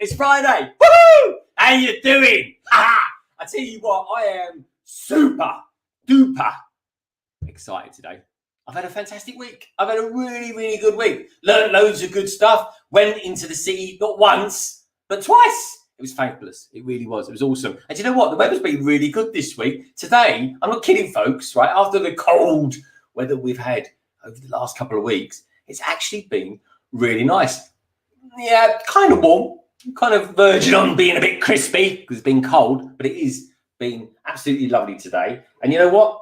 It's Friday. Woohoo! How you doing? I tell you what, I am super duper excited today. I've had a fantastic week. I've had a really, really good week. Learned loads of good stuff. Went into the city not once, but twice. It was fabulous. It really was. It was awesome. And you know what? The weather's been really good this week. Today, I'm not kidding, folks, right? After the cold weather we've had over the last couple of weeks, it's actually been really nice. Yeah, kind of warm. Kind of verging on being a bit crispy because it's been cold, but it is been absolutely lovely today. And you know what?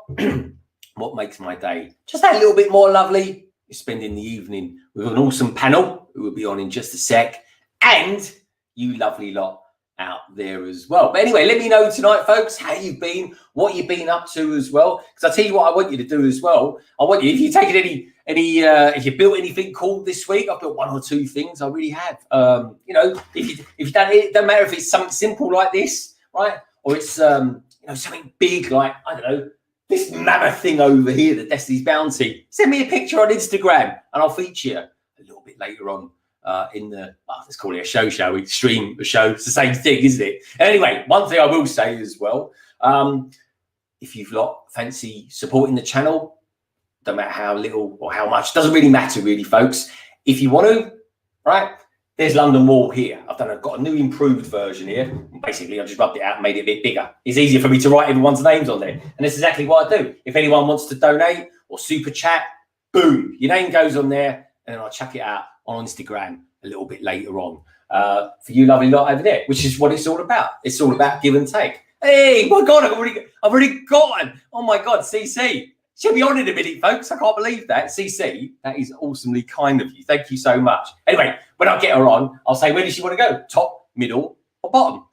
What makes my day just that little bit more lovely is spending the evening with an awesome panel who will be on in just a sec, and you lovely lot out there as well. But anyway, let me know tonight, folks, how you've been, what you've been up to as well. Because I tell you what I want you to do as well. I want you, if you've taken any if you built anything cool this week, I've built one or two things. I really have. You know, if you've done it, it doesn't matter if it's something simple like this, right? Or it's you know, something big like, I don't know, this mammoth thing over here, the Destiny's Bounty. Send me a picture on Instagram and I'll feature you a little bit later on in the, let's call it a show, shall we? Stream a show. It's the same thing, isn't it? Anyway, one thing I will say as well, if you've got fancy supporting the channel, don't matter how little or how much, doesn't really matter really, folks. If you want to, right, there's London Wall here. I've got a new improved version here. Basically, I just rubbed it out and made it a bit bigger. It's easier for me to write everyone's names on there. And that's exactly what I do. If anyone wants to donate or super chat, boom, your name goes on there and then I'll chuck it out on Instagram a little bit later on for you lovely lot over there, which is what it's all about. It's all about give and take. Hey, my God, I've already got one. Oh my God, CC. She'll be on in a minute, folks. I can't believe that. CC, that is awesomely kind of you. Thank you so much. Anyway, when I get her on, I'll say, where does she want to go? Top, middle, or bottom?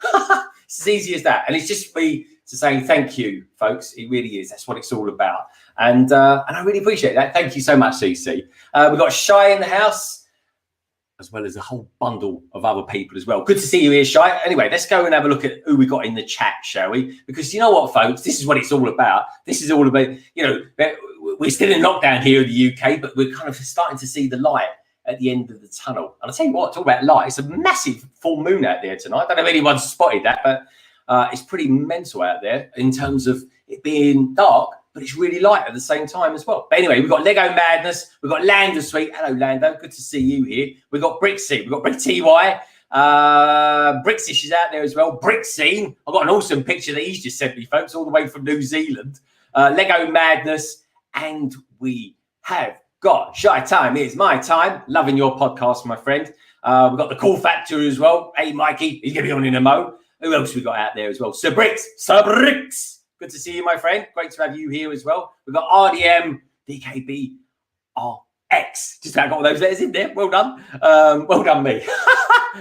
It's as easy as that. And it's just me to say thank you, folks. It really is. That's what it's all about. And I really appreciate that. Thank you so much, CC. We've got Shy in the house, as well as a whole bundle of other people as well. Good to see you here, Shy. Anyway, let's go and have a look at who we got in the chat, shall we? Because you know what, folks? This is what it's all about. This is all about, you know, we're still in lockdown here in the UK, but we're kind of starting to see the light at the end of the tunnel. And I'll tell you what, talk about light. It's a massive full moon out there tonight. I don't know if anyone's spotted that, but it's pretty mental out there in terms of it being dark, but it's really light at the same time as well. But anyway, we've got Lego Madness. We've got Lando Sweet. Hello, Lando. Good to see you here. We've got Brixie. We've got Brick TY. Brixie, she's out there as well. Brixie. I've got an awesome picture that he's just sent me, folks, all the way from New Zealand. Lego Madness. And we have got Shy Time is my time. Loving your podcast, my friend. We've got the Cool Factor as well. Hey, Mikey. He's going to be on in a mo. Who else we got out there as well? Sir Brix. Good to see you, my friend. Great to have you here as well. We've got RDM, DKB, RX. Just about got all those letters in there. Well done. Well done, me.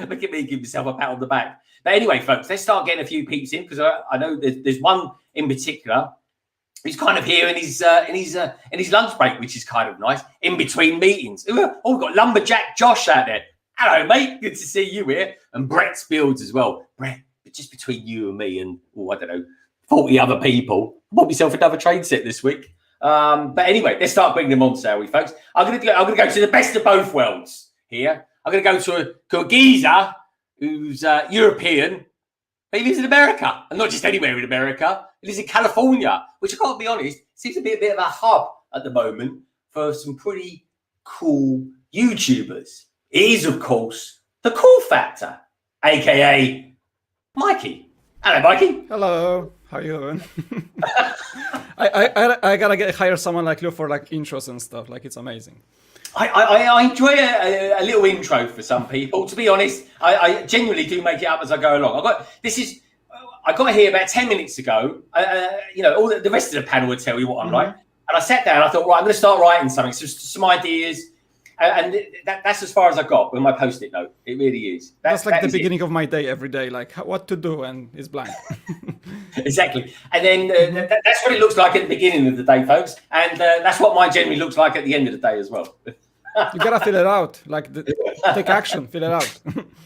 Look at me, give myself a pat on the back. But anyway, folks, let's start getting a few peeps in because I know there's one in particular who's kind of here in his lunch break, which is kind of nice, in between meetings. Oh, we've got Lumberjack Josh out there. Hello, mate. Good to see you here. And Brett Fields as well. Brett, just between you and me and, I don't know, 40 other people. I bought myself another train set this week. But anyway, let's start bringing them on, shall we, folks? I'm gonna go to the best of both worlds here. I'm gonna go to a geezer who's European, but he lives in America, and not just anywhere in America. He lives in California, which I can't be honest, seems to be a bit of a hub at the moment for some pretty cool YouTubers. It is, of course, the Cool Factor, aka Mikey. Hello, Mikey. Hello. How you doing? I gotta hire someone like you for like intros and stuff. Like it's amazing. I enjoy a little intro for some people. To be honest, I genuinely do make it up as I go along. I got here about 10 minutes ago. All the rest of the panel would tell you what I'm like. And I sat down. I thought, right, I'm going to start writing something, some ideas. And that's as far as I got with my post-it note. It really is. That's like the beginning of my day every day, like what to do, and it's blank. Exactly. And then that's what it looks like at the beginning of the day, folks. And that's what mine generally looks like at the end of the day as well. You gotta fill it out, like take action, fill it out.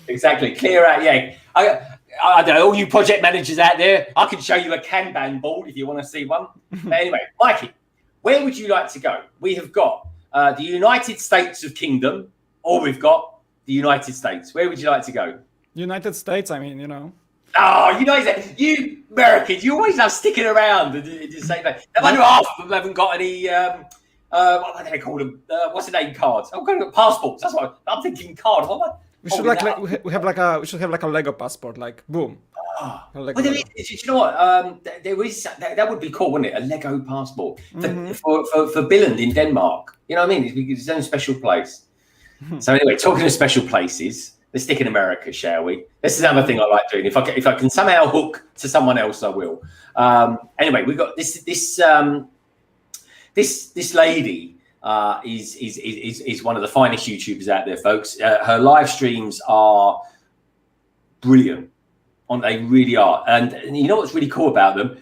Exactly. Clear out, yeah. I don't know, all you project managers out there, I can show you a Kanban board if you want to see one. But anyway, Mikey, where would you like to go? We have got the United States of Kingdom, or we've got the United States. Where would you like to go? United States, I mean, you know. Oh, you Americans, you always love sticking around and just say that. I wonder half of them haven't got any, what do they call them? What's the name? Cards. I'm going to passports. That's what I'm thinking. Card. We should we should have like a Lego passport. Like boom. Well, you know what? That would be cool, wouldn't it? A Lego passport for Billund in Denmark. You know what I mean? It's its own special place. So anyway, talking of special places, let's stick in America, shall we? This is another thing I like doing. If I can somehow hook to someone else, I will. Anyway, we've got this lady is one of the finest YouTubers out there, folks. Her live streams are brilliant. They really are. And you know what's really cool about them?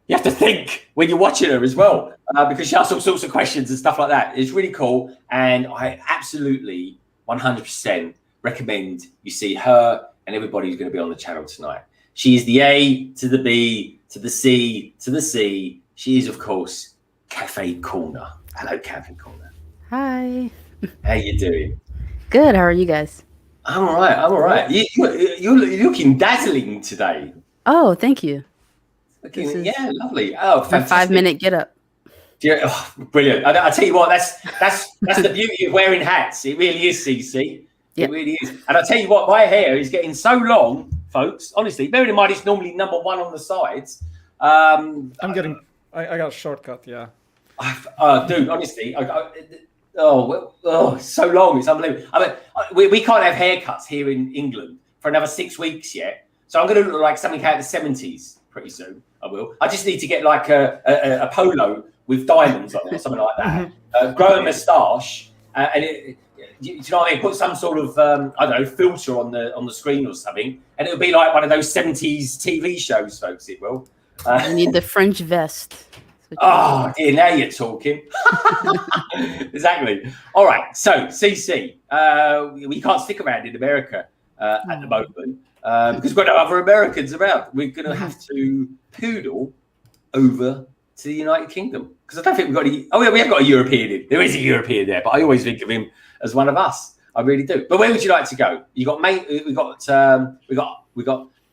You have to think when you're watching her as well, because she asks all sorts of questions and stuff like that. It's really cool. And I absolutely 100% recommend you see her and everybody who's going to be on the channel tonight. She is the A to the B to the C to the C. She is, of course, Cafe Corner. Hello, Cafe Corner. Hi. How you doing? Good. How are you guys? I'm all right. You're looking dazzling today. Oh, thank you. Yeah, lovely. Oh, fantastic. 5-minute get up. Yeah, brilliant. I tell you what, that's the beauty of wearing hats. It really is, CC. It really is. And I tell you what, my hair is getting so long, folks. Honestly, bearing in mind it's normally number one on the sides. I got a shortcut. Yeah. Dude, honestly, so long. It's unbelievable. I mean, we can't have haircuts here in England for another 6 weeks yet. So I'm going to look like something out of the 70s pretty soon. I will. I just need to get like a polo with diamonds on it or something like that. Grow a moustache, and do you know what I mean? Put some sort of I don't know, filter on the screen or something, and it'll be like one of those 70s TV shows, folks. It will. You need the French vest. Oh dear, now you're talking. Exactly. All right. So CC, we can't stick around in America at the moment because we've got no other Americans around. We're going to have to poodle over to the United Kingdom because I don't think we've got any. Oh, yeah, we have got a European. There is a European there, but I always think of him as one of us. I really do. But where would you like to go? We got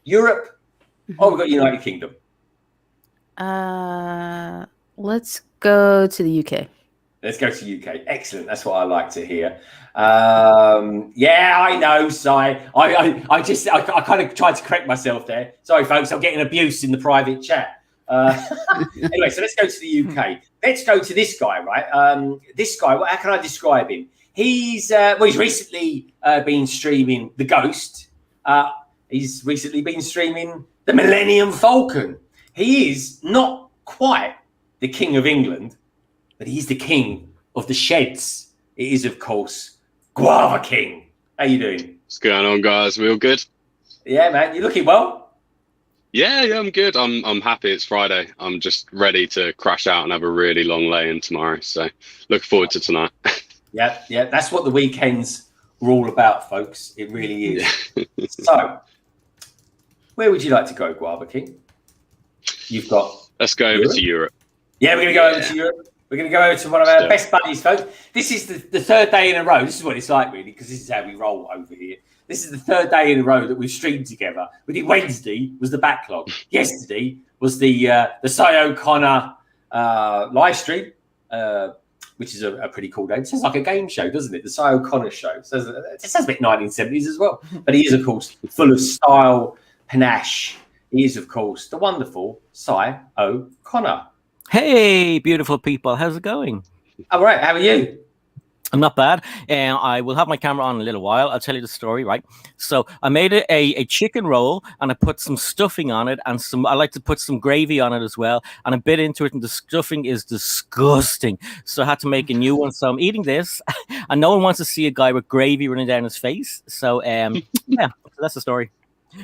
Europe, or we got United Kingdom. Let's go to the UK. Let's go to UK. Excellent. That's what I like to hear. Yeah, I know, Si. I kind of tried to correct myself there. Sorry, folks. I'm getting abuse in the private chat. Anyway, so let's go to the UK. Let's go to this guy, right? This guy. How can I describe him? He's recently been streaming The Ghost. He's recently been streaming the Millennium Falcon. He is not quite the King of England, but he's the king of the sheds. It is, of course, GuavaKing. How you doing? What's going on, guys? We all good? Yeah, man. You looking well? Yeah, I'm good. I'm happy it's Friday. I'm just ready to crash out and have a really long lay-in tomorrow. So looking forward to tonight. Yeah. That's what the weekends were all about, folks. It really is. Yeah. So, where would you like to go, GuavaKing? You've got. Let's go over to Europe. Yeah, we're going to go over to Europe. We're going to go over to one of our best buddies, folks. This is the third day in a row. This is what it's like, really, because this is how we roll over here. This is the third day in a row that we've streamed together. We did Wednesday was the backlog. Yesterday was the Si O'Connor live stream, which is a pretty cool name. It sounds like a game show, doesn't it? The Si O'Connor show. It sounds a bit 1970s as well. But he is, of course, full of style, panache. He is, of course, the wonderful Cy O'Connor. Hey, beautiful people. How's it going? All right, how are you? I'm not bad. I will have my camera on in a little while. I'll tell you the story, right? So I made a chicken roll and I put some stuffing on it and I like to put some gravy on it as well. And I bit into it and the stuffing is disgusting. So I had to make a new one. So I'm eating this and no one wants to see a guy with gravy running down his face. So yeah, so that's the story.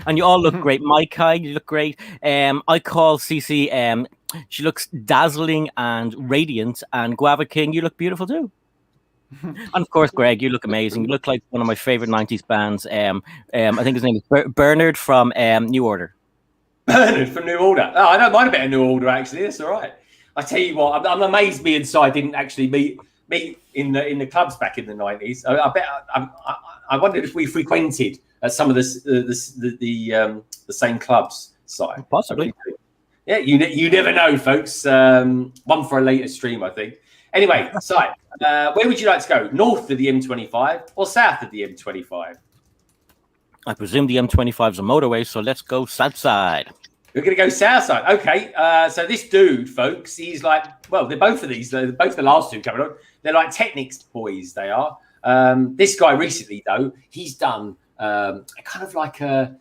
And you all look great. Monkie, you look great. I call Cece, she looks dazzling and radiant. And GuavaKing, you look beautiful too. And of course, Greg, you look amazing. You look like one of my favorite 90s bands. I think his name is Bernard from New Order. Bernard from New Order. Oh, I don't mind a bit of New Order, actually. That's all right. I tell you what, I'm amazed me and Cy didn't actually meet in the clubs back in the 90s. I bet I wondered if we frequented some of the same clubs, Cy. Possibly. Yeah, you never know, folks. One for a later stream, I think. Anyway, Cy, where would you like to go? North of the M25 or south of the M25? I presume the M25 is a motorway, so let's go south side. We're going to go south side. Okay, so this dude, folks, he's like, well, they're both of these. They're both the last two coming on. They're like Technics boys, they are. This guy recently, though, he's done kind of like I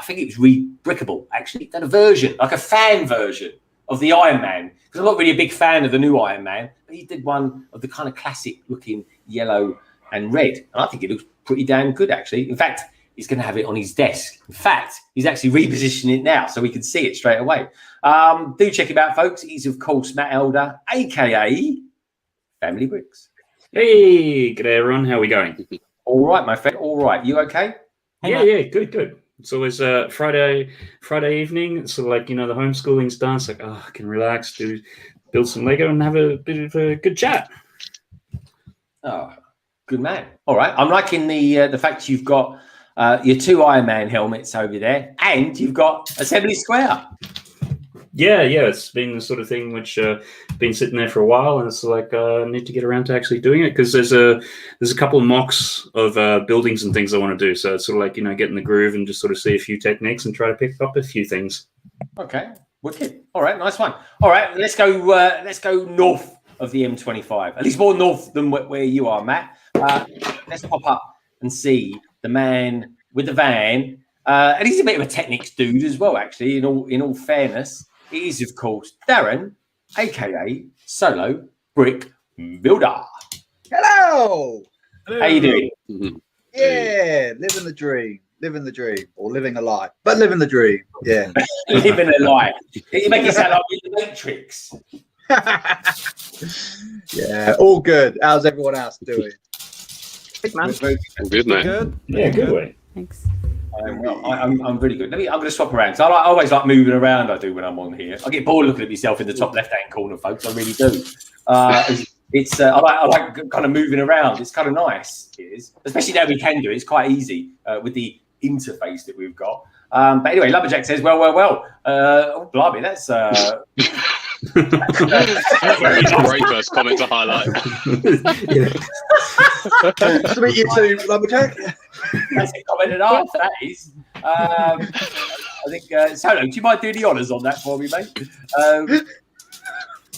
think it was Rebrickable, actually. Done a version, like a fan version of the Iron Man. Because I'm not really a big fan of the new Iron Man, but he did one of the kind of classic looking yellow and red. And I think it looks pretty damn good, actually. In fact, he's going to have it on his desk. In fact, he's actually repositioning it now so we can see it straight away. Do check him out, folks. He's, of course, Matt Elder, a.k.a. Family Bricks. Hey, g'day, everyone. How are we going? All right, my friend. All right. You okay? Yeah, good. It's always Friday evening. It's sort of like, the homeschooling's done. It's like, I can relax, build some Lego and have a bit of a good chat. Oh, good man. All right. I'm liking the fact you've got your two Iron Man helmets over there and you've got Assembly Square. Yeah. It's been the sort of thing which been sitting there for a while, and it's like I need to get around to actually doing it because there's a couple of mocks of buildings and things I want to do. So it's sort of like get in the groove and just sort of see a few techniques and try to pick up a few things. Okay, wicked. All right, nice one. All right, let's go north of the M25. At least more north than where you are, Matt. Let's pop up and see the man with the van. And he's a bit of a Technics dude as well, actually. In all fairness. It is, of course, Darren, a.k.a. Solo Brick Builder. Hello. How you doing? Yeah, living the dream. Or living a lie. But living the dream, yeah. Living a lie. You make it sound like we're the Matrix. Yeah, all good. How's everyone else doing? Big man. Good, mate. Good. Yeah, good way. Thanks. I'm really good. I'm going to swap around. So I always like moving around. I do when I'm on here. I get bored looking at myself in the top left-hand corner, folks. I really do. It's I like kind of moving around. It's kind of nice. It is, especially now we can do it. It's quite easy with the interface that we've got. But anyway, Lumberjack says, well. Oh, blimey, that's Great first comment to highlight. To meet you too, Lumberjack. That's a comment and half, that is. I think, Solo, do you mind doing the honours on that for me, mate?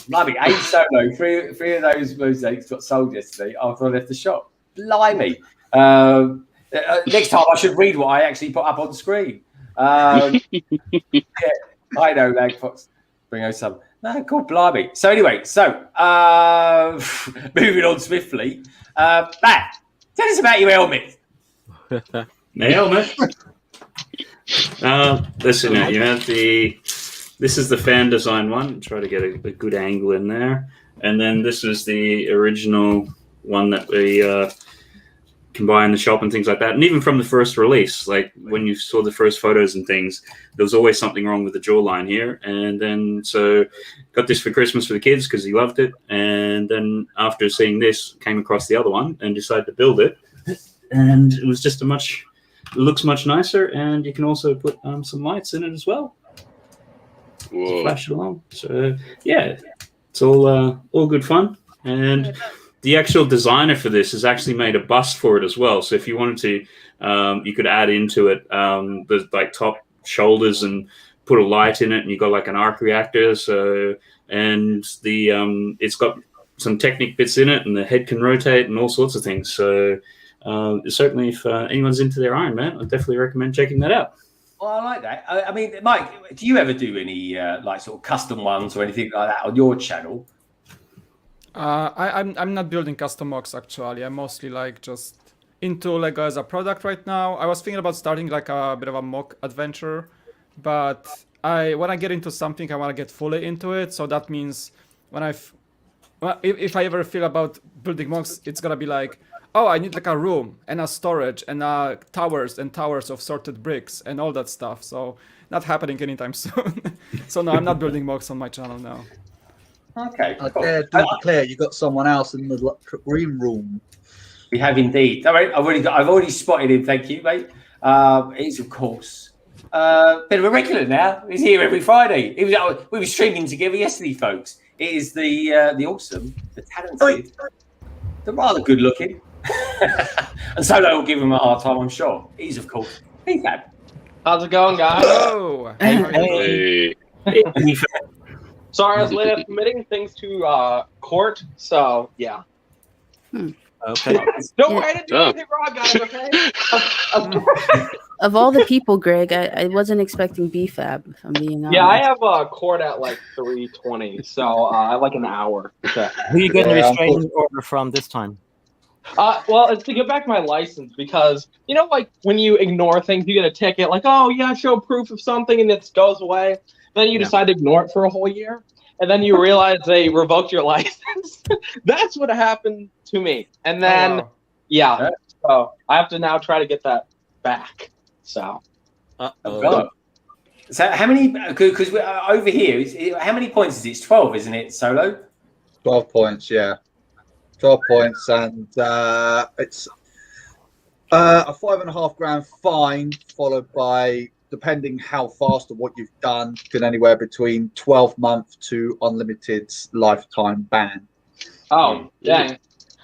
Blimey, 8 Solo, three of those mosaics got sold yesterday after I left the shop. Blimey. Next time I should read what I actually put up on screen. Yeah, I know, Lagfox. Bring out some. No, cool, blimey. So anyway, moving on swiftly. Matt, tell us about your helmet. My helmet. Listen, this is the fan design one. Try to get a good angle in there. And then this is the original one that we can buy in the shop and things like that. And even from the first release, like when you saw the first photos and things, there was always something wrong with the jawline here. And then so got this for Christmas for the kids because he loved it. And then after seeing this, came across the other one and decided to build it. And it was just it looks much nicer. And you can also put some lights in it as well. Whoa. Flash it along. So yeah, it's all good fun. And the actual designer for this has actually made a bust for it as well. So if you wanted to, you could add into it the like top shoulders and put a light in it, and you got like an arc reactor. So and the it's got some Technic bits in it, and the head can rotate and all sorts of things. So certainly, if anyone's into their Iron Man, I definitely recommend checking that out. Well, I like that. I mean, Mike, do you ever do any like sort of custom ones or anything like that on your channel? I'm not building custom mocks actually. I'm mostly like just into Lego as a product right now. I was thinking about starting like a bit of a mock adventure, but when I get into something, I want to get fully into it. So that means if I ever feel about building mocks, it's gonna be like, oh, I need like a room and a storage and towers and towers of sorted bricks and all that stuff. So not happening anytime soon. So no, I'm not building mocks on my channel now. Okay. I Cool. dare to declare you got someone else in the green room. We have indeed. All right, I've already spotted him. Thank you, mate. He's of course bit of a regular now. He's here every Friday. We were streaming together yesterday, folks. It is the awesome, the talented, the rather good looking, and Solo will give him a hard time, I'm sure. He's of course BFAB. How's it going, guys? Oh, Hey. Sorry, I was late at submitting things to court, so yeah. Okay. Don't worry, I didn't do anything wrong, guys. Okay. Of all the people, Greg, I wasn't expecting BFAB, if I'm being honest. Yeah, I have court at like 3:20, so I have like an hour. So. Who are you getting Yeah, the restraining order from this time? Well, it's to get back my license because, you know, like when you ignore things, you get a ticket, like, oh, yeah, show proof of something, and it goes away. Then you decide to ignore it for a whole year, and then you realize they revoked your license. That's what happened to me. And then, yeah, so I have to now try to get that back. So, So how many? Because over here, how many points is it? It's 12, isn't it? Solo. 12 points, yeah. 12 points, and it's a $5.5 grand fine, followed by, depending how fast or what you've done, can anywhere between 12-month to unlimited lifetime ban. oh, dang.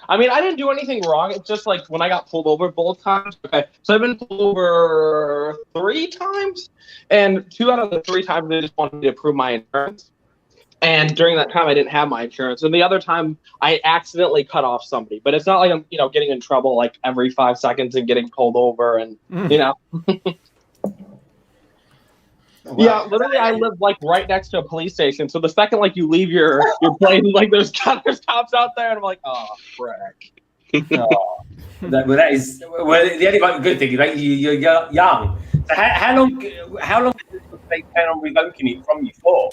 I mean, I didn't do anything wrong. It's just like when I got pulled over both times. Okay, so I've been pulled over 3 times, and 2 out of the 3 times they just wanted me to prove my insurance. And during that time, I didn't have my insurance. And the other time, I accidentally cut off somebody. But it's not like I'm, getting in trouble like every 5 seconds and getting pulled over, and Yeah, literally, I live like right next to a police station. So the second like you leave your plane, like there's cops out there, and I'm like, oh, frick. That is the only good thing is like you're young. So how long did they plan on revoking it from you for?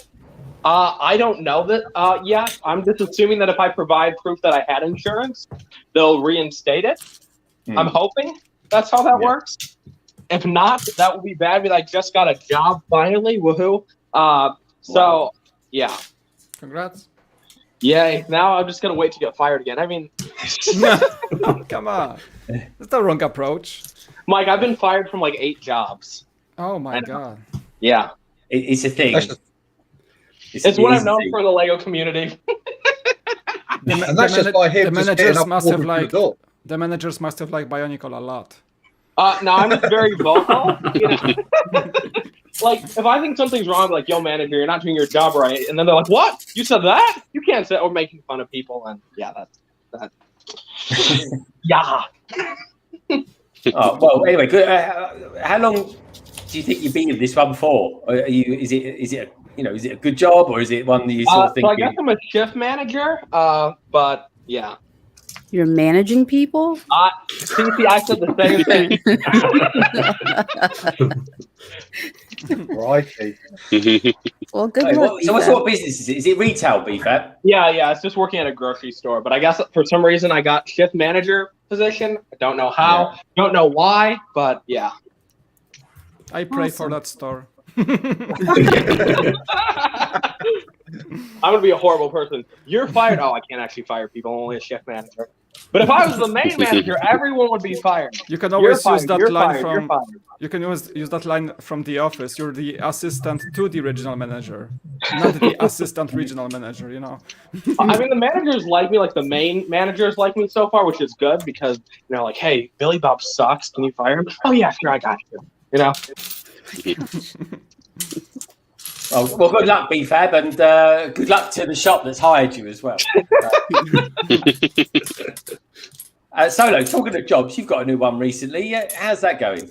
I don't know that yet. I'm just assuming that if I provide proof that I had insurance, they'll reinstate it. I'm hoping that's how that works. If not, that would be bad. I just got a job finally. Woohoo. So, yeah. congrats. Yay. Now I'm just going to wait to get fired again. I mean, Come on. That's the wrong approach. Mike, I've been fired from like 8 jobs. Oh my god. Yeah. It's a thing. It's what I've known for the Lego community. And that's just by him the just getting managers up must walking have through like the door. the managers must have like Bionicle a lot. No, I'm just very vocal. Like, if I think something's wrong, like, yo, manager, you're not doing your job right. And then they're like, what? You said that? You can't say, or making fun of people. And yeah, that's yeah. Well, anyway, good. How long do you think you've been in this one for? Are you? Is it a good job, or is it one that you sort of think? So I guess I'm a shift manager. But yeah. You're managing people? See, I said the same thing. Righty. Well, good luck. So what sort of business is it? Is it retail, BFAB? Yeah. It's just working at a grocery store. But I guess for some reason I got shift manager position. I don't know how. Don't know why. But yeah. I pray for that store. I'm gonna be a horrible person. You're fired. Oh, I can't actually fire people. I'm only a shift manager. But if I was the main manager, everyone would be fired. You can always use that line from. You can use that line from The Office. You're the assistant to the regional manager, not the assistant regional manager. I mean, the managers like me, like the main managers like me so far, which is good because like, hey, Billy Bob sucks. Can you fire him? Oh yeah, sure, I got you. Oh, well, good luck, BFAB, and good luck to the shop that's hired you as well. Solo, talking of jobs, you've got a new one recently. How's that going?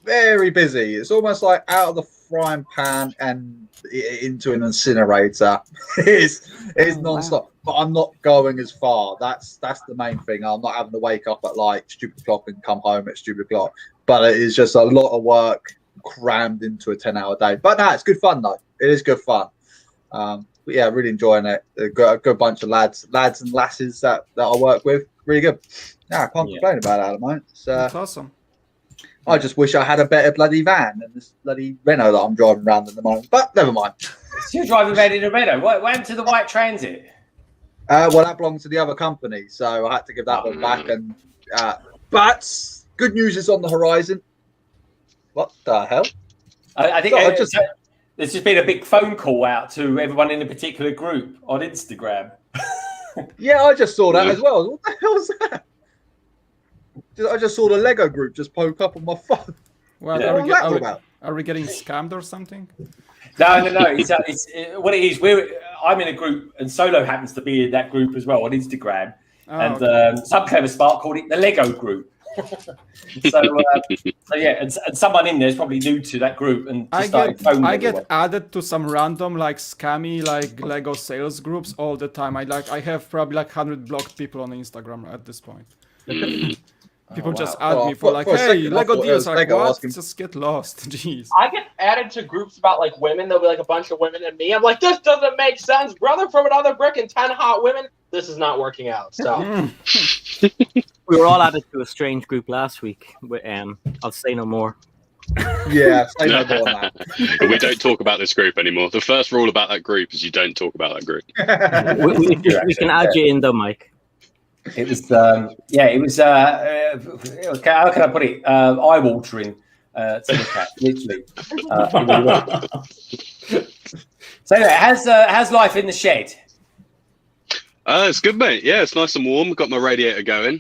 Very busy. It's almost like out of the frying pan and into an incinerator. it's non-stop. But I'm not going as far. That's the main thing. I'm not having to wake up at like stupid o'clock and come home at stupid o'clock. But it is just a lot of work crammed into a 10-hour day. But no, it's good fun though. It is good fun. But yeah, really enjoying it. Got a good bunch of lads and lasses that I work with. Really good. Yeah, I can't complain about it at the moment. That's awesome. I just wish I had a better bloody van than this bloody Renault that I'm driving around at the moment. But never mind. So you're driving around in a Renault. What happened to the white Transit? Well, that belonged to the other company, so I had to give that one back. And but good news is on the horizon. What the hell? I think there's just been a big phone call out to everyone in a particular group on Instagram. Yeah, I just saw that as well. What the hell was that? I just saw the Lego group just poke up on my phone. Well, Yeah. are we getting scammed or something? No. It's what it is. I'm in a group, and Solo happens to be in that group as well on Instagram. Some clever smart called it the Lego group. so yeah, and someone in there is probably new to that group and just started phoning I everyone. get added to some random like scammy like Lego sales groups all the time. I have probably like 100 blocked people on Instagram at this point. People just add me for like, hey, Lego deals. Like, what? Just get lost. Jeez. I get added to groups about like women. There'll be like a bunch of women and me. I'm like, this doesn't make sense, brother. From another brick and 10 hot women. This is not working out. So We were all added to a strange group last week. I'll say no more. Yeah, say no more on that. We don't talk about this group anymore. The first rule about that group is you don't talk about that group. We can add you in though, Mike. It was how can I put it? Eye-watering to look at, literally. So anyway, how's life in the shed? It's good, mate. Yeah, it's nice and warm. Got my radiator going.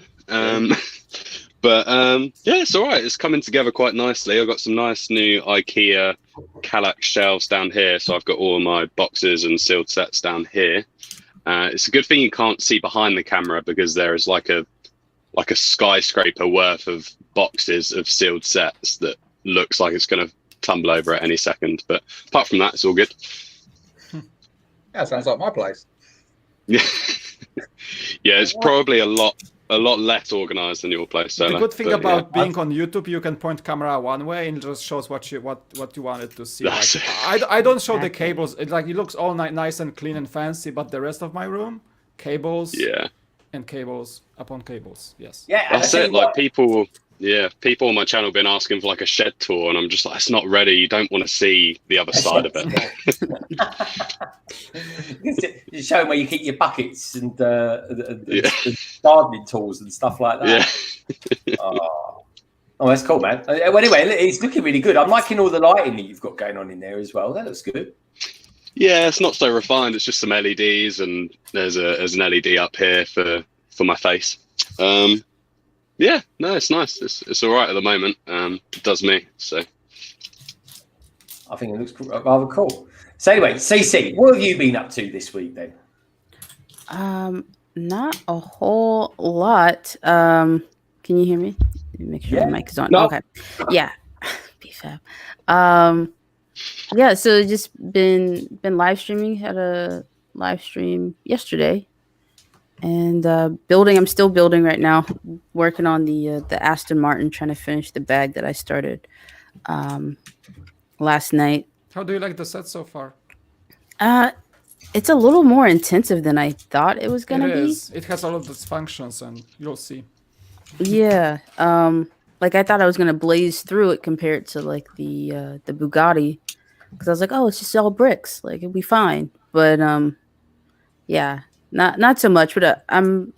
But yeah, it's all right. It's coming together quite nicely. I've got some nice new IKEA Kallax shelves down here, so I've got all my boxes and sealed sets down here. It's a good thing you can't see behind the camera because there is like a skyscraper worth of boxes of sealed sets that looks like it's going to tumble over at any second. But apart from that, it's all good. Yeah, sounds like my place. Yeah, yeah, it's probably a lot less organized than your place. The good thing about being on YouTube, you can point camera one way and it just shows what you wanted to see. Like, I don't show the cables. It looks all nice and clean and fancy, but the rest of my room, cables, and cables upon cables. Yes. Yeah, that's it. Like people on my channel have been asking for like a shed tour, and I'm just like, it's not ready. You don't want to see the other side of it. You show them where you keep your buckets and gardening tools and stuff like that. Yeah. Oh, that's cool, man. Well, anyway, it's looking really good. I'm liking all the lighting that you've got going on in there as well. That looks good. Yeah, it's not so refined. It's just some LEDs, and there's an LED up here for my face. Yeah, no, it's nice. It's all right at the moment. It does me, so. I think it looks rather cool. So anyway, CC, what have you been up to this week then? Not a whole lot. Can you hear me? Make sure the mic is on. No. Okay. Yeah. BFAB. Yeah, so just been live streaming. Had a live stream yesterday. And building, I'm still building right now. Working on the Aston Martin, trying to finish the bag that I started last night. How do you like the set so far? It's a little more intensive than I thought it was gonna be. It has all of those functions, and you'll see. Yeah. Like I thought I was gonna blaze through it compared to like the Bugatti, because I was like, oh, it's just all bricks, like it'll be fine. But yeah. Not so much, but I'm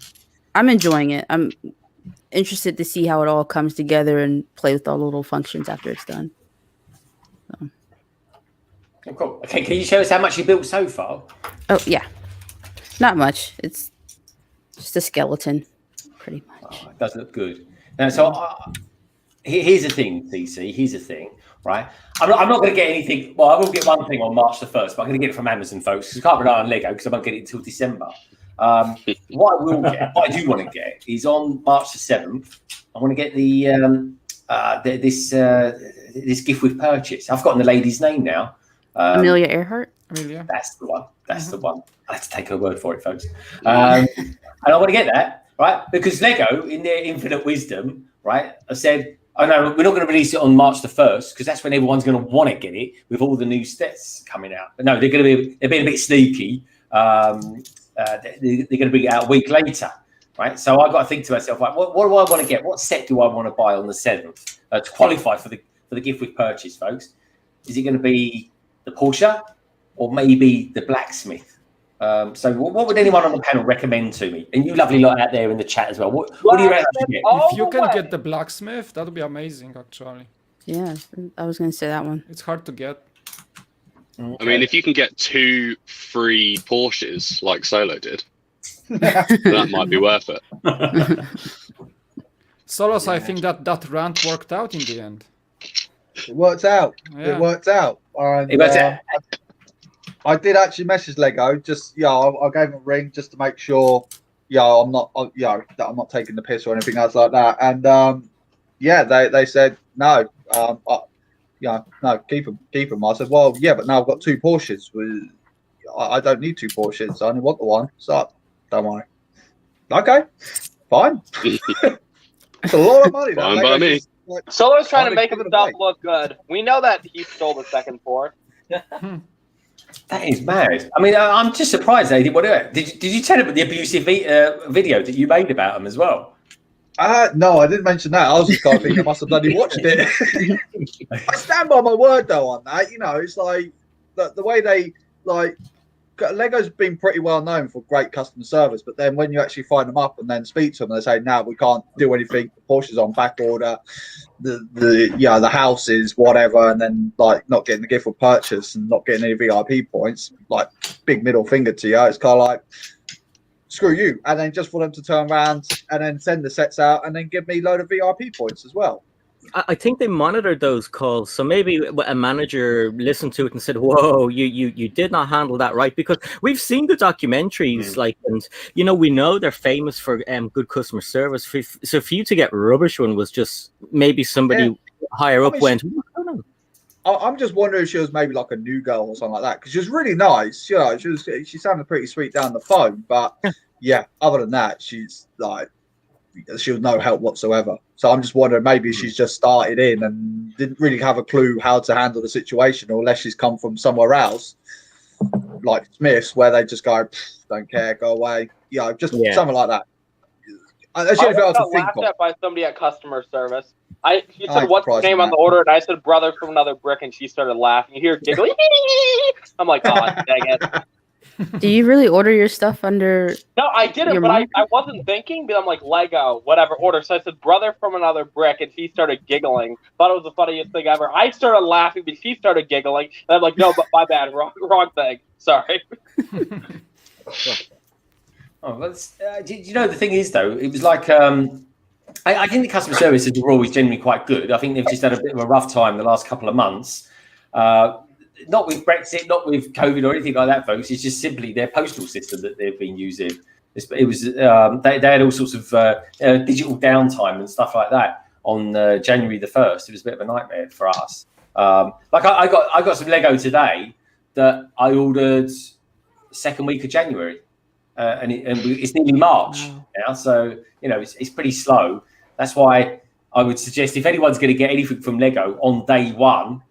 enjoying it. I'm interested to see how it all comes together and play with all the little functions after it's done. So. Oh, cool. Okay, can you show us how much you built so far? Oh yeah, not much. It's just a skeleton, pretty much. Oh, it does look good. Now, so here's the thing, DC. Here's the thing. right? I'm not going to get anything. Well, I will get one thing on March the 1st, but I'm going to get it from Amazon, folks, because I can't rely on Lego because I won't get it until December. What I will get, what I do want to get, is on March the 7th. I want to get this gift with purchase. I've forgotten the lady's name now. Amelia Earhart. Amelia. That's the one. That's the one. I have to take her word for it, folks. And I want to get that, right? Because Lego, in their infinite wisdom, right, have said, oh no, we're not going to release it on March the 1st because that's when everyone's going to want to get it with all the new sets coming out. But no, they're being a bit sneaky. They're going to bring it out a week later, right? So I've got to think to myself, like, what do I want to get? What set do I want to buy on the 7th to qualify for the gift with purchase, folks? Is it going to be the Porsche or maybe the blacksmith? So what would anyone on the panel recommend to me? And you lovely lot out there in the chat as well. What do you reckon I should get? If you can get the blacksmith, that would be amazing, actually. Yeah, I was going to say that one. It's hard to get. I mean, if you can get 2 free Porsches like Solo did, that might be worth it. Solos, I think that rant worked out in the end. It worked out. Yeah. It worked out. And, It worked out. I did actually message Lego. Just I gave him a ring just to make sure. I'm not. That I'm not taking the piss or anything else like that. And they said no. No, keep them. I said, well, yeah, but now I've got 2 Porsches. I don't need 2 Porsches. I only want the one. So don't worry. Okay, fine. It's a lot of money. Fine by me. Solo's trying to make himself look good. We know that he stole the second Porsche. That is mad. I mean, I'm just surprised they didn't want to do it. Did you tell them the abusive video that you made about them as well? No, I didn't mention that. I was just kind of thinking I must have bloody watched it. I stand by my word though on that. It's like the way they like. Lego's been pretty well known for great customer service, but then when you actually find them up and then speak to them, they say, "No, we can't do anything. The Porsche's on back order. The house is whatever," and then like not getting the gift with purchase and not getting any VIP points. Like big middle finger to you. It's kind of like screw you, and then just for them to turn around and then send the sets out and then give me a load of VIP points as well. I think they monitored those calls, so maybe a manager listened to it and said, "Whoa, you did not handle that right." Because we've seen the documentaries, and we know they're famous for good customer service. So for you to get rubbish one was just maybe somebody higher up went. I'm just wondering if she was maybe like a new girl or something like that, because she was really nice. She sounded pretty sweet down the phone, but other than that, she's like. She was no help whatsoever. So I'm just wondering, maybe she's just started in and didn't really have a clue how to handle the situation, or unless she's come from somewhere else, like Smith's, where they just go, don't care, go away. Something like that. That's the only thing I can think laughed of. at by somebody at customer service. She said, "What's the name on the order?" And I said, "Brother from another brick," and she started laughing. You hear giggling. I'm like, "Oh, dang it." Do you really order your stuff under? No, I didn't, but I wasn't thinking, but I'm like, Lego, whatever order. So I said, "Brother from another brick," and she started giggling. Thought it was the funniest thing ever. I started laughing, but she started giggling. And I'm like, "No, but my bad, wrong thing. Sorry." The thing is, though, it was like, I think the customer services were always generally quite good. I think they've just had a bit of a rough time the last couple of months. Not with Brexit, not with COVID or anything like that, folks. It's just simply their postal system that they've been using. It was they had all sorts of digital downtime and stuff like that on January the 1st. It was a bit of a nightmare for us. I got some Lego today that I ordered second week of January, and it's nearly March now, so it's pretty slow. That's why I would suggest if anyone's going to get anything from Lego on day one.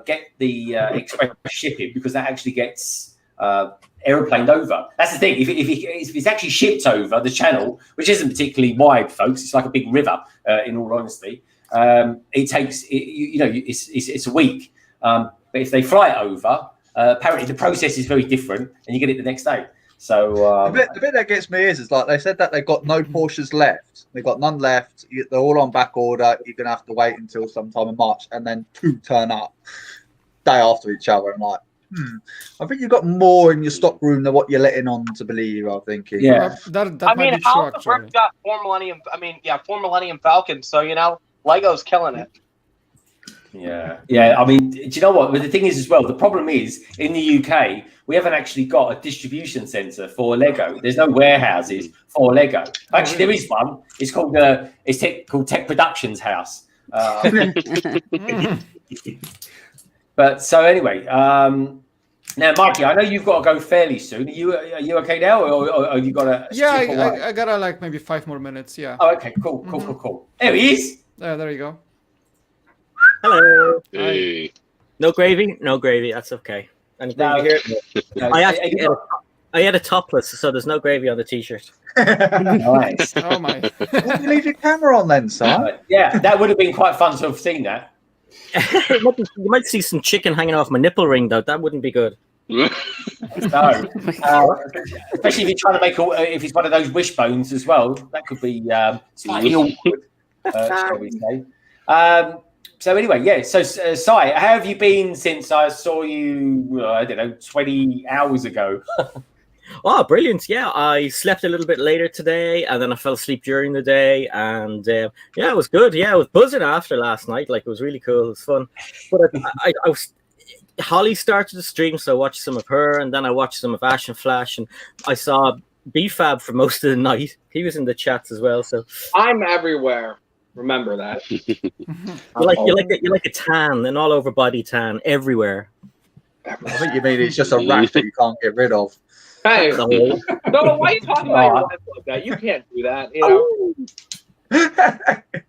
Get the express shipping, because that actually gets aeroplaned over. That's the thing. If it's actually shipped over the channel, which isn't particularly wide, folks, it's like a big river. In all honesty, it takes it's a week. But if they fly it over, apparently the process is very different, and you get it the next day. So the bit that gets me is like they said that they've got no Porsches left. They've got none left. They're all on back order. You're gonna have to wait until sometime in March, and then 2 turn up day after each other. I'm like, I think you've got more in your stock room than what you're letting on to believe. I'm thinking. Yeah, that I might mean, be true, how the actually. brick got 4 Millennium? 4 Millennium Falcons. So Lego's killing it. Yeah. I mean, do you know what? But the thing is, as well, the problem is in the UK, we haven't actually got a distribution centre for Lego. There's no warehouses for Lego. Actually, there is one. It's called called Tek Productions House. But so anyway, now, Mikey, I know you've got to go fairly soon. Are you okay now, or you got to? Yeah, I gotta like maybe 5 more minutes. Yeah. Oh, okay, cool. There he is. There you go. Hello. Hey. No gravy? No gravy. That's okay. Any gravy here? No, I had a topless, so there's no gravy on the t-shirt. nice. Oh my. Why did you leave your camera on then, son? Yeah, that would have been quite fun to have seen that. You might see some chicken hanging off my nipple ring, though. That wouldn't be good. No. Especially if you're trying to make if it's one of those wishbones as well, that could be slightly awkward, shall we say. So anyway, yeah. So, Sai, how have you been since I saw you? I don't know, 20 hours ago. Oh, brilliant! Yeah, I slept a little bit later today, and then I fell asleep during the day, and yeah, it was good. Yeah, I was buzzing after last night. Like, it was really cool. It was fun. But I was. Holly started the stream, so I watched some of her, and then I watched some of Ash and Flash, and I saw BFAB for most of the night. He was in the chats as well. So I'm everywhere. Remember that. You're like a tan, an all over body tan everywhere. I think you mean it's just a rash that you can't get rid of. Hey, no, why are you talking about your wife like that? You can't do that. You know?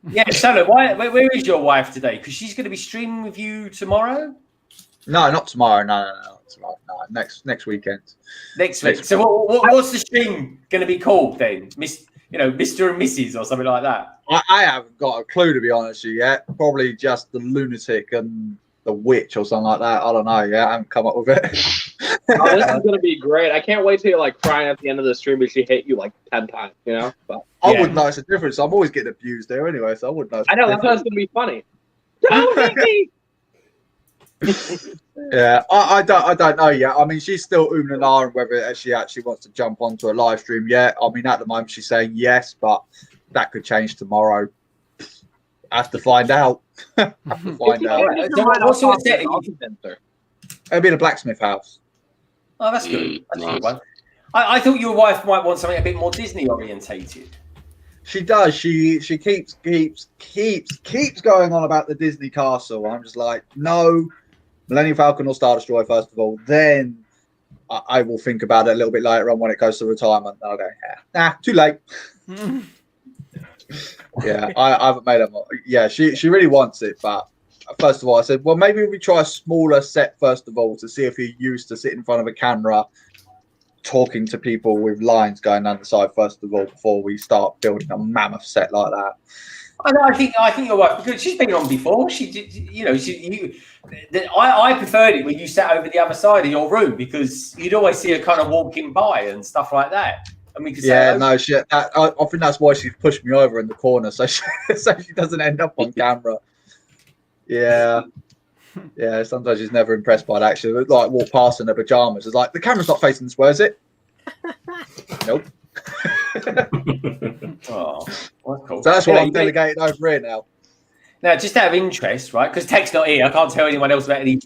Yeah, Solo, where is your wife today? Because she's going to be streaming with you tomorrow. No, not tomorrow. No, tomorrow. No, next weekend. Next week. So what's the stream going to be called then? Mr. and Mrs. or something like that. I haven't got a clue, to be honest with you yet. Probably just the lunatic and the witch or something like that. I don't know yet. I haven't come up with it. Oh, this is gonna be great. I can't wait till you're like crying at the end of the stream because she hit you like 10 times, you know? But I wouldn't notice a difference. I'm always getting abused there anyway, so I wouldn't notice. I know that's why it's gonna be funny. Don't hit me. Yeah, I don't know yet. I mean, she's still ooming and ahhing whether she actually wants to jump onto a live stream yet. I mean, at the moment she's saying yes, but that could change tomorrow. I have to find out. So what sort of setting? It'll be in a blacksmith house. Oh, that's good. That's a good one. I thought your wife might want something a bit more Disney orientated. She does. She keeps going on about the Disney castle. I'm just like, no, Millennium Falcon or Star Destroyer first of all. Then I will think about it a little bit later on when it goes to retirement. I'll go, nah, too late. Yeah, I haven't made up. Yeah, she really wants it, but first of all, I said, well, maybe we try a smaller set first of all to see if you're used to sitting in front of a camera talking to people with lines going down the side first of all before we start building a mammoth set like that. I think your wife, because she's been on before. She did, I preferred it when you sat over the other side of your room because you'd always see her kind of walking by and stuff like that. And we could say, I think that's why she's pushed me over in the corner so she doesn't end up on camera. Yeah. Yeah, sometimes she's never impressed by that. She'll like walk past in her pajamas. It's like, the camera's not facing this way, is it? Nope. Oh, that's cool. So that's why I'm delegating over here now. Now, just out of interest, right? Because Tek's not here, I can't tell anyone else about any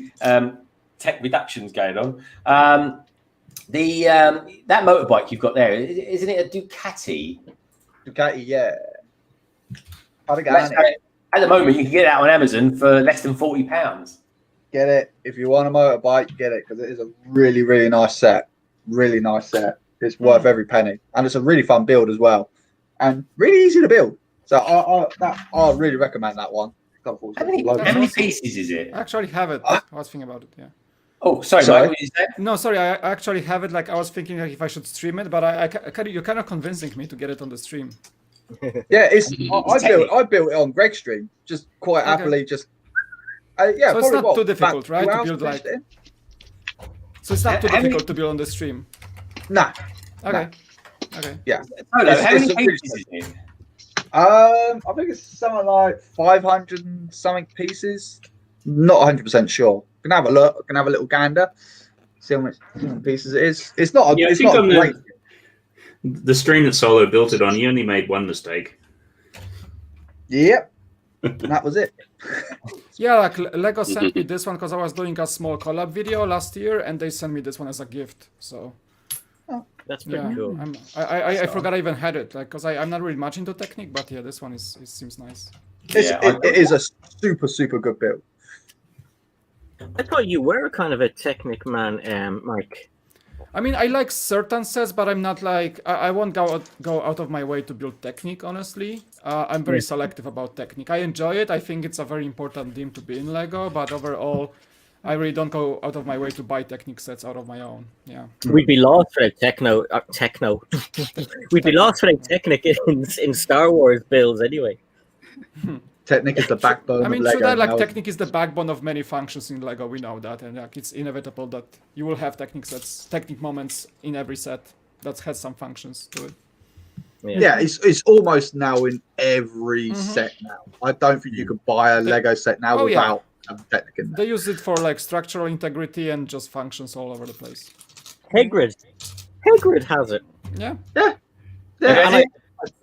Tek reductions going on. That motorbike you've got there, isn't it a Ducati? Ducati, yeah. At the moment, you can get that on Amazon for less than £40. Get it. If you want a motorbike, get it, because it is a really, really nice set. Really nice set. It's worth every penny. And it's a really fun build as well. And really easy to build. So I really recommend that one. How many pieces is it? I actually have it. I was thinking about it, yeah. Oh, sorry. Mike, what did you say? No, sorry. I actually have it. Like, I was thinking like if I should stream it, but you're kind of convincing me to get it on the stream. Yeah, I built it on Greg's stream, just quite happily. Just so it's not too difficult, right? To build like. So it's not too difficult to build on the stream. Nah. Okay. Nah. Okay. Yeah. How many pages is it? I think it's something like 500 and something pieces. Not 100% sure. Can have a look. I can have a little gander. See how many pieces it is. It's not. It's not great. The stream that Solo built it on, he only made one mistake. Yep. And that was it. Yeah, like Lego sent me this one because I was doing a small collab video last year, and they sent me this one as a gift. So That's pretty yeah, cool. I forgot I even had it, like, because I'm not really much into Technic, but yeah, this one it seems nice. It is a super good build. I thought you were kind of a Technic man, Mike. I mean, I like certain sets, but I'm not like I won't go out of my way to build Technic. Honestly, I'm very selective about Technic. I enjoy it. I think it's a very important theme to be in Lego, but overall, I really don't go out of my way to buy Technic sets out of my own. Yeah, We'd be lost without techno. We'd be lost without Technic in Star Wars builds anyway. Technic is the backbone I mean, of Lego. true that, like, now. Technic is the backbone of many functions in Lego. We know that, and like, it's inevitable that you will have Technic sets, Technic moments in every set that has some functions to it. Yeah, it's almost now in every set now. I don't think you could buy a Lego set now without having Technic in there. They use it for like structural integrity and just functions all over the place. Hagrid has it. Yeah. And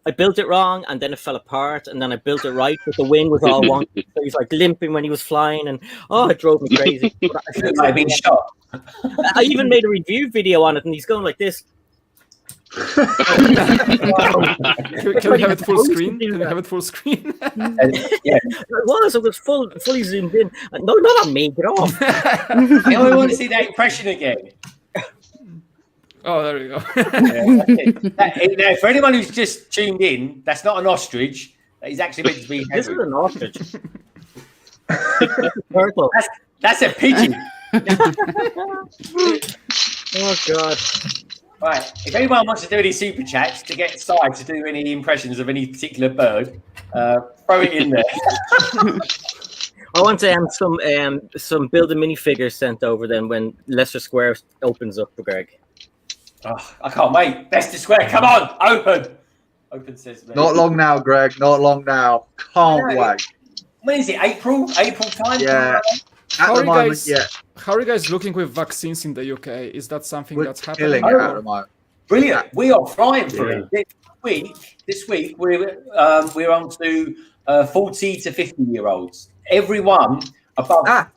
I built it wrong, and then it fell apart, and then I built it right, but the wing was all wonky. So he's like limping when he was flying, and it drove me crazy. I've been shot. I even made a review video on it, and he's going like this. Can we have it full screen? Can we have it full screen? It was fully zoomed in. No, not on me. Get off. I only want to see that impression again. Oh, there you go. Now, for anyone who's just tuned in, that's not an ostrich. That is actually meant to be. This is an ostrich. Turtle. That's a pigeon. Oh God. Right. If anyone wants to do any super chats to get Si to do any impressions of any particular bird, throw it in there. I want some build a minifigures sent over then when Leicester Square opens up for Greg. Oh, I can't wait. Leicester Square, come on, open. Open says. Not long now, Greg. Not long now. Can't wait. When is it? April time? Yeah. At the moment, yeah. How are you guys looking with vaccines in the UK? Is that something that's happening? At the moment. Brilliant. We are flying for it. This week we're on to 40 to 50-year-olds. Everyone above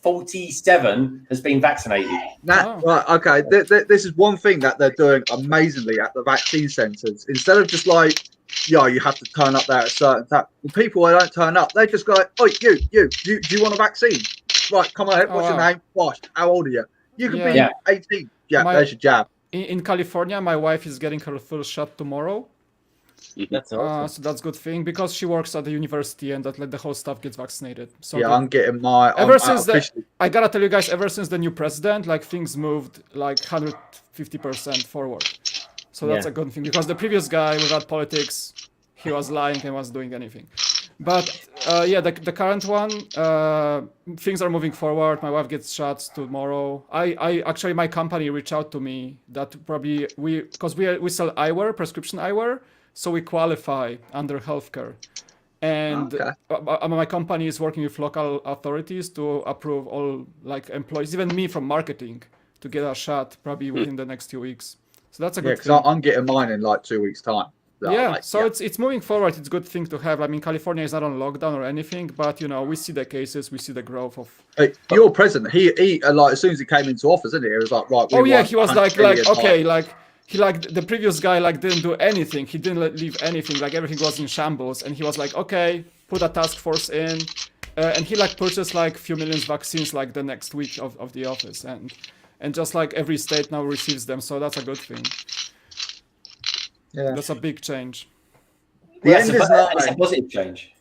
47 has been vaccinated. Right, okay. This is one thing that they're doing amazingly at the vaccine centres. Instead of just like, you have to turn up there at a certain time. When people don't turn up, they just go, oh, you, do you want a vaccine? Right, come on ahead. What's your name? Gosh, how old are you? You could be 18. Yeah, there's your jab. In California, my wife is getting her full shot tomorrow. That's awesome. So that's a good thing because she works at the university and that the whole staff gets vaccinated. So yeah, I'm getting my. I gotta tell you guys, ever since the new president, like things moved like 150% forward. So that's a good thing because the previous guy without politics, he was lying and was doing anything. But the current one, things are moving forward. My wife gets shots tomorrow. I actually, my company reached out to me that probably because we sell eyewear, prescription eyewear, so we qualify under healthcare. And my company is working with local authorities to approve all like employees, even me from marketing, to get a shot probably within the next 2 weeks. So that's a good thing. Yeah, because I'm getting mine in like 2 weeks' time. It's moving forward. It's a good thing to have. I mean, California is not on lockdown or anything, but we see the cases, we see the growth of. Hey, your president, he like as soon as he came into office, didn't he? He was like, right. He was like okay, like he the previous guy didn't do anything. He didn't leave anything. Like everything was in shambles, and he was like, okay, put a task force in, and he purchased like few million vaccines like the next week of the office, and just like every state now receives them, so that's a good thing. Yeah, that's a big change. It's a positive change.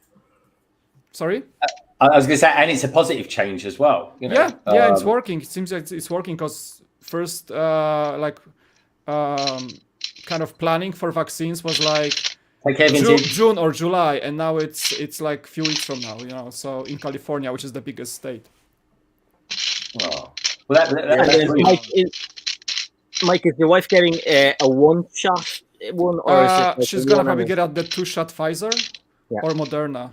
Sorry? I was going to say, and it's a positive change as well. Yeah, it's working. It seems like it's working because first, kind of planning for vaccines was like June or July, and now it's like a few weeks from now. So in California, which is the biggest state. Oh. Mike, is your wife getting a one-shot one, or is it she's gonna probably get the 2-shot Pfizer or Moderna,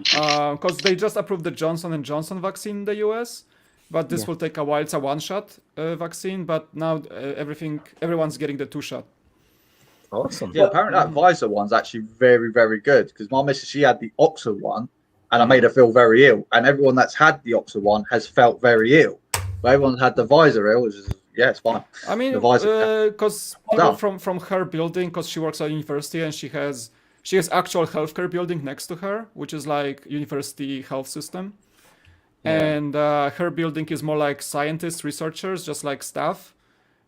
because they just approved the Johnson & Johnson vaccine in the US, but this will take a while. It's a 1-shot vaccine, but now everyone's getting the 2-shot. Awesome. Yeah, apparently that Pfizer one's actually very, very good because my missus, she had the Oxford one, and I made her feel very ill. And everyone that's had the Oxford one has felt very ill. But everyone's had the visor ill, which is, yeah, it's fine. I mean, The visor, because No. from her building, because she works at university and she has actual healthcare building next to her, which is like university health system. And her building is more like scientists, researchers, just like staff.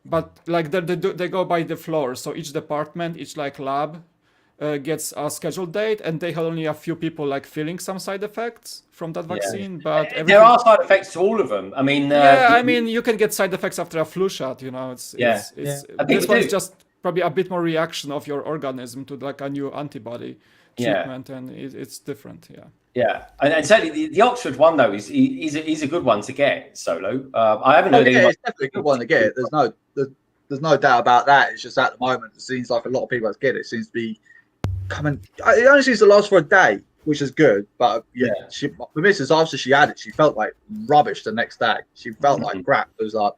But like they go by the floor, so each department, each like lab gets a scheduled date, and they had only a few people like feeling some side effects from that vaccine. But there are side effects to all of them. I mean, I mean, you can get side effects after a flu shot. You know, it's this one's just probably a bit more reaction of your organism to like a new antibody treatment, and it's different. Yeah, and certainly the Oxford one though is a good one to get solo. I haven't heard anyone. It's definitely a good one to get. There's no doubt about that. It's just at the moment it seems like a lot of people that get it seems to be coming. It only seems to last for a day, which is good. But the missus, after she had it, she felt like rubbish the next day. She felt like crap. It was like,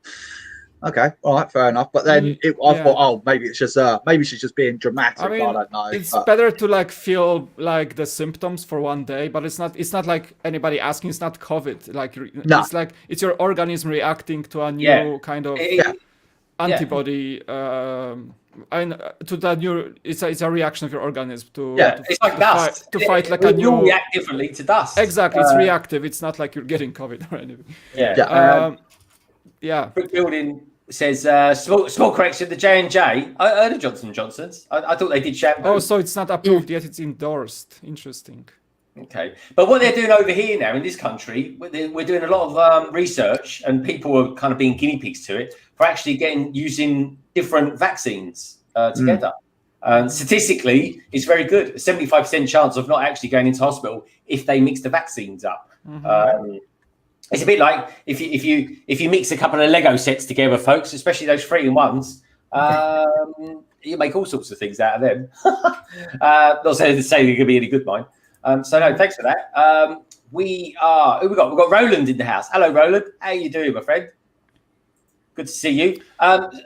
okay, all right, fair enough. But then I thought, oh, maybe it's just maybe she's just being dramatic. I don't know. It's better to like feel like the symptoms for one day, but it's not like anybody asking. It's not COVID. Like it's like it's your organism reacting to a new kind of antibody. And to that new, it's a reaction of your organism to it's like dust to fight like we a new. React differently to dust. Exactly, it's reactive. It's not like you're getting COVID or anything. Brick Building says small correction. The J&J. I heard of Johnson & Johnson's. I thought they did shampoo. Oh, so it's not approved yet. It's endorsed. Interesting. Okay, but what they're doing over here now in this country, we're doing a lot of research, and people are kind of being guinea pigs to it for actually using different vaccines together. Statistically, it's very good. 75% chance of not actually going into hospital if they mix the vaccines up. It's a bit like if you mix a couple of Lego sets together, folks, especially those 3-in-1s. You make all sorts of things out of them. Not saying to say they're going to be any good, mine. So no, thanks for that. We've got Roland in the house. Hello, Roland. How you doing, my friend? Good to see you.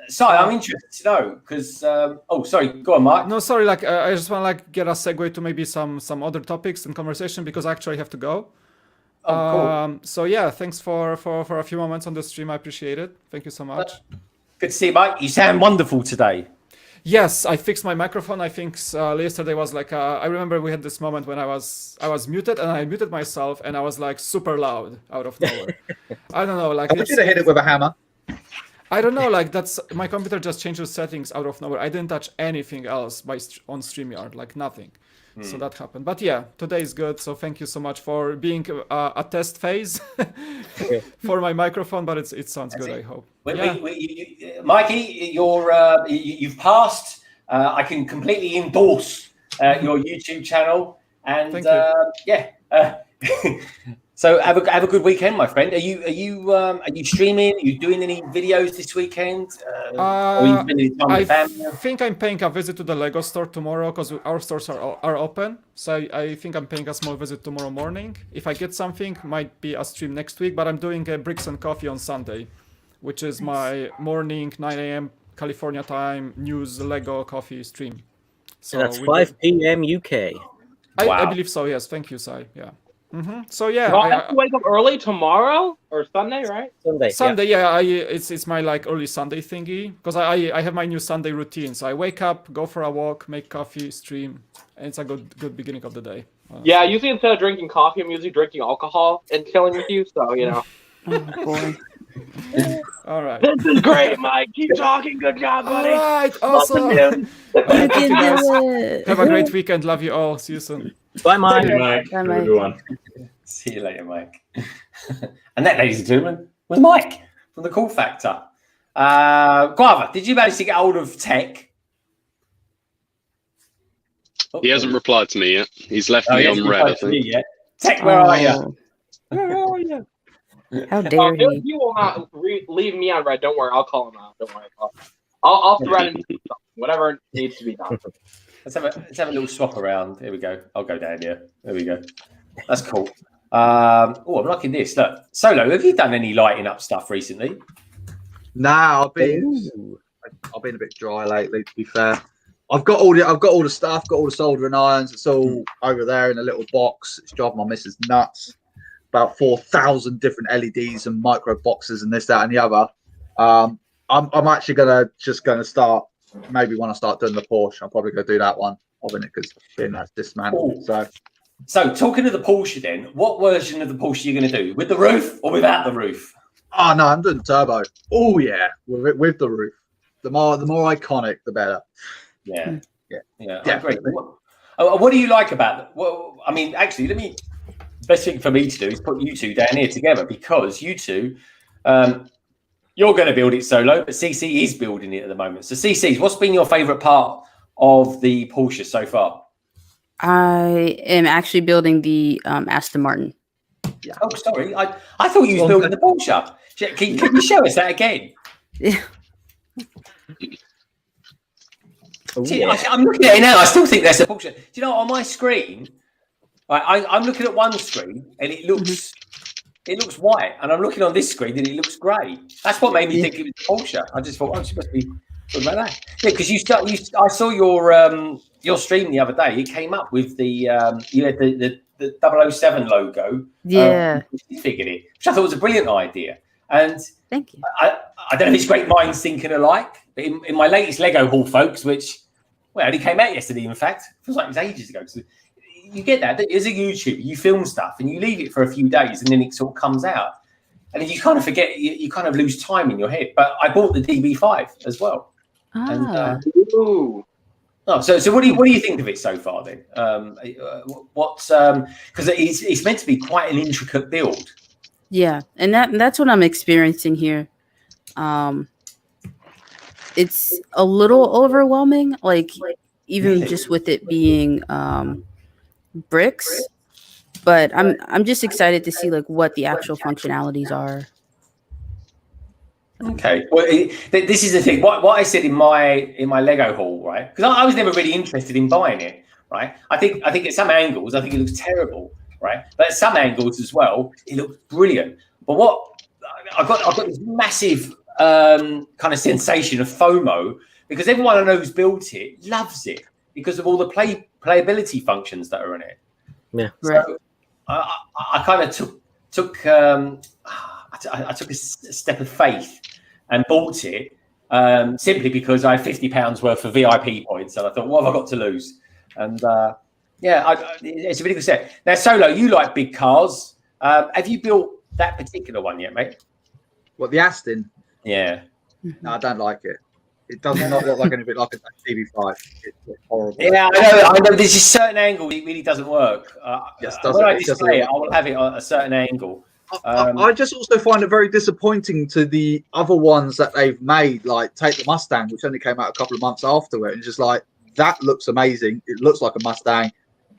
Si, I'm interested to know because sorry, go on, Mark. No, sorry. Like I just want to like get a segue to maybe some other topics and conversation because I actually have to go. Oh, cool. So yeah, thanks for a few moments on the stream. I appreciate it. Thank you so much. Good to see you, Mike. You sound wonderful today. Yes, I fixed my microphone. I think yesterday was like I remember we had this moment when I was muted and I muted myself and I was like super loud out of nowhere. I don't know, like I should have hit it with a hammer. I don't know, like that's my computer just changed the settings out of nowhere. I didn't touch anything else on StreamYard, like nothing. So that happened. But yeah, today is good. So thank you so much for being a test phase for my microphone. But it sounds good. I hope. Mikey, you've passed. I can completely endorse your YouTube channel. And thank you. So have a good weekend, my friend. Are you streaming? Are you doing any videos this weekend? Or are you spending time with family? I think I'm paying a visit to the Lego store tomorrow because our stores are open. So I think I'm paying a small visit tomorrow morning. If I get something, might be a stream next week. But I'm doing a Bricks and Coffee on Sunday, which is my morning 9 a.m. California time news Lego coffee stream. So that's 5 p.m. UK. I believe so. Yes. Thank you, Sai. Yeah. So yeah, I have to wake up early tomorrow or Sunday, right? Sunday, yeah. It's my like early Sunday thingy because I have my new Sunday routine. So I wake up, go for a walk, make coffee, stream, and it's a good beginning of the day. Yeah, usually instead of drinking coffee, I'm usually drinking alcohol and chilling with you. So you know. Oh, boy. All right. This is great, Mike. Keep talking. Good job, buddy. All right. Awesome. You can do it. Have a great weekend. Love you all. See you soon. Bye, Mike. Bye, Mike. Bye, Have a Mike. good one. See you later, Mike. And that, ladies and gentlemen, was Mike from the Cool Factor. Guava, did you manage to get hold of Tek? He hasn't replied to me yet. He's left me on red, I think. Tek, where are you? Where are you? How dare he? He will not leave me on red. Don't worry. I'll call him out. Don't worry. I'll threaten him. Whatever needs to be done. Let's have a little swap around. Here we go. I'll go down here. There we go. That's cool. I'm liking this. Look, Solo, have you done any lighting up stuff recently? Nah, I've been a bit dry lately, to be fair. I've got all the stuff, got all the soldering irons. It's all over there in a little box. It's driving my missus nuts. About 4,000 different LEDs and micro boxes and this, that, and the other. I'm actually gonna start. Maybe when I start doing the Porsche, I'll probably go do that one. Of it because that's dismantled. So talking of the Porsche, then, what version of the Porsche are you going to do? With the roof or without the roof? Oh no, I'm doing turbo. Oh yeah, with the roof. The more iconic, the better. Yeah. I agree. What do you like about it? Well, I mean, actually, best thing for me to do is put you two down here together, because you two, you're going to build it solo, but CC is building it at the moment. So CC, what's been your favourite part of the Porsche so far? I am actually building the Aston Martin. Yeah. Oh, sorry. I thought you was building the Porsche. Can you show us that again? Yeah. See, I'm looking at it now. I still think that's a Porsche. Do you know, on my screen, I'm looking at one screen and it looks white, and I'm looking on this screen and it looks grey. That's what made me think it was a Porsche. I just thought, she must be talking about that. Yeah, because I saw your stream the other day. It came up with the you had the 007 logo. Yeah, figured it, which I thought was a brilliant idea. And thank you. I don't know if it's great minds thinking alike, but in my latest Lego haul, folks, which only came out yesterday, in fact, feels like it was ages ago. So you get that. As a YouTuber, you film stuff and you leave it for a few days, and then it sort of comes out, and then you kind of forget. You kind of lose time in your head. But I bought the DB5 as well. And, so what do you think of it so far then? What's because it's meant to be quite an intricate build. Yeah, and that's what I'm experiencing here. It's a little overwhelming, like even just with it being bricks. But I'm just excited to see like what the actual functionalities are. Okay, well, this is the thing. What I said in my Lego haul, right? Because I was never really interested in buying it, right? I think at some angles, I think it looks terrible, right? But at some angles as well, it looks brilliant. But what I've got this massive kind of sensation of FOMO, because everyone I know who's built it loves it because of all the playability functions that are in it. Yeah, right. So I kind of took I took a step of faith and bought it simply because I had £50 worth of VIP points, and I thought, what have I got to lose? And it's a really good set. Now, Solo, you like big cars. Have you built that particular one yet, mate? What, the Aston? Yeah. No, I don't like it. It does not look like anything like a DB5. It's horrible. Yeah, I know. There's just certain angles it really doesn't work. When I display it, I will have it on a certain angle. I just also find it very disappointing to the other ones that they've made, like take the Mustang, which only came out a couple of months after it, and just like, that looks amazing. It looks like a Mustang.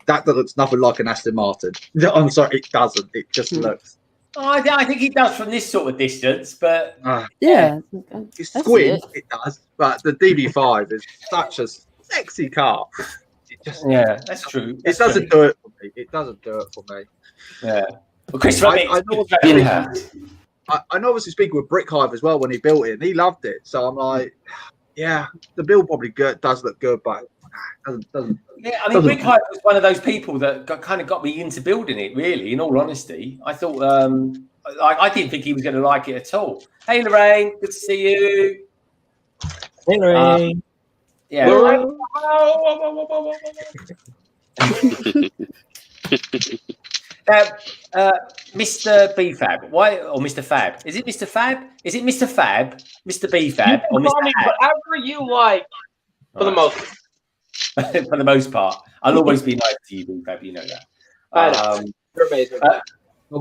That looks nothing like an Aston Martin. I'm sorry, it doesn't. It just looks. Oh, I think it does from this sort of distance, but yeah, it's squid. It does, but the DB5 is such a sexy car. That's true. It doesn't do it for me. It doesn't do it for me. Yeah. Well, Christopher, I know obviously speaking with Brick Hive as well when he built it, and he loved it. So I'm like, yeah, the build probably does look good, but doesn't. Yeah, I mean, Brick Hive was one of those people that kind of got me into building it. Really, in all honesty, I thought I didn't think he was going to like it at all. Hey, Lorraine, good to see you. Hey, Lorraine. Yeah. Mr. B-Fab, why, or Mr. Fab? Is it Mr. Fab? Is it Mr. Fab, Mr. B-Fab, or Mr. Fab? Whatever you like, for the most part. For the most part. I'll always be nice to you, B-Fab, you know that. I know. You're amazing.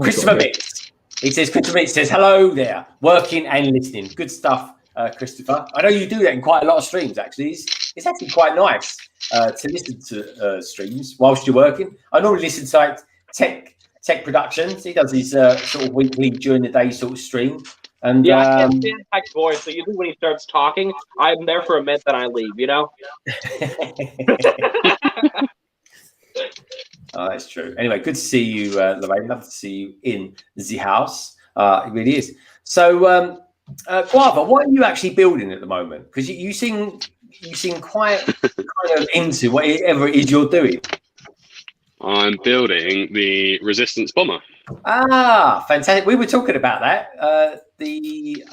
Christopher Mitz. He says, Christopher Mitz says, hello there, working and listening. Good stuff, Christopher. I know you do that in quite a lot of streams, actually. It's actually quite nice to listen to streams whilst you're working. I normally listen to like Tek Productions. He does his sort of weekly during the day sort of stream. And yeah, I can't stand Tek's voice. So usually when he starts talking, I'm there for a minute, then I leave. You know. Oh, that's true. Anyway, good to see you, Lorraine. Love to see you in the house. It really is. So, Guava, what are you actually building at the moment? Because you seem quite kind kind of into whatever it is you're doing? I'm building the Resistance bomber. Ah, fantastic. We were talking about that the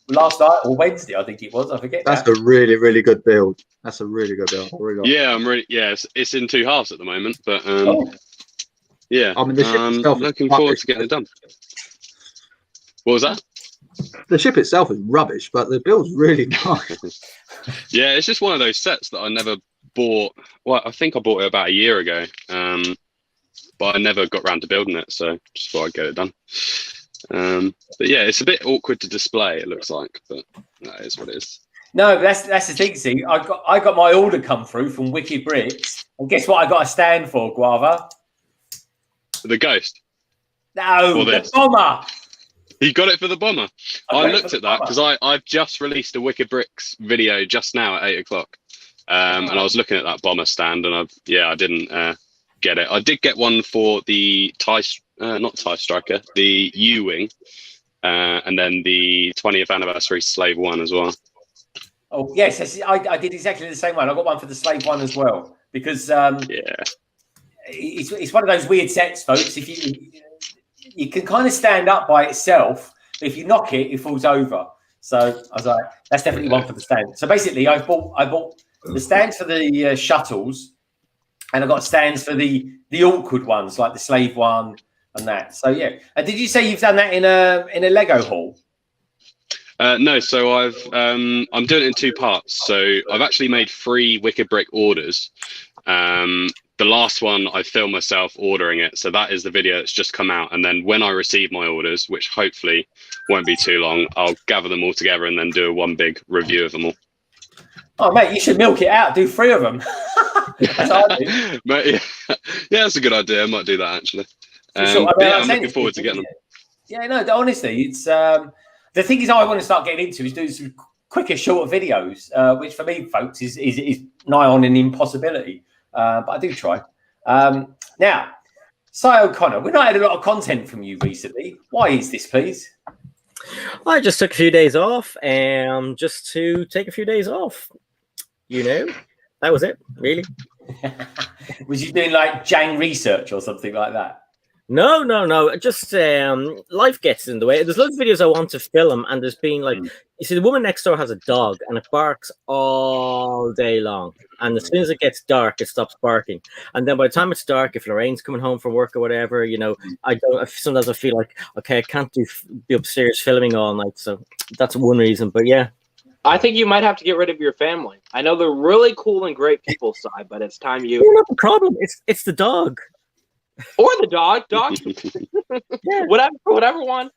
last night or Wednesday, I think it was. I forget. That's a really, really good build. That's a really good build. Yeah, it's in 2 halves at the moment, but yeah, I mean, the ship itself is looking forward rubbish. to getting it done. What was that? The ship itself is rubbish, but the build's really nice. Yeah, it's just one of those sets that I never bought. Well, I think I bought it about a year ago, but I never got around to building it, so just thought I'd get it done. But yeah, it's a bit awkward to display, it looks like, but that is what it is. No, that's the thing. See, I got my order come through from Wicked Bricks, and guess what? I got a stand for, Guava. The Ghost. No, the bomber. You got it for the bomber. I got it looked for at the that bomber. because I've just released a Wicked Bricks video just now at 8 o'clock, and I was looking at that bomber stand, and I didn't get it. I did get one for the not TIE Striker, the U-wing, and then the 20th anniversary Slave One as well. Oh yes, I did exactly the same one. I got one for the Slave One as well because it's one of those weird sets, folks. If you can kind of stand up by itself, but if you knock it, it falls over. So I was like, that's definitely one for the stand. So basically, I bought the stands for the shuttles, and I got stands for the awkward ones like the Slave One and that. So yeah. And did you say you've done that in a Lego haul? No, so I'm doing it in 2 parts. So I've actually made 3 Wicked Brick orders. The last one I filmed myself ordering it, so that is the video that's just come out. And then when I receive my orders, which hopefully won't be too long, I'll gather them all together and then do one big review of them all. Oh mate, you should milk it out. Do 3 of them. That's what I do. But yeah, that's a good idea. I might do that actually. I'm looking forward to getting them. Yeah, no, honestly, it's the thing is I want to start getting into is doing some quicker, shorter videos, which for me, folks, is nigh on an impossibility. But I do try. Now, Si O'Connor, we've not had a lot of content from you recently. Why is this, please? I just took a few days off, just to take a few days off. You know, that was it, really. Was you doing like Jang research or something like that? No. Just life gets in the way. There's loads of videos I want to film, and there's been like, you see, the woman next door has a dog, and it barks all day long. And as soon as it gets dark, it stops barking. And then by the time it's dark, if Lorraine's coming home from work or whatever, you know, sometimes I feel like, okay, I can't be upstairs filming all night. So that's one reason. But yeah. I think you might have to get rid of your family. I know they're really cool and great people, Si, but it's time you. Not the problem. It's the dog. Or the dog. Yeah. Whatever one.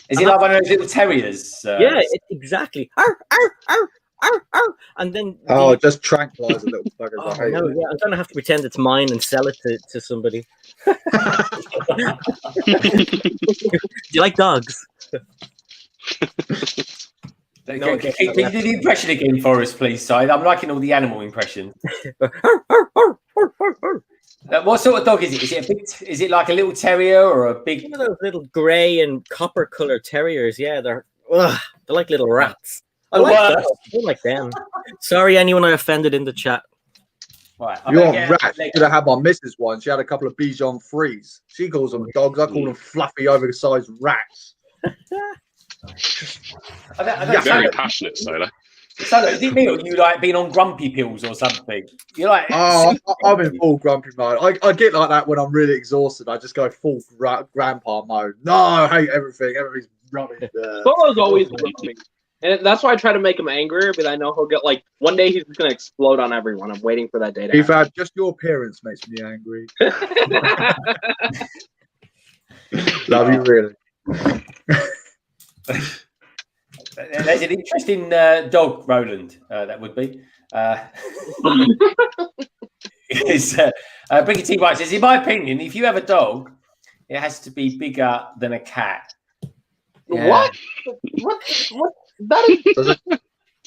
Is it like one of those little terriers? Yeah, exactly. Arr, arr, arr, arr, arr. And then just tranquilize a little buggers. Oh, no, yeah, I'm gonna have to pretend it's mine and sell it to somebody. Do you like dogs? Can you do the impression again for us, please, Si? I'm liking all the animal impressions. What sort of dog is it? Is it a big? Is it like a little terrier or a big? One of those little grey and copper colored terriers. Yeah, they're like little rats. I don't like them. Sorry, anyone I offended in the chat. Right, You're a rat. You could have had my missus one. She had a couple of Bichon Frise. She calls them dogs. I call them fluffy, oversized rats. Very passionate, Solar. So, is it me or you like being on grumpy pills or something? You're like, I'm in full grumpy mode. I get like that when I'm really exhausted. I just go full grandpa mode. No, I hate everything. Everything's rubbish. Solo's always grumpy. And that's why I try to make him angrier, but I know he'll get like one day he's just gonna explode on everyone. I'm waiting for that day to happen. Just your appearance makes me angry. Love you, really. There's an interesting dog, Roland. That would be. Bricky T. White says, in my opinion, if you have a dog, it has to be bigger than a cat. Yeah. What? That is.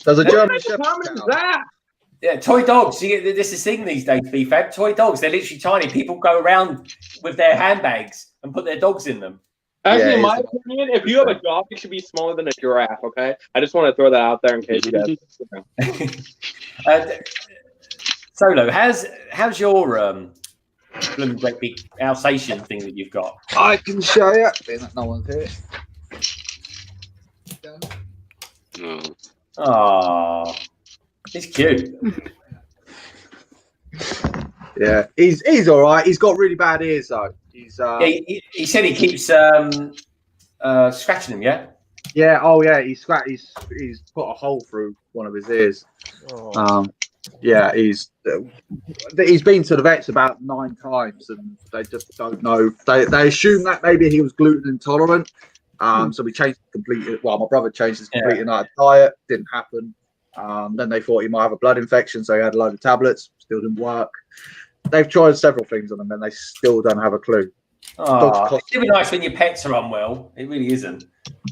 Does a German Shepherd that? Yeah, toy dogs. This is thing these days, BFAB. Toy dogs, they're literally tiny. People go around with their handbags and put their dogs in them. Actually, in my opinion, if you have a dog, it should be smaller than a giraffe, okay? I just want to throw that out there in case you guys. Solo, how's your blooming great big Alsatian thing that you've got? I can show you. No one's here. Oh. Oh, he's cute. Yeah, he's all right. He's got really bad ears though. He's Yeah, he said he keeps scratching them. Yeah. yeah. Oh yeah, he's put a hole through one of his ears. Yeah, he's been to the vets about 9 times, and they just don't know. They assume that maybe he was gluten intolerant. So we changed completely. Well, my brother changed his complete diet. Didn't happen. Then they thought he might have a blood infection, so he had a load of tablets. Still didn't work. They've tried several things on him, and they still don't have a clue. Oh, it's really nice when your pets are unwell. It really isn't.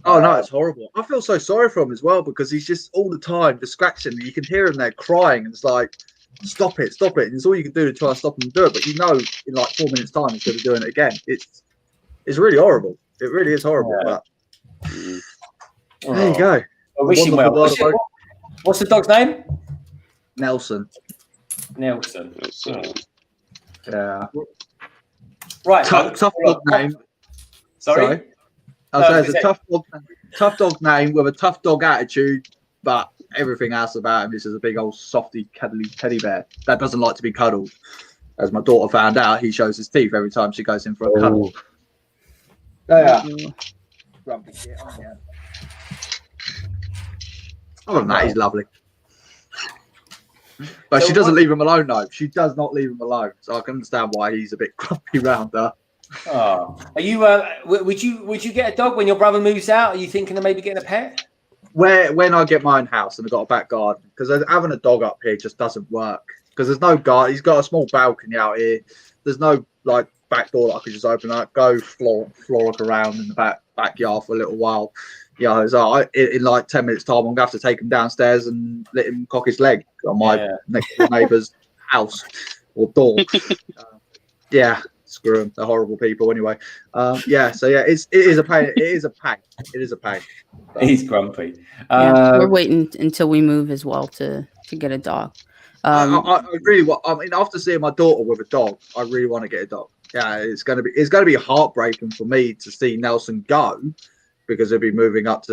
Oh no, it's horrible. I feel so sorry for him as well because he's just all the time just scratching. You can hear him there crying, and it's like, stop it. And it's all you can do to try and stop him do it. But you know, in like 4 minutes' time, he's going to be doing it again. It's really horrible. It really is horrible. Yeah. But there you go. I wish him well. What's the dog's name? Nelson. Nelson. Yeah. Right. Tough dog name. Sorry. It's a tough dog name with a tough dog attitude, but everything else about him is a big old softy, cuddly teddy bear that doesn't like to be cuddled. As my daughter found out, he shows his teeth every time she goes in for a cuddle. Yeah. Grumpy shit. Oh, yeah. Other than that, he's lovely. But So she doesn't leave him alone, though. She does not leave him alone. So I can understand why he's a bit grumpy round her. Oh, are you? Would you get a dog when your brother moves out? Are you thinking of maybe getting a pet? When I get my own house and I've got a back garden, because having a dog up here just doesn't work. Because there's no garden. He's got a small balcony out here. There's no like back door that I could just open up, go frolic around in the backyard for a little while. Yeah, so in like 10 minutes time, I'm gonna have to take him downstairs and let him cock his leg on my next door neighbour's house or door. Yeah, screw them. They're horrible people anyway. Yeah, so yeah, it is a pain. It is a pain. It is a pain. He's grumpy. We're waiting until we move as well to get a dog. I really want. I mean, after seeing my daughter with a dog, I really want to get a dog. Yeah, it's gonna be heartbreaking for me to see Nelson go, because he'll be moving up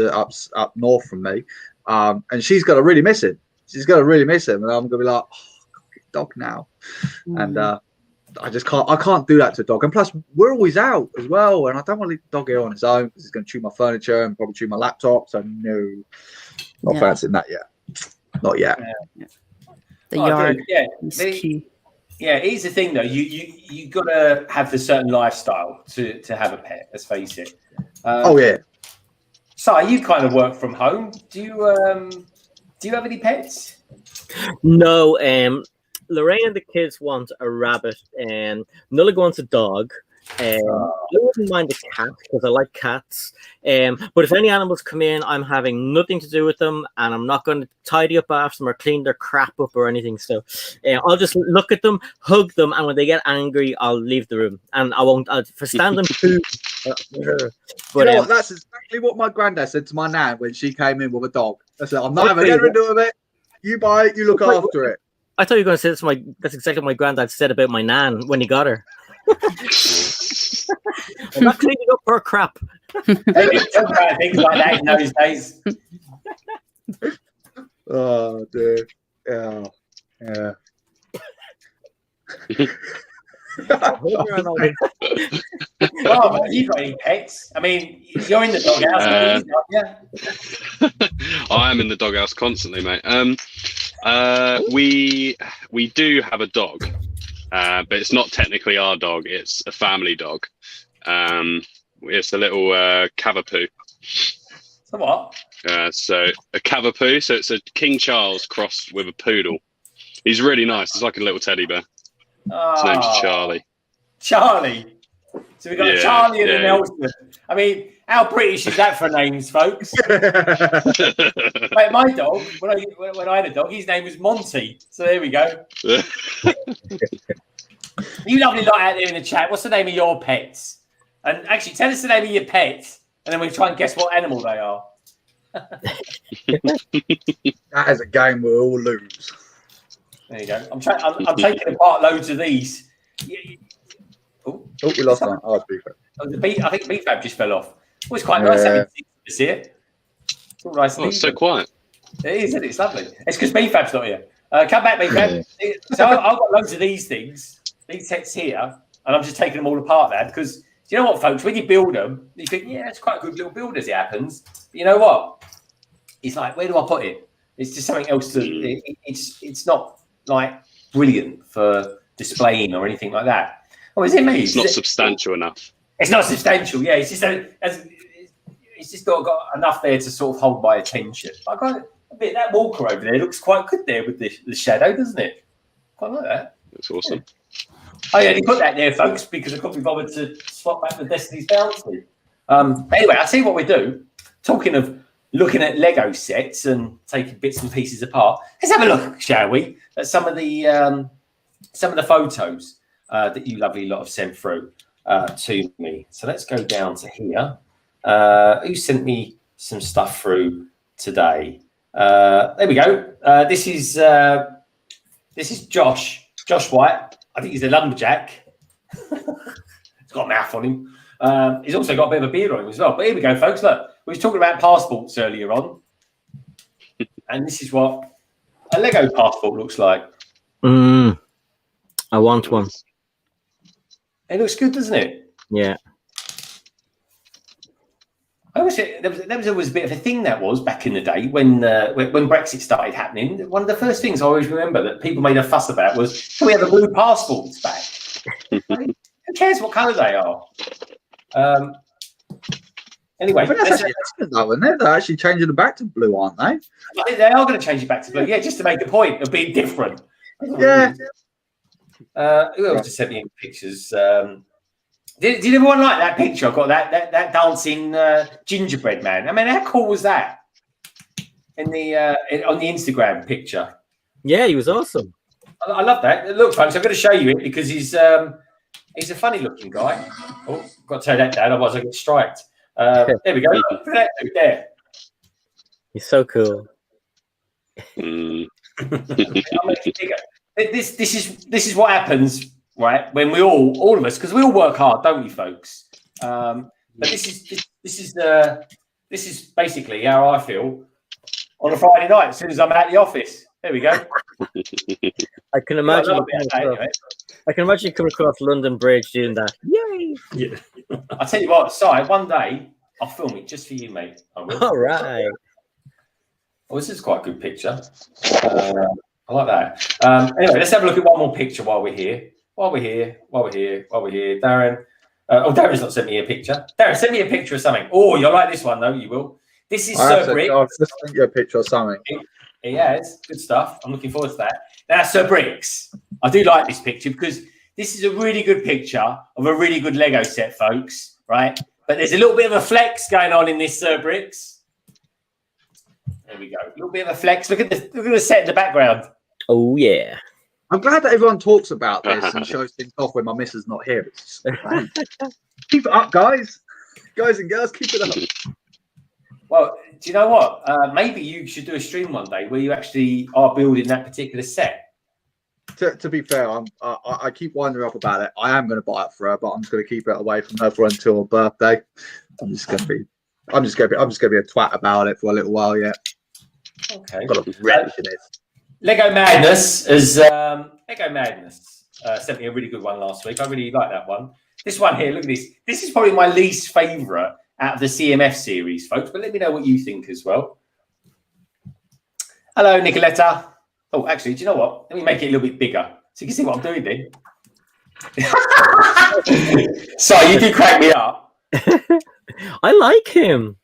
north from me, and she's gonna really miss him. She's gonna really miss him, and I'm gonna be like, oh, I've got a dog now, and I just can't. I can't do that to a dog. And plus, we're always out as well, and I don't want to leave the dog here on his own because he's gonna chew my furniture and probably chew my laptop. So no, not fancying that yet. Not yet. Yeah. The yard. Dude, yeah, here's the thing though. You gotta have the certain lifestyle to have a pet. Let's face it. Oh yeah. So you kind of work from home. Do you have any pets? No. Lorraine and the kids want a rabbit, and Nullig wants a dog. I wouldn't mind a cat because I like cats. But if any animals come in, I'm having nothing to do with them, and I'm not going to tidy up after them or clean their crap up or anything. So I'll just look at them, hug them, and when they get angry, I'll leave the room, and I won't. For standing food. But you know what? That's exactly what my granddad said to my nan when she came in with a dog. I said, "I'm not having anything to do with it. You buy it, you look after it." I thought you were going to say that's exactly what my granddad said about my nan when he got her. I'm not cleaning up her crap. They didn't talk about things like that in those days. Oh, dude. Yeah. Yeah. Well, have you got any pets? I mean, you're in the doghouse. I am in the doghouse constantly, mate. We do have a dog, but it's not technically our dog. It's a family dog. It's a little Cavapoo. So what? So a Cavapoo. So it's a King Charles crossed with a poodle. He's really nice. It's like a little teddy bear. His name's Charlie. Charlie. So we've got a Charlie and a Nelson. I mean, how British is that for names, folks? Like my dog, when I had a dog, his name was Monty. So there we go. You lovely lot out there in the chat. What's the name of your pets? And actually, tell us the name of your pets, and then we'll try and guess what animal they are. That is a game we'll all lose. There you go. I'm taking apart loads of these. Oh, we lost one. Oh, it's beefab. I think beefab just fell off. Well, it's quite nice having to see it. It's all nice. Oh, it's so quiet. It is, isn't it? It's lovely. It's because beefab's not here. Come back, beefab. So I've got loads of these things, these sets here, and I'm just taking them all apart now because you know what, folks? When you build them, you think, yeah, it's quite a good little build as it happens. But you know what? It's like, where do I put it? It's just something else to. It's not like brilliant for displaying or anything like that. Oh, is it me? It's not substantial enough. It's not substantial. Yeah, it's just got enough there to sort of hold my attention. I got a bit that walker over there looks quite good there with the shadow, doesn't it? Quite like that. That's awesome. Yeah. I only put that there, folks, because I couldn't be bothered to swap back the Destiny's Bounty. Anyway, I'll tell you what we do. Talking of looking at Lego sets and taking bits and pieces apart, let's have a look, shall we, at some of the photos that you lovely lot have sent through to me. So let's go down to here. Who sent me some stuff through today? There we go. This is Josh White. I think he's a lumberjack. He's got a mouth on him. He's also got a bit of a beard on him as well. But here we go, folks. Look, we were talking about passports earlier on. And this is what a Lego passport looks like. I want one. It looks good, doesn't it? Yeah. I always say there was always a bit of a thing that was back in the day when Brexit started happening. One of the first things I always remember that people made a fuss about was, can we have the blue passports back? Who cares what colour they are? Anyway, they're actually changing it back to blue, aren't they? I think they are going to change it back to blue. Yeah, just to make a point of being different. Yeah. Who else just sent me in pictures? Did everyone like that picture? I've got that dancing gingerbread man. I mean, how cool was that? On the Instagram picture. Yeah, he was awesome. I love that. Look, folks, I'm going to show you it because he's a funny looking guy. Oh, got to turn that down, otherwise I get striked. There we go. Look at that dude there. He's so cool. This is what happens, right? When we all of us, because we all work hard, don't we, folks? But this is basically how I feel on a Friday night as soon as I'm at the office. There we go. I can imagine. I can imagine you coming across London Bridge doing that. Yay! Yeah. I'll tell you what, Si, one day I'll film it just for you, mate. I will. All right. Well, this is quite a good picture. I like that. Anyway, let's have a look at one more picture while we're here. Darren. Darren's not sent me a picture. Darren, send me a picture of something. Oh, you'll like this one, though. You will. This is Sir Bricks. I'll just send you a picture of something. He has. Good stuff. I'm looking forward to that. Now, Sir Bricks. I do like this picture because this is a really good picture of a really good Lego set, folks. Right? But there's a little bit of a flex going on in this Sir Bricks. There we go. A little bit of a flex. Look at the set in the background. Oh, yeah. I'm glad that everyone talks about this and shows things off when my missus not here. It's keep it up, guys. Guys and girls, keep it up. Well, do you know what? Maybe you should do a stream one day where you actually are building that particular set. To be fair, I keep winding her up about it. I am going to buy it for her, but I'm just going to keep it away from her until her birthday. I'm just going to be a twat about it for a little while yet. Okay. Got a wrench in it. Lego Madness has sent me a really good one last week. I really like that one. This one here, look at this. This is probably my least favourite out of the CMF series, folks. But let me know what you think as well. Hello, Nicoletta. Oh, actually, do you know what? Let me make it a little bit bigger so you can see what I'm doing then. Sorry, you do crack me up. I like him.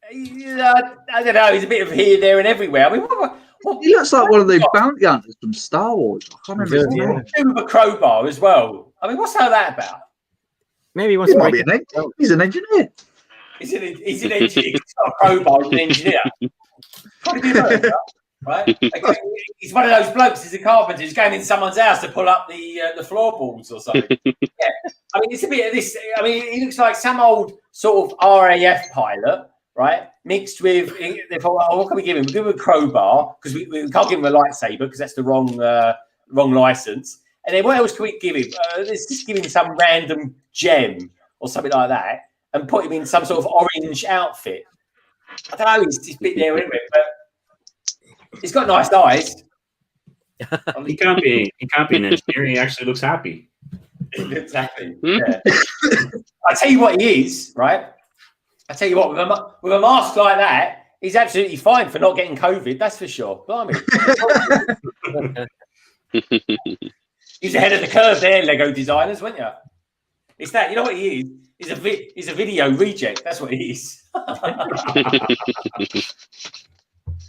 I don't know. He's a bit of here, there, and everywhere. I mean, he looks like one of the bounty hunters from Star Wars. I can't remember his name. With a crowbar as well. I mean, what's all that about? Maybe he wants to break it. He's an engineer. He's an engineer. He's got a crowbar. He's an engineer. Probably be a murderer, right? Okay. He's one of those blokes. He's a carpenter. He's going in someone's house to pull up the floorboards or something. Yeah. I mean, it's a bit of this. I mean, he looks like some old sort of RAF pilot right? Mixed with, they thought, well, what can we give him? We give him a crowbar because we can't give him a lightsaber because that's the wrong license. And then what else can we give him? Let's just give him some random gem or something like that and put him in some sort of orange outfit. I don't know, he's a bit there, isn't it? But he's got nice eyes. He can't be an engineer. He actually looks happy. Exactly. Yeah. I tell you what he is, right? I tell you what, with a mask like that, he's absolutely fine for not getting COVID. That's for sure. Blimey. He's ahead of the curve there, Lego designers, weren't you? It's that. You know what he is? He's a video reject. That's what he is.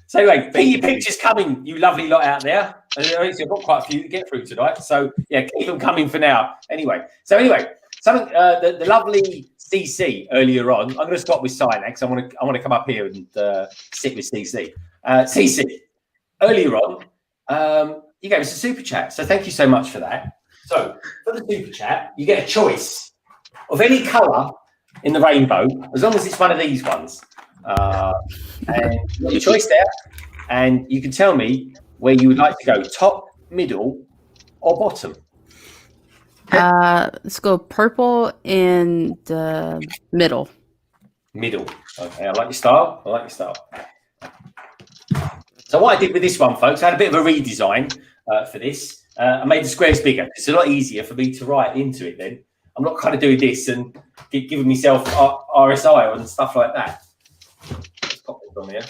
So anyway, keep your pictures coming, you lovely lot out there. And I've got quite a few to get through tonight. So yeah, keep them coming for now. Anyway, something the lovely CC earlier on. I'm going to stop with Sinex. I want to come up here and sit with CC. CC earlier on, you gave us a super chat, so thank you so much for that. So for the super chat, you get a choice of any colour in the rainbow, as long as it's one of these ones. And you've got your choice there, and you can tell me where you would like to go: top, middle, or bottom. Let's go purple and middle. Middle. Okay, I like your style. So what I did with this one, folks, I had a bit of a redesign for this. I made the squares bigger. It's a lot easier for me to write into it then. I'm not kind of doing this and giving myself RSI and stuff like that. Let's pop this on here.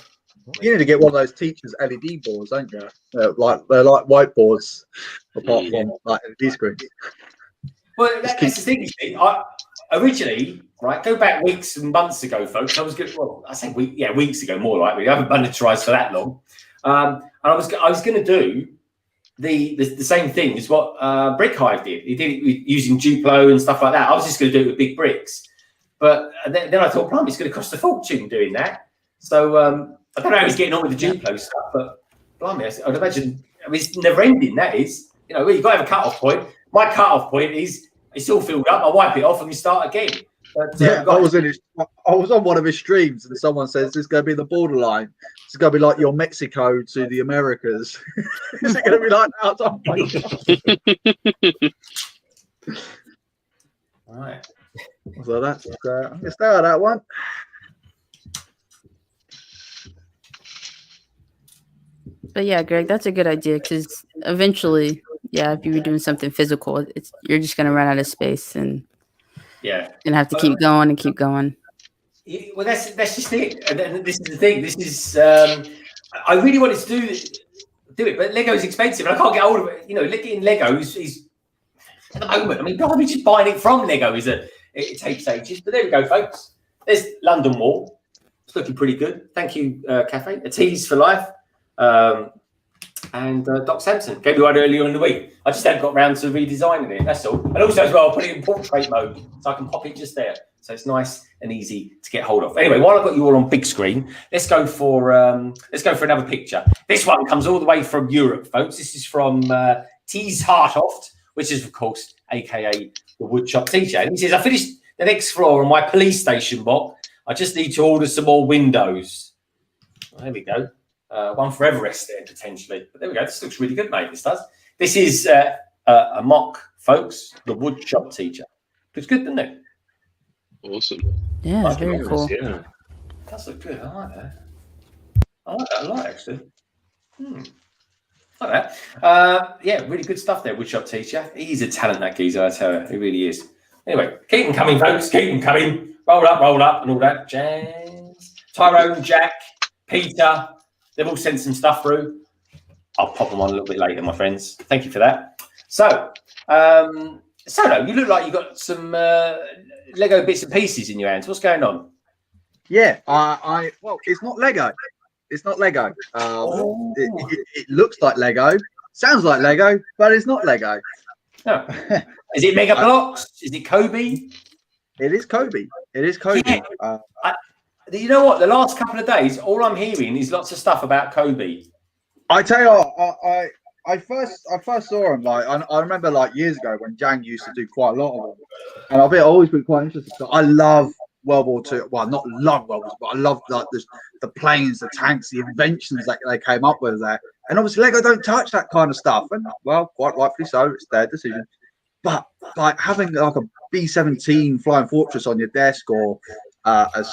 You need to get one of those teachers' LED boards, don't you? They're like whiteboards, apart from like LED screens. Well, that's the thing. You see, originally, right, go back weeks and months ago, folks. I was good. Well, I say weeks ago, more likely. I haven't monetized for that long. And I was going to do the same thing as what Brick Hive did. He did it using Duplo and stuff like that. I was just going to do it with big bricks, but then I thought, blimey, it's going to cost a fortune doing that. So I don't know how he's getting on with the Duplo stuff, but blimey, I'd imagine it's never ending. That is, you've got to have a cut-off point. My cut-off point is it's all filled up. I wipe it off and we start again. But, I was on one of his streams, and someone says this is going to be the borderline. It's going to be like your Mexico to the Americas. Is it going to be like that? Oh my God. All right. So that's I'm gonna start that one. But yeah, Greg, that's a good idea because eventually, if you were doing something physical, you're just gonna run out of space and gonna have to keep going and keep going. Well, that's just it. And this is the thing. This is I really wanted to do it, but Lego's expensive, and I can't get hold of it. Getting Lego is at the moment. I mean, probably just buying it from Lego it takes ages. But there we go, folks. There's London Wall. It's looking pretty good. Thank you, Cafe. A tease for life. And Doc Sampson gave me one earlier in the week. I just hadn't got round to redesigning it. That's all. And also as well, I'll put it in portrait mode so I can pop it just there. So it's nice and easy to get hold of. Anyway, while I've got you all on big screen, let's go for another picture. This one comes all the way from Europe, folks. This is from Tees Hartoft, which is of course AKA the woodshop teacher. And he says, I finished the next floor on my police station mock. I just need to order some more windows. There we go. One for Everest there potentially. But there we go. This looks really good, mate. This does. This is a mock, folks. The woodshop teacher. Looks good, doesn't it? Awesome. Yeah, very cool. Yeah. That's look good. I like that. I like that a lot, actually. Like that. Really good stuff there, woodshop teacher. He's a talent, that geezer, I tell you. He really is. Anyway, keep them coming, folks. Keep them coming. Roll up, and all that jazz. Tyrone, Jack, Peter. They've all sent some stuff through. I'll pop them on a little bit later, my friends. Thank you for that. So, Solo, you look like you got some Lego bits and pieces in your hands. What's going on? Yeah, well, it's not Lego. It's not Lego. It looks like Lego, sounds like Lego, but it's not Lego. No. Is it Mega Blocks? Is it Kobe? It is Kobe. It is Kobe. Yeah. You know what? The last couple of days, all I'm hearing is lots of stuff about Kobe. I tell you what, I first saw him I remember years ago when Jang used to do quite a lot of them, and I've always been quite interested. So I love World War II. Well, not love World War II, but I love like the planes, the tanks, the inventions that they came up with there. And obviously, Lego don't touch that kind of stuff, and well, quite rightfully so. It's their decision. But like having like a B-17 Flying Fortress on your desk, or a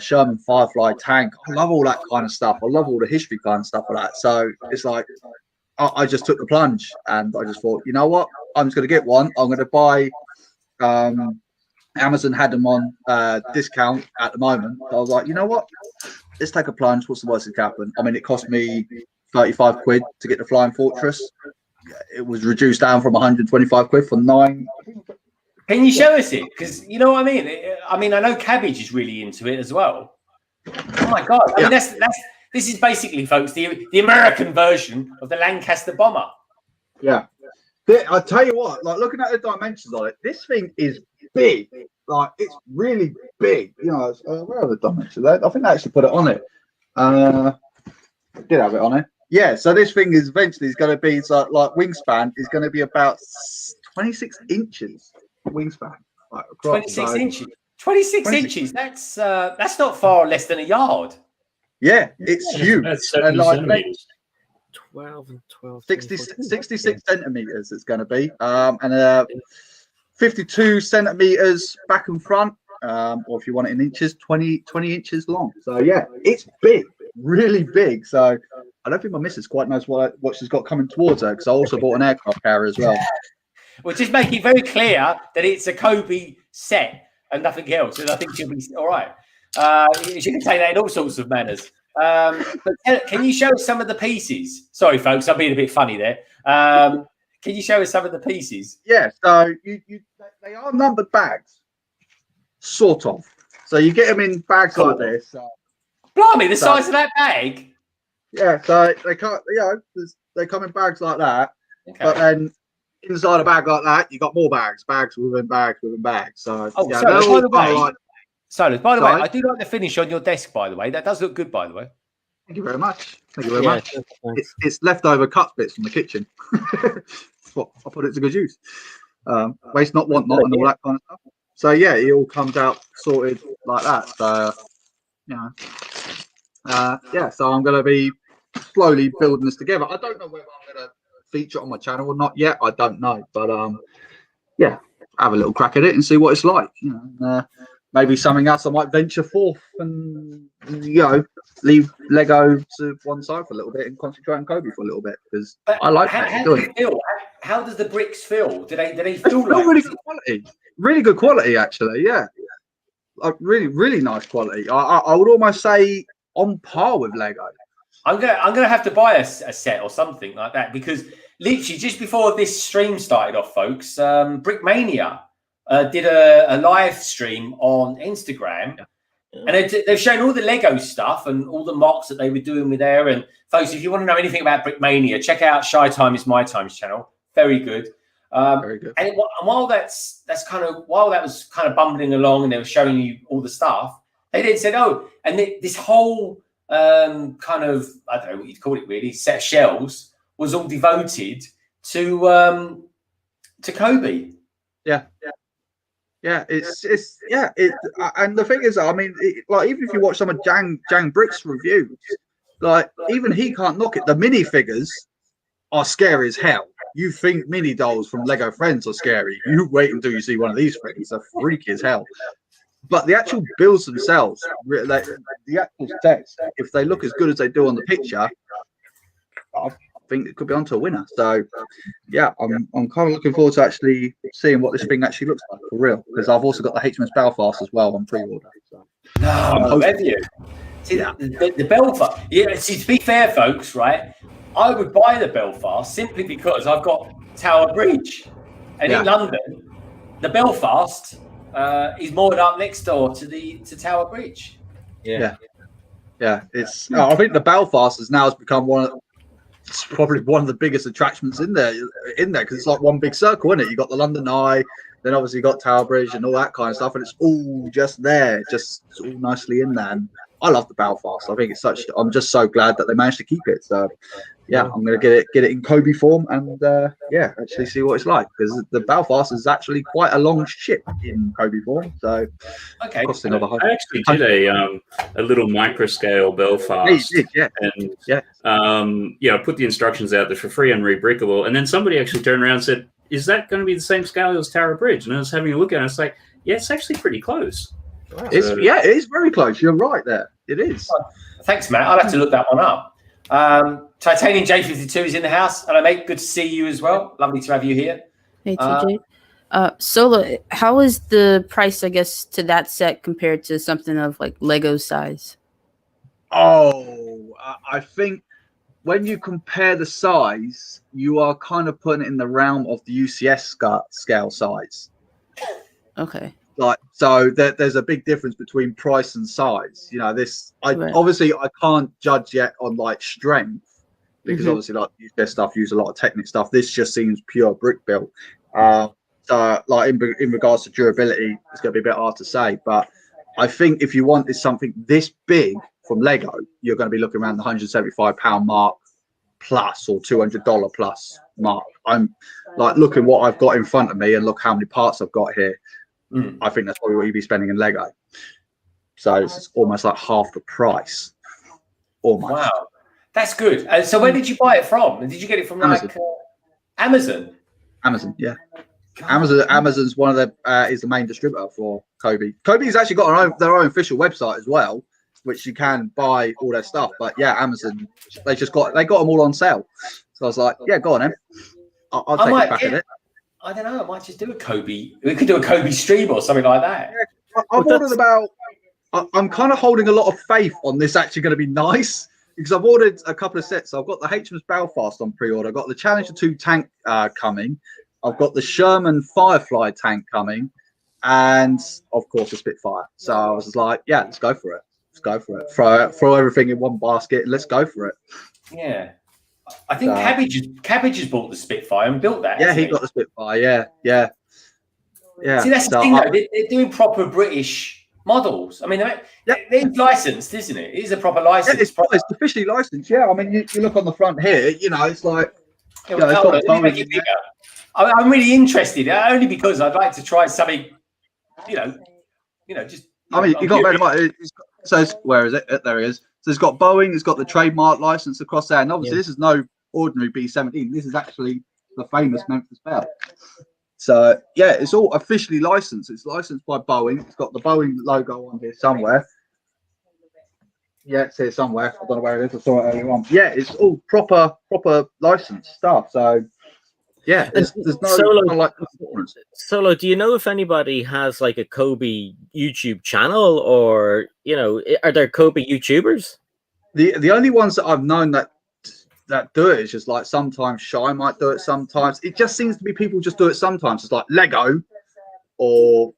Sherman Firefly tank, I love all that kind of stuff. I love all the history kind of stuff like that. So it's like I just took the plunge, and I just thought, you know what, I'm just going to get one. I'm going to buy. Amazon had them on discount at the moment. I was like, you know what, let's take a plunge. What's the worst that can happen? I mean, it cost me 35 quid to get the Flying Fortress. It was reduced down from 125 quid for 9. Can you show us it? Because you know what I mean. I mean, I know Cabbage is really into it as well. Oh my god! I mean, this is basically, folks, the American version of the Lancaster bomber. Yeah, I tell you what, like looking at the dimensions on it, this thing is big. Like it's really big. You know, where are the dimensions? I think I actually put it on it. I did have it on it. Yeah, so this thing is eventually going to be like wingspan is going to be about 26 inches wingspan. Like, across, 26 inches. 26 inches. That's not far less than a yard. Yeah, it's huge. That's And 70 like centimeters. 12 and 12. 66 centimeters it's going to be, and 52 centimeters back and front, or if you want it in inches, 20 inches long. So yeah, it's big, really big. So I don't think my missus quite knows what she's got coming towards her, because I also bought an aircraft carrier as well. Well, just make it very clear that it's a Kobe set and nothing else, and I think she'll be all right. She can take that in all sorts of manners. But can you show us some of the pieces? Sorry, folks, I'm being a bit funny there. Can you show us some of the pieces? Yeah, so they are numbered bags, sort of. So you get them in bags like this. Blimey, the size of that bag. Yeah, so they can't. You know, they come in bags like that. Okay. But then inside a bag like that, you got more bags within bags within bags. So yeah, by the way, like, Solus, by the way, I do like the finish on your desk. By the way, that does look good. By the way, thank you very much. Thank you very much. It's leftover cut bits from the kitchen. That's what I put it to good use. Waste not, want not, and all that kind of stuff. So yeah, it all comes out sorted like that. So you know, yeah. So I'm gonna be slowly building this together. I don't know whether I'm gonna feature it on my channel or not yet. I don't know, but yeah, have a little crack at it and see what it's like. You know, maybe something else I might venture forth and, you know, leave Lego to one side for a little bit and concentrate on Kobe for a little bit, because I like that. How does the bricks feel? Do they feel like really good quality? Really good quality, actually. Yeah, like really nice quality. I would almost say on par with Lego. I'm gonna have to buy a set or something like that, because literally just before this stream started off, folks, Brickmania did a live stream on Instagram, and they've shown all the Lego stuff and all the mocks that they were doing with there. And folks, if you want to know anything about Brickmania, check out Shy Time is My Time's channel. Very good. Very good. And while that was kind of bumbling along and they were showing you all the stuff, they then said, oh, and this whole kind of, I don't know what you'd call it really, set of shells was all devoted to Kobe. Yeah, it's and the thing is, I mean, like even if you watch some of Jang Brick's reviews, like even he can't knock it. The minifigures are scary as hell. You think mini dolls from Lego Friends are scary? You wait until you see one of these things; they're freaky as hell. But the actual builds themselves, like the actual sets, if they look as good as they do on the picture, I think it could be onto a winner. So yeah, I'm kind of looking forward to actually seeing what this thing actually looks like for real, because I've also got the HMS Belfast as well on pre-order. So. No, have you? See, the Belfast. Yeah, see, to be fair, folks, right? I would buy the Belfast simply because I've got Tower Bridge, and in London, the Belfast is moored up next door to Tower Bridge. Yeah. It's. I think the Belfast has become it's probably one of the biggest attractions in there because it's like one big circle, isn't it? You got the London Eye, then obviously you got Tower Bridge and all that kind of stuff, and it's all just there, it's all nicely in there. And I love the Belfast. I think it's I'm just so glad that they managed to keep it. So yeah, I'm gonna get it in Kobe form and yeah, actually see what it's like, because the Belfast is actually quite a long ship in Kobe form. So Okay. costs another I actually did a little micro scale Belfast, yeah. and Yeah. yeah, I put the instructions out there for free and rebrickable, and then somebody actually turned around and said, "Is that going to be the same scale as Tower Bridge?" And I was having a look at it, and it's like, yeah, it's actually pretty close. Wow. Yeah, it is very close. You're right there. It is. Thanks, Matt. I'll have to look that one up. Titanium J52 is in the house. Hello, mate. Good to see you as well. Lovely to have you here. Hey, TJ. Solo, how is the price, I guess, to that set compared to something of like Lego size? Oh, I think when you compare the size, you are kind of putting it in the realm of the UCS scale size. Okay. Like, so there's a big difference between price and size. You know, Right. obviously I can't judge yet on like strength, because obviously like UCS stuff use a lot of Technic stuff. This just seems pure brick built. So like in regards to durability, it's going to be a bit hard to say. But I think if you wanted something this big from Lego, you're going to be looking around the £175 mark plus, or $200 plus mark. I'm like looking what I've got in front of me and look how many parts I've got here. I think that's probably what you'd be spending in Lego. So it's almost like half the price. Almost. Wow, that's good. So where did you buy it from? Did you get it from like Amazon? Amazon, yeah. Amazon's one of the is the main distributor for Kobe. Kobe's actually got their own official website as well, which you can buy all their stuff. But yeah, Amazon, they got them all on sale. So I was like, yeah, go on then. I'll take a crack at it. I don't know. I might just do a Kobe. We could do a Kobe stream or something like that. Yeah, I've ordered about. I'm kind of holding a lot of faith on this actually going to be nice, because I've ordered a couple of sets. So I've got the HMS Belfast on pre-order. I've got the Challenger 2 tank coming. I've got the Sherman Firefly tank coming, and of course the Spitfire. So I was just like, yeah, let's go for it. Let's go for it. Throw everything in one basket. And let's go for it. Yeah. I think Cabbage has bought the Spitfire and built that. Yeah, he got the Spitfire. Yeah. See, that's the thing, though. They're doing proper British models. I mean, they're licensed, isn't it? It is a proper license. Yeah, it's officially licensed. Yeah, I mean, you look on the front here. You know, it's like. Yeah, I'm really interested, only because I'd like to try something. Just. I mean, you got very much. So where is it? There it is. So it's got Boeing, it's got the trademark license across there, and obviously this is no ordinary B-17. This is actually the famous Memphis Belle. So yeah, it's all officially licensed. It's licensed by Boeing. It's got the Boeing logo on here somewhere. Yeah, it's here somewhere. I don't know where it is. I saw it earlier on. Yeah, it's all proper licensed stuff. So yeah, there's no Solo, do you know if anybody has like a Kobe YouTube channel, or are there Kobe YouTubers? The only ones that I've known that do it is just like sometimes Shy might do it. Sometimes it just seems to be people just do it. Sometimes it's like Lego, or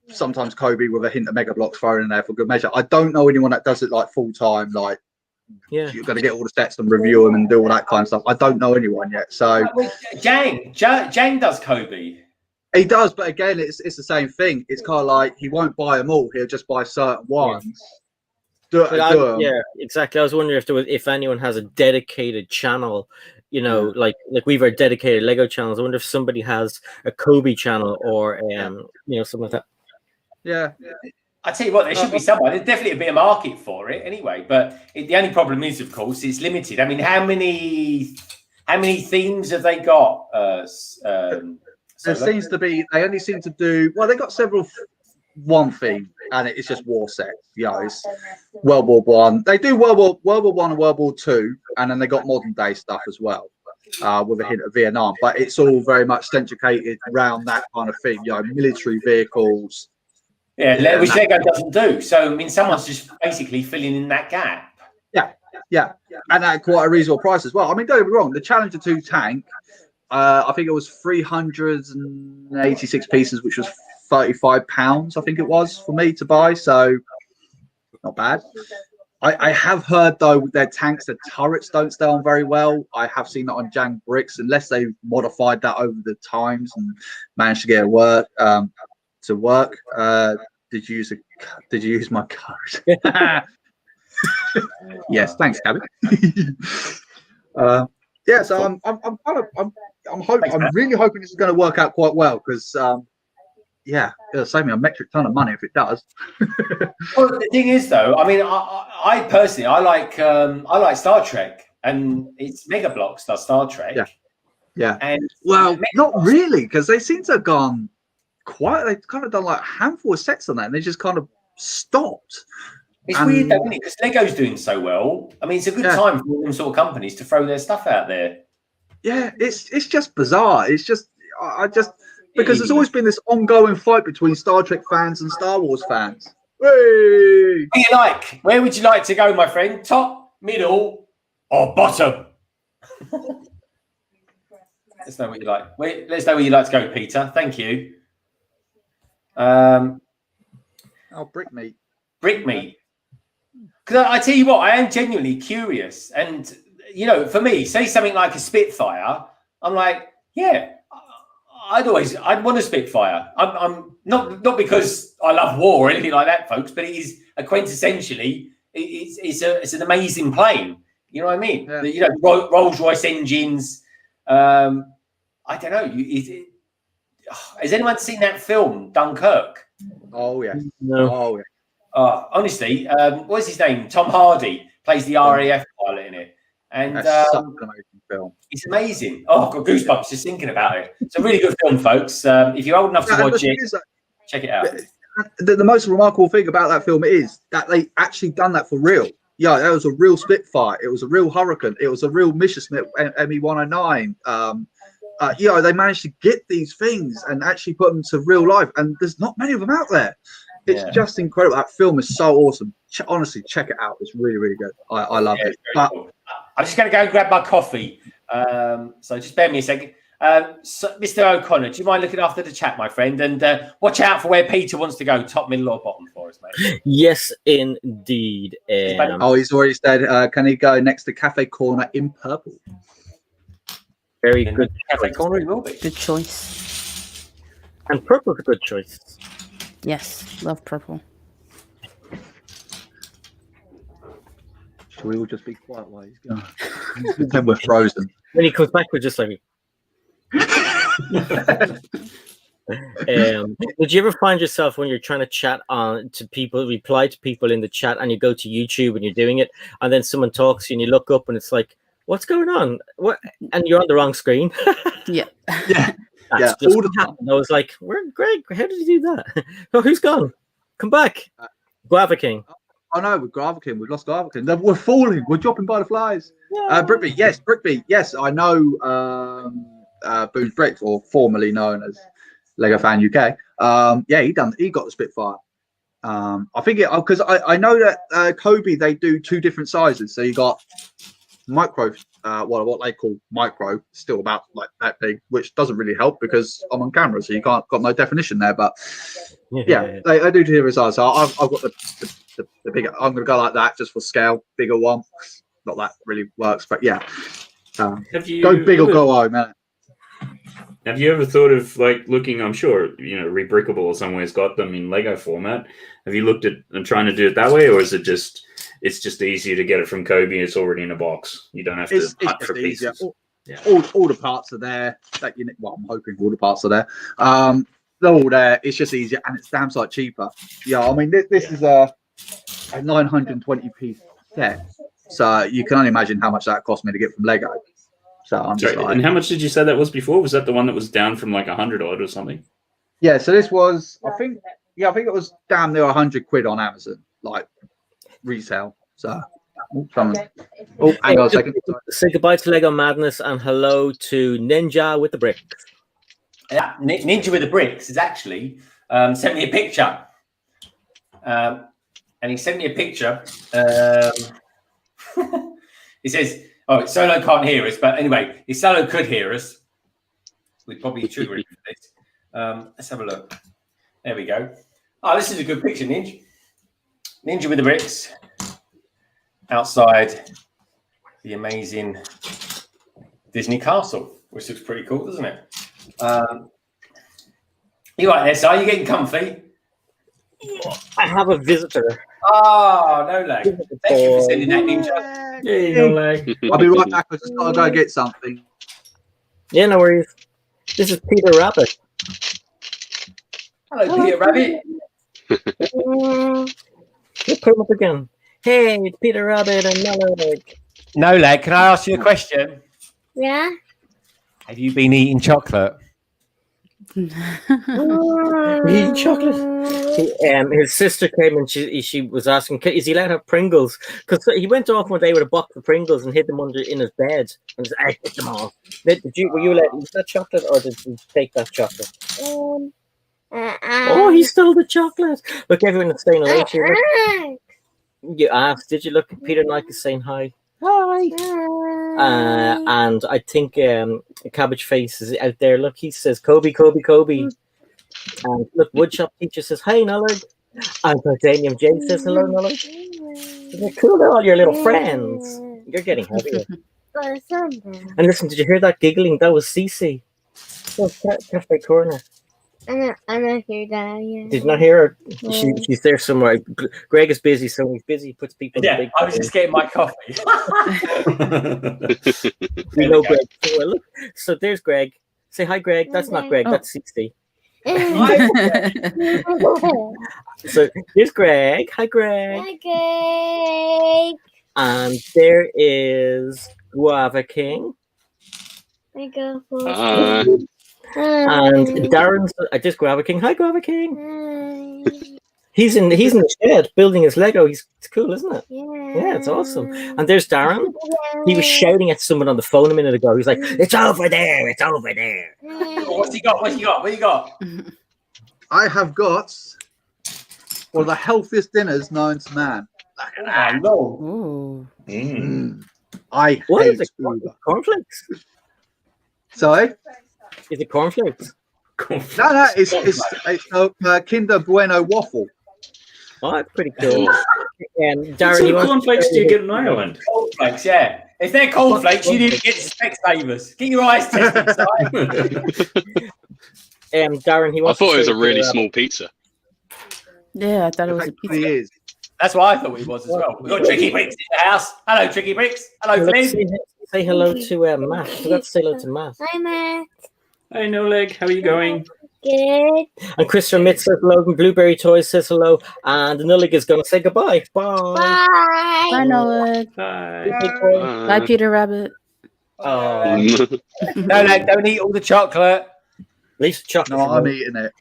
sometimes Kobe with a hint of Mega Blocks thrown in there for good measure. I don't know anyone that does it like full time. Like, yeah, you're going to get all the sets and review them and do all that kind of stuff. I don't know anyone yet. So Jang does Kobe. He does, but again, it's the same thing. It's kind of like he won't buy them all. He'll just buy certain ones. Yeah, yeah, exactly. I was wondering if anyone has a dedicated channel. Like we've our dedicated Lego channels. I wonder if somebody has a Kobe channel or something like that. Yeah. I tell you what, there should be someone. There's definitely a bit of market for it anyway. But the only problem is, of course, it's limited. I mean, how many themes have they got? There seems to be. They only seem to do. Well, they got one theme, and it's just war sets. It's World War One. They do World War One and World War Two, and then they got modern day stuff as well, with a hint of Vietnam. But it's all very much centricated around that kind of theme. Military vehicles. Yeah, which Lego doesn't do. So, I mean, someone's just basically filling in that gap. Yeah. And at quite a reasonable price as well. I mean, don't get me wrong, the Challenger 2 tank, I think it was 386 pieces, which was £35, I think it was, for me to buy. So, not bad. I have heard, though, their tanks, the turrets don't stay on very well. I have seen that on Jang Bricks, unless they've modified that over the times and managed to get it to work. Did you use my code? Yes, thanks, Cabby. Yeah, so I'm really hoping this is going to work out quite well because yeah, it'll save me a metric ton of money if it does. Well, the thing is, though, I mean, I personally, I like Star Trek, and it's Mega Bloks does Star Trek. Yeah. And well, not really, because they seem to have gone quite. They've kind of done like a handful of sets on that, and they just kind of stopped. It's weird, though, isn't it? Because Lego's doing so well. I mean, it's a good time for all them sort of companies to throw their stuff out there. Yeah, it's just bizarre. It's just because there's always been this ongoing fight between Star Trek fans and Star Wars fans. Hey! What do you like? Where would you like to go, my friend? Top, middle, or bottom? Let's know what you like. Let's know where you'd like to go, Peter. Thank you. Oh, brick meat. Brick meat. Because I tell you what, I am genuinely curious. And, you know, for me, say something like a Spitfire, I'm like, yeah, I'd want a Spitfire. I'm not because I love war or anything like that, folks, but it is a quintessentially, it's an amazing plane. You know what I mean? Yeah. You know, Rolls Royce engines. I don't know. Has anyone seen that film, Dunkirk? Oh yeah. No. Oh yeah. Honestly, what's his name? Tom Hardy plays the RAF pilot in it, and That's such an amazing film. it's amazing. Oh, I've got goosebumps just thinking about it. It's a really good film, folks. If you're old enough to watch it, check it out. The most remarkable thing about that film is that they actually done that for real. Yeah, that was a real Spitfire. It was a real Hurricane. It was a real Messerschmitt ME-109. You know, they managed to get these things and actually put them to real life. And there's not many of them out there. It's just incredible. That film is so awesome. Honestly, check it out. It's really, really good. I love it. But Cool. I'm just going to go and grab my coffee. So just bear me a second. So, Mr. O'Connor, do you mind looking after the chat, my friend? And watch out for where Peter wants to go, top, middle, or bottom for us, mate. Yes, indeed. he's already said, can he go next to Cafe Corner in purple? Very good. Cafe Corner, he will be. Good choice. And purple's a good choice. Yes, love purple. Should we all just be quiet while he's gone? Then we're frozen. When he comes back, we're just like. Did you ever find yourself when you're trying to chat to people, reply to people in the chat, and you go to YouTube and you're doing it, and then someone talks to you and you look up and it's like, what's going on? What? And you're on the wrong screen. Yeah. Yeah. That's just what happened. I was like, where, Greg? How did you do that? Oh, who's gone? Come back. GuavaKing. Oh no, with GuavaKing, we've lost GuavaKing. We're falling. We're dropping by the flies. Brickby, yes, Brickby, yes. I know Boone's Bricks, or formerly known as Lego Fan UK. Yeah, he got the Spitfire. I think because I know that Kobe, they do two different sizes. So you got micro, what they call micro, still about like that big, which doesn't really help because I'm on camera, so you got no definition there. But yeah. They do two different sizes. So I've got the bigger. I'm gonna go like that just for scale, bigger one. Not that really works, but yeah. Go big or go home, man. Have you ever thought of like looking? I'm sure Rebrickable or somewhere's got them in Lego format. Have you looked at and trying to do it that way, or is it just easier to get it from Kobe? It's already in a box. You don't have to cut for pieces. All the parts are there. Well, I'm hoping all the parts are there. They're all there. It's just easier and it's damn sight cheaper. Yeah, I mean this is a 920 piece set, so you can only imagine how much that cost me to get from Lego. So I'm just like, and how much did you say that was before? Was that the one that was down from like 100 odd or something? Yeah, so this was, I think it was damn near 100 quid on Amazon, like resale. So, hang on a second. Say goodbye to Lego Madness and hello to Ninja with the Bricks. Yeah, Ninja with the Bricks has actually sent me a picture. And he sent me a picture. He says, oh, Solo can't hear us, but anyway, if Solo could hear us, we'd probably trigger it for this. Let's have a look. There we go. Oh, this is a good picture, Ninja. Ninja with the Bricks outside the amazing Disney Castle, which looks pretty cool, doesn't it? You right there, Si? You getting comfy? I have a visitor. Oh, no lag. Thank you for sending that, Ninja. Hey, no lag. I'll be right back. I just gotta go get something. Yeah, no worries. This is Peter Rabbit. Hello, Peter Rabbit. Let's put him up again. Hey, it's Peter Rabbit and Melody. No lag. Can I ask you a question? Yeah. Have you been eating chocolate? Eating chocolate. His sister came and she was asking, is he allowed to have Pringles? Because he went off one day with a box of Pringles and hid them in his bed. And said, I hid them all. Were you allowed to eat that chocolate, or did you take that chocolate? Oh, he stole the chocolate. Look, everyone is saying hello to you. You asked, did you look? Peter Nike is saying hi. Hi. And I think Cabbage Face is out there. Look, he says Kobe, Kobe, Kobe. And look, Woodshop Teacher says hi, Nullard. And Titanium J says hello, Nullard. They're cool, they're all your little friends. You're getting heavier. And listen, did you hear that giggling? That was Cece. Cafe Corner. I'm not here, Dad. Yeah. Did you not hear her? She's there somewhere. Greg is busy, so he's busy. He puts people. Yeah, in the big I was just getting my coffee. We know Greg. So, look, so there's Greg. Say hi, Greg. That's not Greg. That's Cece. So here's Greg. Hi, Greg. Hi, Greg. And there is GuavaKing. I go for And Darren's just GuavaKing. Hi, GuavaKing. He's in the shed building his Lego. It's cool, isn't it? Yeah, it's awesome. And there's Darren. He was shouting at someone on the phone a minute ago. He's like, "It's over there! It's over there!" What's he got? What's he got? What you got? I have got one of the healthiest dinners known to man. I know. Ooh. I What hate is it? Uber. Cornflakes? Sorry? Is it cornflakes? No, it's Kinder Bueno waffle. Oh, that's pretty cool. What Darren, sort you of want cornflakes do you get in Ireland? Cornflakes, yeah. If they're cornflakes, you need to get Specsavers. Get your eyes tested, Si. Darren, he I wants. thought it was a really small pizza. Yeah, I thought it was a It pizza. is. That's what I thought it was as well. We've got Tricky Bricks in the house. Hello, Tricky Bricks. Hello, Flynn. Say hello to Matt. Forgot to say hello to Matt. Hi, Matt. Hey, no leg. How are you going? Good. And Christopher Mitz says hello. And Blueberry Toys says hello. And Nullig is going to say goodbye. Bye. Bye. Bye, Noah. Bye. Bye, Peter Rabbit. Oh, No, like, don't eat all the chocolate. at least chocolate. No, I'm eating it.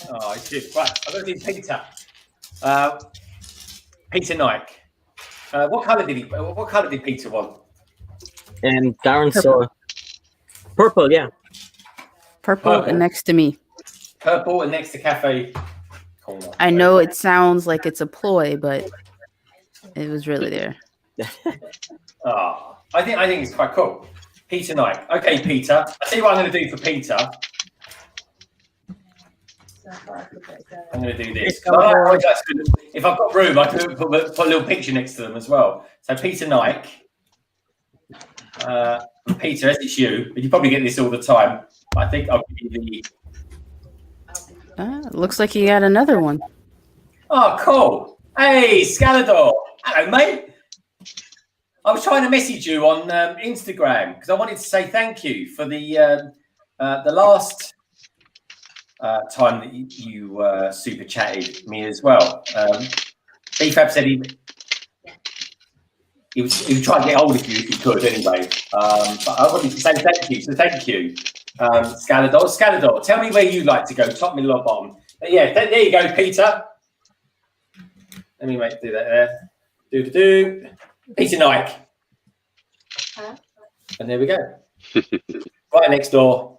Oh, it's good. Right, I'm going to do Peter. Peter Nike. What colour did Peter want? And Darren saw purple, yeah. Purple and next to me. Purple and next to Cafe Corner. I know it sounds like it's a ploy, but it was really there. Oh, I think it's quite cool. Peter Nike. Okay, Peter. I'll tell you what I'm going to do for Peter. I'm going to do this. If I've got room, I can put a little picture next to them as well. So Peter Nike. Peter, as it's you, but you probably get this all the time. I think I'll give you the. Looks like you got another one. Oh, cool. Hey, Scalador. Hello, mate. I was trying to message you on Instagram because I wanted to say thank you for the last time that you super chatted me as well. BFAB said he was trying to get hold of you if he could anyway. But I wanted to say thank you. So thank you, Scalador. Scalador, tell me where you like to go, top, middle, or bottom. But yeah, there you go, Peter. Let me do that there. Peter Nike. And there we go. Right next door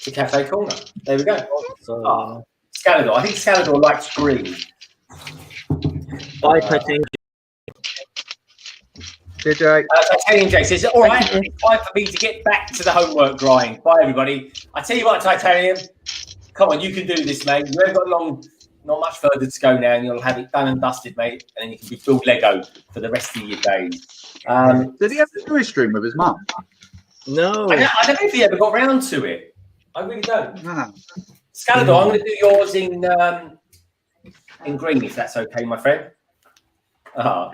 to Cafe Corner. There we go. Scalador. I think Scalador likes green. Bye, Titanium. Titanium J says, all right, it's time for me to get back to the homework grind. Bye, everybody. I tell you what, Titanium, come on, you can do this, mate. You haven't got not much further to go now, and you'll have it done and dusted, mate, and then you can build Lego for the rest of your days. Did he have a Jewish stream with his mum? No. I don't know if he ever got round to it. I really don't. No. Scalador, I'm going to do yours in green, if that's okay, my friend. Of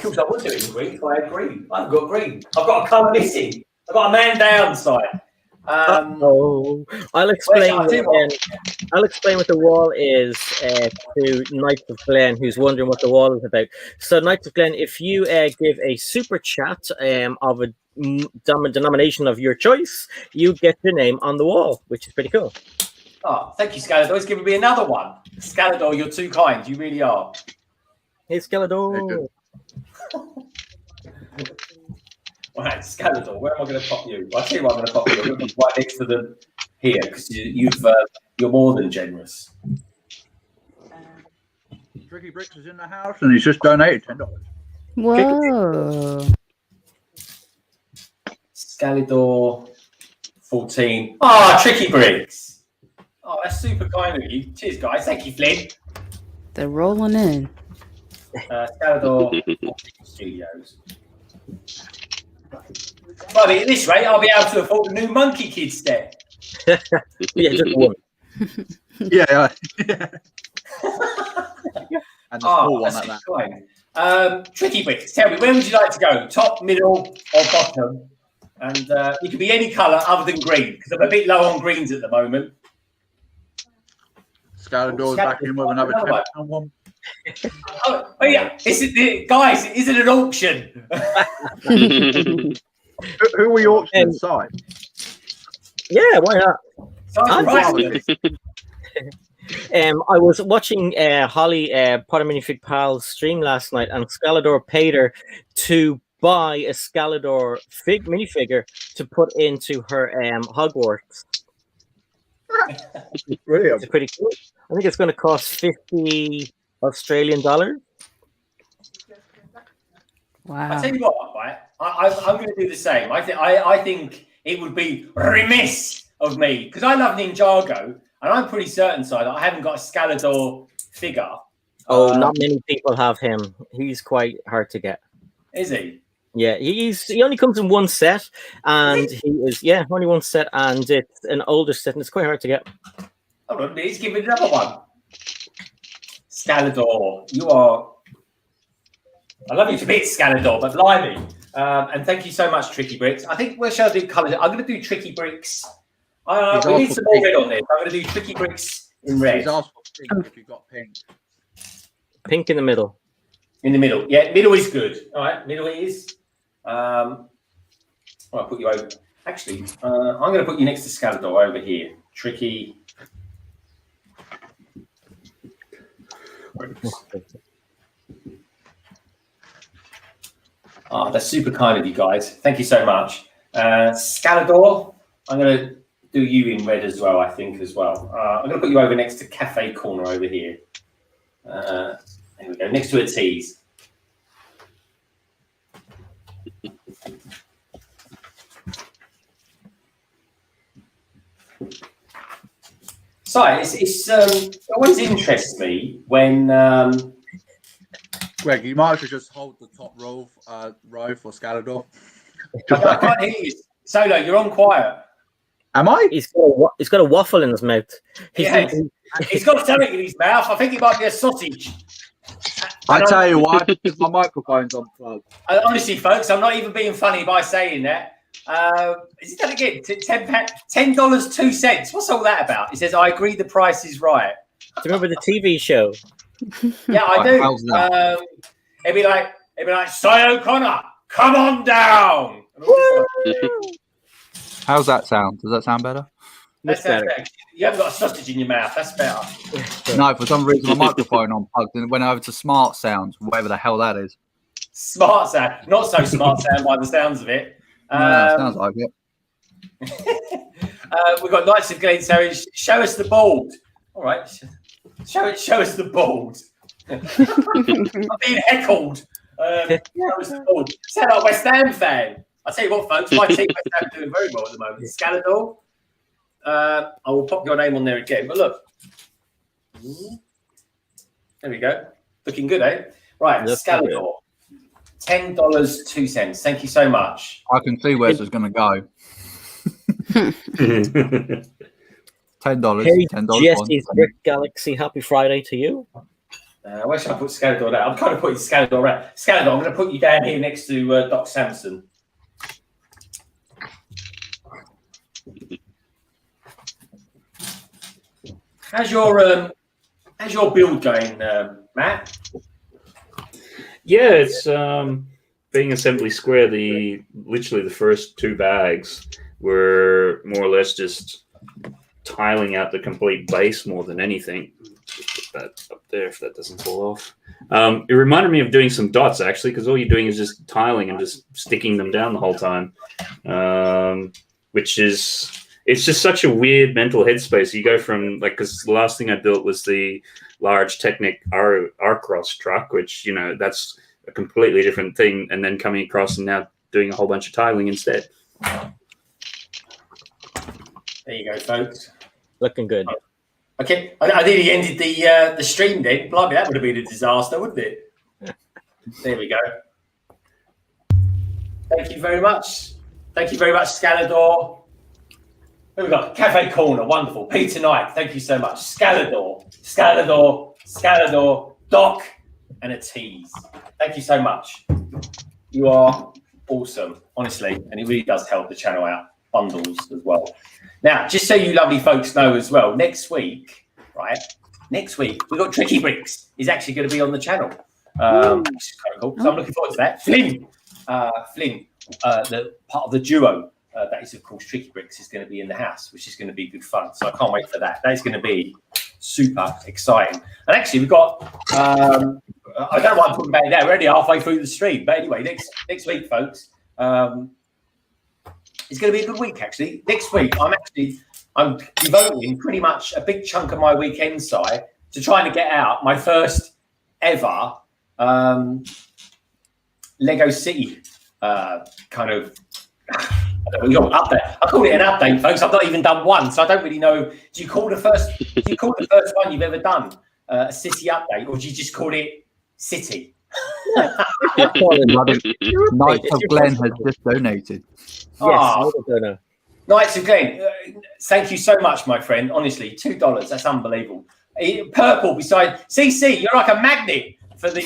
course, I would do it in green if I had green. I've got green. I've got a colour missing. I've got a man down side. I'll explain. I'll explain what the wall is to Knights of Glen, who's wondering what the wall is about. So, Knights of Glen, if you give a super chat of a denomination of your choice, you get your name on the wall, which is pretty cool. Oh, thank you, Scalador. He's giving me another one. Scalador, you're too kind. You really are. Hey, Scalador. Right, Scalador, where am I going to pop you? Well, I'll tell you what I'm going to pop you. I'm going to pop right next to them here because you're more than generous. Tricky Bricks is in the house and he's just donated $10. Whoa. Scalador 14. Ah, Tricky Bricks. Oh, that's super kind of you. Cheers, guys. Thank you, Flynn. They're rolling in. Scalador Studios. Well, at this rate, I'll be able to afford a new Monkie Kid step. Yeah, just one. Yeah. And the small one that's like that. fine. Tricky Bricks, tell me, where would you like to go? Top, middle, or bottom? And you can be any colour other than green, because I'm a bit low on greens at the moment. Scalador's back in with another one. Oh yeah, guys, is it an auction? Who are you auctioning inside? Yeah, why not? I I was watching Holly Potter Minifig Pal's stream last night, and Scalador paid her to buy a Scalador minifigure to put into her Hogwarts. Brilliant. It's pretty cool. I think it's going to cost 50 Australian dollars. Wow. I tell you what, right? I'm going to do the same. I think it would be remiss of me because I love Ninjago, and I'm pretty certain, that I haven't got a Scalador figure. Oh, not many people have him. He's quite hard to get. Is he? Yeah, he only comes in one set, and he is only one set, and it's an older set, and it's quite hard to get. Hold on, please give me another one. Scalador, you are. I love you to bits, Scalador, but blimey. And thank you so much, Tricky Bricks. I think where shall I do colours? I'm going to do Tricky Bricks. We need some more red on this. I'm going to do Tricky Bricks in red. He's asked for pink if you've got pink. Pink in the middle. In the middle. Yeah, middle is good. All right, middle is. I'll put you over. Actually, I'm going to put you next to Scalador over here. Tricky. Oh, that's super kind of you guys. Thank you so much. Scalador, I'm going to do you in red as well, I think, as well. I'm going to put you over next to Cafe Corner over here. There we go, next to a tease. So it always interests me when Greg, you might as well just hold the top row for Scalador. I can't hear you. Solo, you're on quiet. Am I? He's got a waffle in his mouth. He's got something in his mouth. I think it might be a sausage. I tell you what, my microphone's unplugged. Honestly, folks, I'm not even being funny by saying that. Is it that again? $10.02. What's all that about? It says, I agree the price is right. Do you remember the TV show? Yeah, I do. It'd be like, Cy O'Connor, come on down. How's that sound? Does that sound better? That's better. You haven't got a sausage in your mouth. That's better. No, for some reason my microphone unplugged and it went over to smart sounds, whatever the hell that is. Smart sound, not so smart sound by the sounds of it. Sounds like it. We've got Knights of Glen, so show us the board. All right, show us the board. I'm being heckled. Show us the board. Sound like a West Ham fan. I tell you what, folks, my team West Ham doing very well at the moment. Scalador. I will pop your name on there again. But look, there we go. Looking good, eh? Right, Scalador. $10.02. Thank you so much. I can see where this is going to go. $10. Hey, $10. Jesse's Brick Galaxy, happy Friday to you. Where should I put Scalador down? I'm kind of putting Scalador around. Scalador, I'm going to put you down here next to Doc Samson. How's your build going, Matt? Yeah, it's being Assembly Square. Literally the first 2 bags were more or less just tiling out the complete base more than anything. Just put that up there if that doesn't fall off. It reminded me of doing some dots actually, because all you're doing is just tiling and just sticking them down the whole time, which is. It's just such a weird mental headspace. You go from because the last thing I built was the large Technic R-Cross truck, which that's a completely different thing, and then coming across and now doing a whole bunch of tiling instead. There you go, folks. Looking good. Okay, I nearly ended the stream then. Blimey, that would have been a disaster, wouldn't it? There we go. Thank you very much. Thank you very much, Scalador. Who we got? Cafe Corner, wonderful. Peter Knight, thank you so much. Scalador, Doc, and a tease. Thank you so much. You are awesome, honestly, and it really does help the channel out. Bundles as well. Now, just so you lovely folks know as well, next week, we've got Tricky Bricks is actually going to be on the channel. Which is kind of cool. So I'm looking forward to that. Flynn, the part of the duo. That is, of course, Tricky Bricks is going to be in the house, which is going to be good fun. So I can't wait for that. That is going to be super exciting. And actually, we've got, I don't know what I'm talking about now. We're already halfway through the stream. But anyway, next week, folks, it's going to be a good week, actually. Next week, I'm devoting pretty much a big chunk of my weekend side to trying to get out my first ever Lego City kind of... We got up there. I call it an update, folks. I've not even done one, so I don't really know. Do you call the first one you've ever done a city update, or do you just call it City? Knights of Glen has just donated. Yes, Knights of Glen. Thank you so much, my friend. Honestly, $2. That's unbelievable. Purple beside CC. You're like a magnet for the.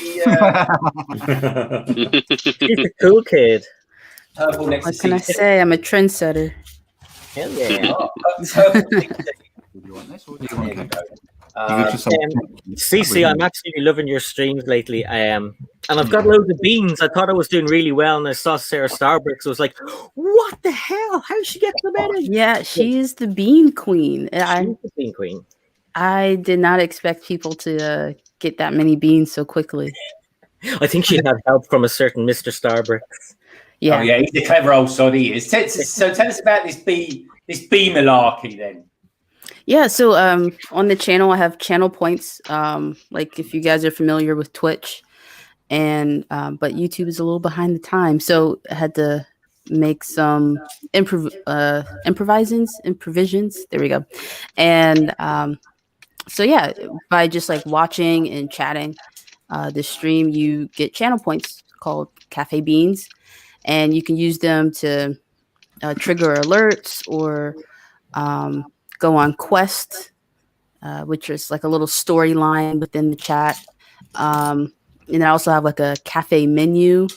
He's a cool kid. Purple next What to can I CC. say? I'm a trendsetter. Hell yeah. CC, I'm absolutely loving your streams lately. And I've got loads of beans. I thought I was doing really well, and I saw Sarah Starbricks. I was like, "What the hell? How did she get so many?" Yeah, she's the bean queen. She's the bean queen. I did not expect people to get that many beans so quickly. I think she had help from a certain Mr. Starbricks. Yeah. Oh yeah, he's a clever old sod. He is. So tell us about this bee malarkey then. Yeah, so on the channel I have channel points. Like if you guys are familiar with Twitch, and but YouTube is a little behind the time, so I had to make some improvisions. There we go. And so yeah, by just like watching and chatting the stream, you get channel points called Cafe Beans, and you can use them to trigger alerts or go on quest, which is like a little storyline within the chat. And I also have like a cafe menu,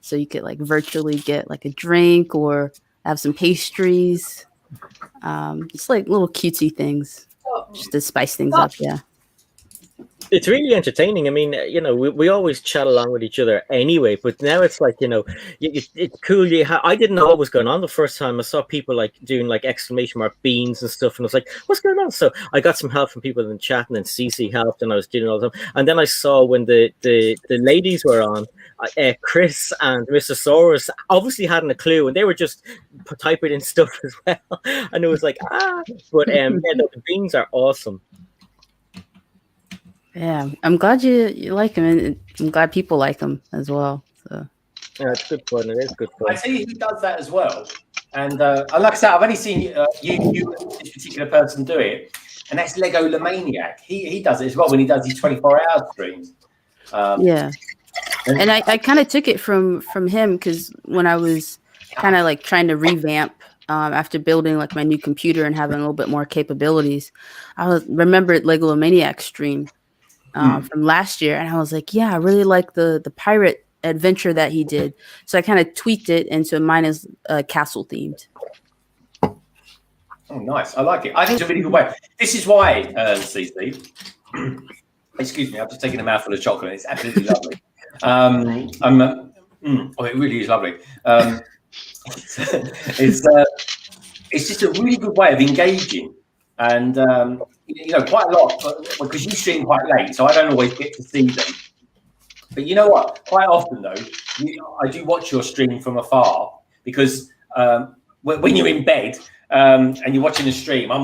so you could like virtually get like a drink or have some pastries. Just like little cutesy things, just to spice things up. Yeah. It's really entertaining. I mean, you know, we always chat along with each other anyway, but now it's like, you know, it's cool. I didn't know what was going on the first time. I saw people like doing like exclamation mark beans and stuff, and I was like, what's going on? So I got some help from people in the chat, and then CC helped, and I was doing all the time. And then I saw when the ladies were on, Chris and Mr. Soros obviously hadn't a clue, and they were just typing in stuff as well. And it was like, but yeah, no, the beans are awesome. Yeah, I'm glad you like him, and I'm glad people like him as well. So yeah, it's good fun. It is good fun. I see who does that as well, and like I said, I've only seen you this particular person do it, and that's Lego Lemaniac. He does it as well when he does his 24-hour streams. Yeah, and I kind of took it from him, because when I was kind of like trying to revamp after building like my new computer and having a little bit more capabilities. Remembered Lego Maniac stream from last year, and I was like, yeah, I really like the pirate adventure that he did. So I kind of tweaked it, and so mine is castle themed. Oh, nice. I like it. I think it's a really good way. This is why, CC. Excuse me, I've just taken a mouthful of chocolate. It's absolutely lovely. It really is lovely. It's just a really good way of engaging, and quite a lot because you stream quite late, so I don't always get to see them. But you know what? Quite often though, I do watch your stream from afar because when you're in bed and you're watching the stream, I'm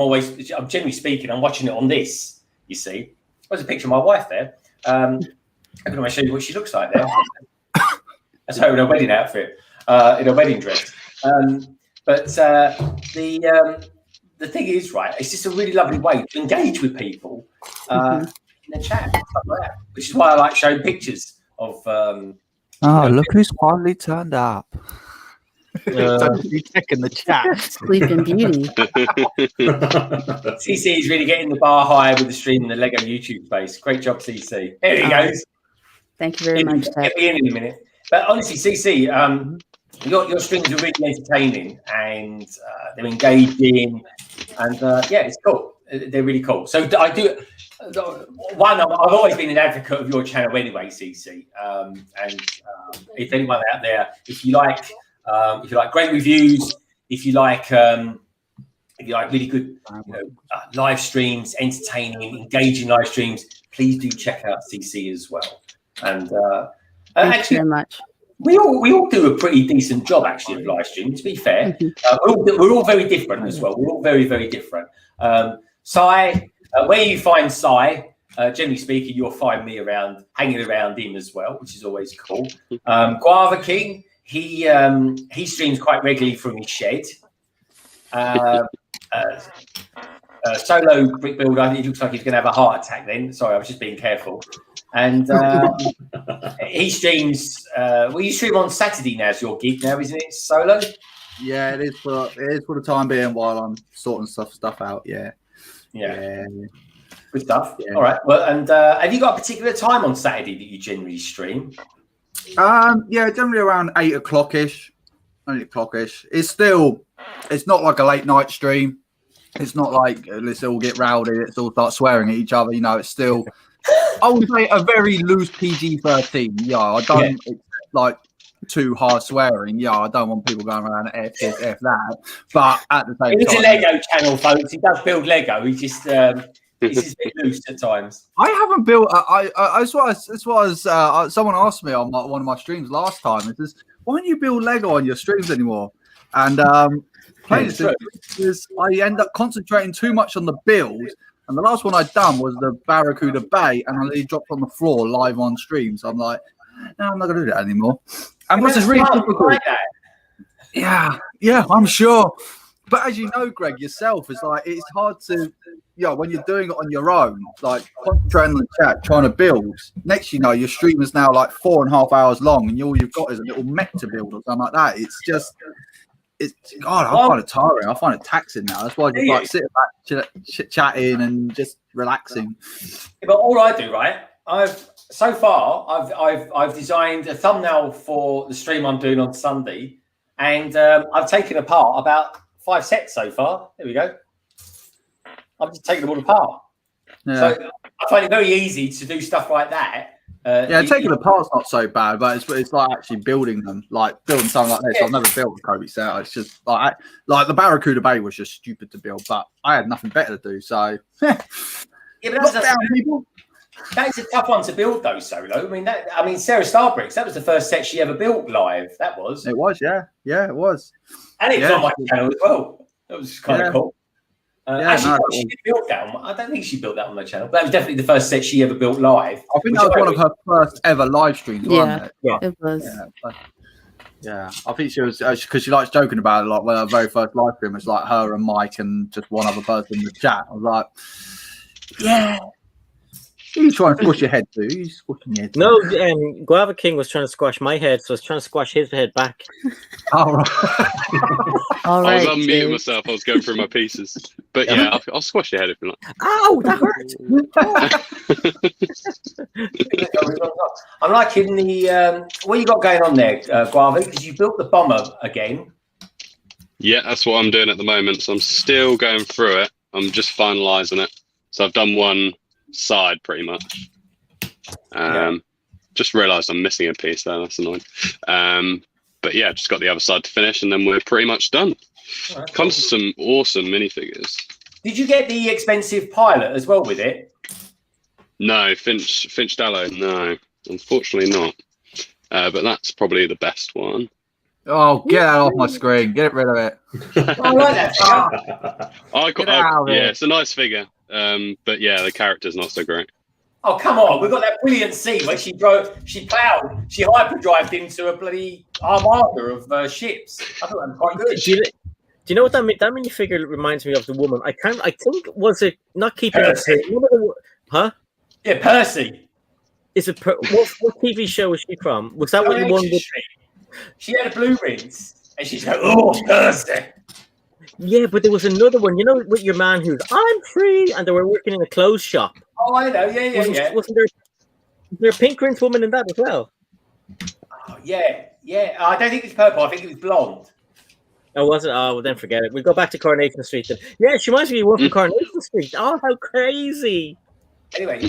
generally speaking, I'm watching it on this. You see, there's a picture of my wife there. I'm going to show you what she looks like there. That's her in her wedding outfit, in her wedding dress. But the thing is, right, it's just a really lovely way to engage with people in the chat, stuff like that, which is why I like showing pictures of. Look who's finally turned up. Tek in the chat. Sleeping Beauty. CC is really getting the bar high with the stream in the Lego YouTube space. Great job, CC. There he goes. Thank you very much, Tek. Get me in a minute. But honestly, CC, your streams are really entertaining and they're engaging, and it's cool. They're really cool. So I do. One, I've always been an advocate of your channel anyway, CC. If anyone out there, if you like great reviews, if you like really good, live streams, entertaining, engaging live streams, please do check out CC as well. And thank you very much. We all do a pretty decent job actually of live streaming. To be fair, we're all very different as well. We're all very, very different. Sai, where you find Sai, generally speaking, you'll find me hanging around him as well, which is always cool. GuavaKing, he streams quite regularly from his shed. Solo brick builder, it looks like he's going to have a heart attack then. Sorry, I was just being careful. And he streams. You stream on Saturday now. Is your gig now, isn't it? Solo. Yeah, it is for the time being while I'm sorting stuff out. Yeah. Good stuff. Yeah. All right. Well, and have you got a particular time on Saturday that you generally stream? Generally around 8 o'clock-ish. 8 o'clock-ish. It's not like a late night stream. It's not like let's all get rowdy, let's all start swearing at each other. It's still, I would say, a very loose PG-13. Yeah, I don't like too hard swearing. Yeah, I don't want people going around F this, F that. But at the same time, it's a Lego channel, folks. He does build Lego. He just he's just a bit loose at times. I haven't built. Someone asked me on one of my streams last time. It says, "Why don't you build Lego on your streams anymore?" And is I end up concentrating too much on the build, and the last one I'd done was the Barracuda Bay, and I nearly dropped on the floor live on stream. So I'm like, no, I'm not going to do that anymore. And plus, it's really difficult. Yeah, I'm sure. But as you know, Greg, yourself, it's hard to, when you're doing it on your own, like concentrating on the chat, trying to build. Next, your stream is now like 4.5 hours long, and all you've got is a little mech to build or something like that. It's just. I find it tiring. I find it taxing now. That's why I just like sitting back, chatting and just relaxing. Yeah, but all I do, right? I've designed a thumbnail for the stream I'm doing on Sunday, and I've taken apart about 5 sets so far. There we go. I've just taken them all apart. Yeah. So I find it very easy to do stuff like that. Taking the part's not so bad, but it's like actually building them, like building something like this. I've never built a Kobe set. It's just like the Barracuda Bay was just stupid to build, but I had nothing better to do. So but that's a tough one to build though, Solo. I mean, Sarah Starbricks, that was the first set she ever built live. That was. It was, yeah, it was, and it's on my channel as well. That was kind of cool. She did build that one. I don't think she built that on my channel, but that was definitely the first set she ever built live. I think that was one of her first ever live streams, wasn't it? Yeah, it was. Yeah, I think she was, because she likes joking about it, like when her very first live stream was like her and Mike and just one other person in the chat. I was like, yeah. You trying to squash your head, too? You squashing your head? No, GuavaKing was trying to squash my head, so I was trying to squash his head back. All right. All I was right. unmuting Jake. myself. I was going through my pieces. But yeah, I'll squash your head if you like. Ow, that hurt. I'm liking the what you got going on there, Guava, because you built the bomber again. Yeah, that's what I'm doing at the moment. So I'm still going through it. I'm just finalising it. So I've done one side pretty much. Just realised I'm missing a piece there. That's annoying. But yeah, just got the other side to finish, and then we're pretty much done. Oh, Comes to some awesome minifigures. Did you get the expensive pilot as well with it? No, Finch Dallow. No, unfortunately not. But that's probably the best one. Oh, get that off my screen. Get rid of it. I like that figure. Yeah, it's a nice figure. But yeah, the character's not so great. Oh, come on. We've got that brilliant scene where she hyperdrived into a bloody armada of ships. I thought that was quite good. Do you know what that minifigure reminds me of? The woman. I think was it not keeping Percy. Huh? Yeah, Percy. Is it what TV show was she from? Was that what you wanted? She had a blue rinse, and she's like, "Oh, Percy." Yeah, but there was another one. You know, with your man who's I'm free, and they were working in a clothes shop. Oh, I know. Yeah. Wasn't there a pink rinse woman in that as well? Oh, yeah. I don't think it's purple. I think it was blonde. Oh, was it? Oh, well, then forget it. We'll go back to Coronation Street then. Yeah, she reminds me of one from Coronation Street. Oh, how crazy! Anyway,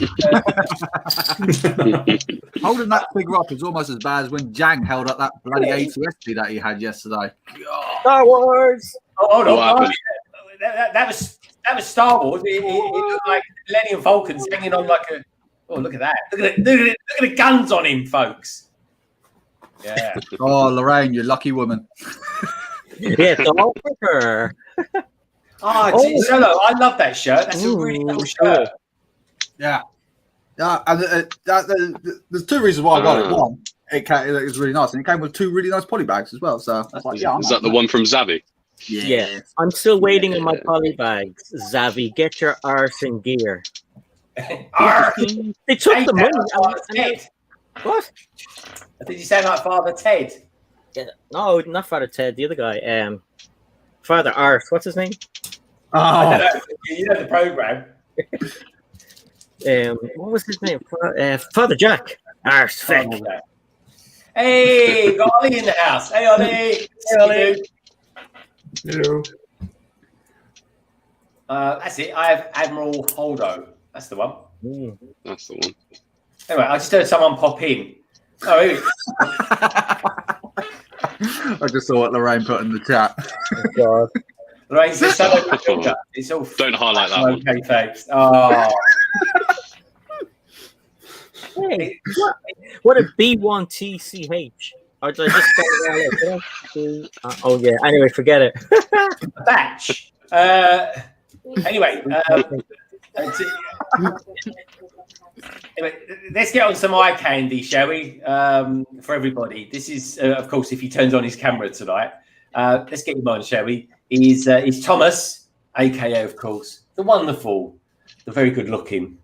Holding that figure up is almost as bad as when Jang held up that bloody A2SD that he had yesterday. Star Wars. Oh, hold on. What happened? That was Star Wars. It looked like Millennium Falcon's hanging on like a. Oh, look at that! Look at the guns on him, folks. Yeah. Oh, Lorraine, you lucky woman. Yeah, it's all for her. Solo, I love that shirt. That's a really cool shirt. Yeah. And there's two reasons why I got it. One, it was really nice, and it came with two really nice poly bags as well. So I was like, yeah, Is that the one from Zavi? Yeah. I'm still waiting on my poly bags. Zavi, get your arse in gear. They took the money. What? Did you sound like Father Ted? Yeah. No, not Father Ted. The other guy. Father Arse. What's his name? I don't know. You know the program. What was his name? Father Jack. Arse. Feck. Hey, got Ollie in the house. Hey, Ollie. Hey, Ollie. Hello. That's it. I have Admiral Holdo. That's the one. That's the one. Anyway, I just heard someone pop in. Oh, here I just saw what Lorraine put in the chat. Oh, God. Lorraine says, it's all Don't highlight that one. Okay, thanks. Oh. Hey, what a B1TCH. Or did I just spell it out? Oh, yeah. Anyway, forget it. Batch. Anyway, let's get on some eye candy, shall we? For everybody. This is, of course, if he turns on his camera tonight. Let's get him on, shall we? He's Thomas, aka, of course, the wonderful, the very good looking.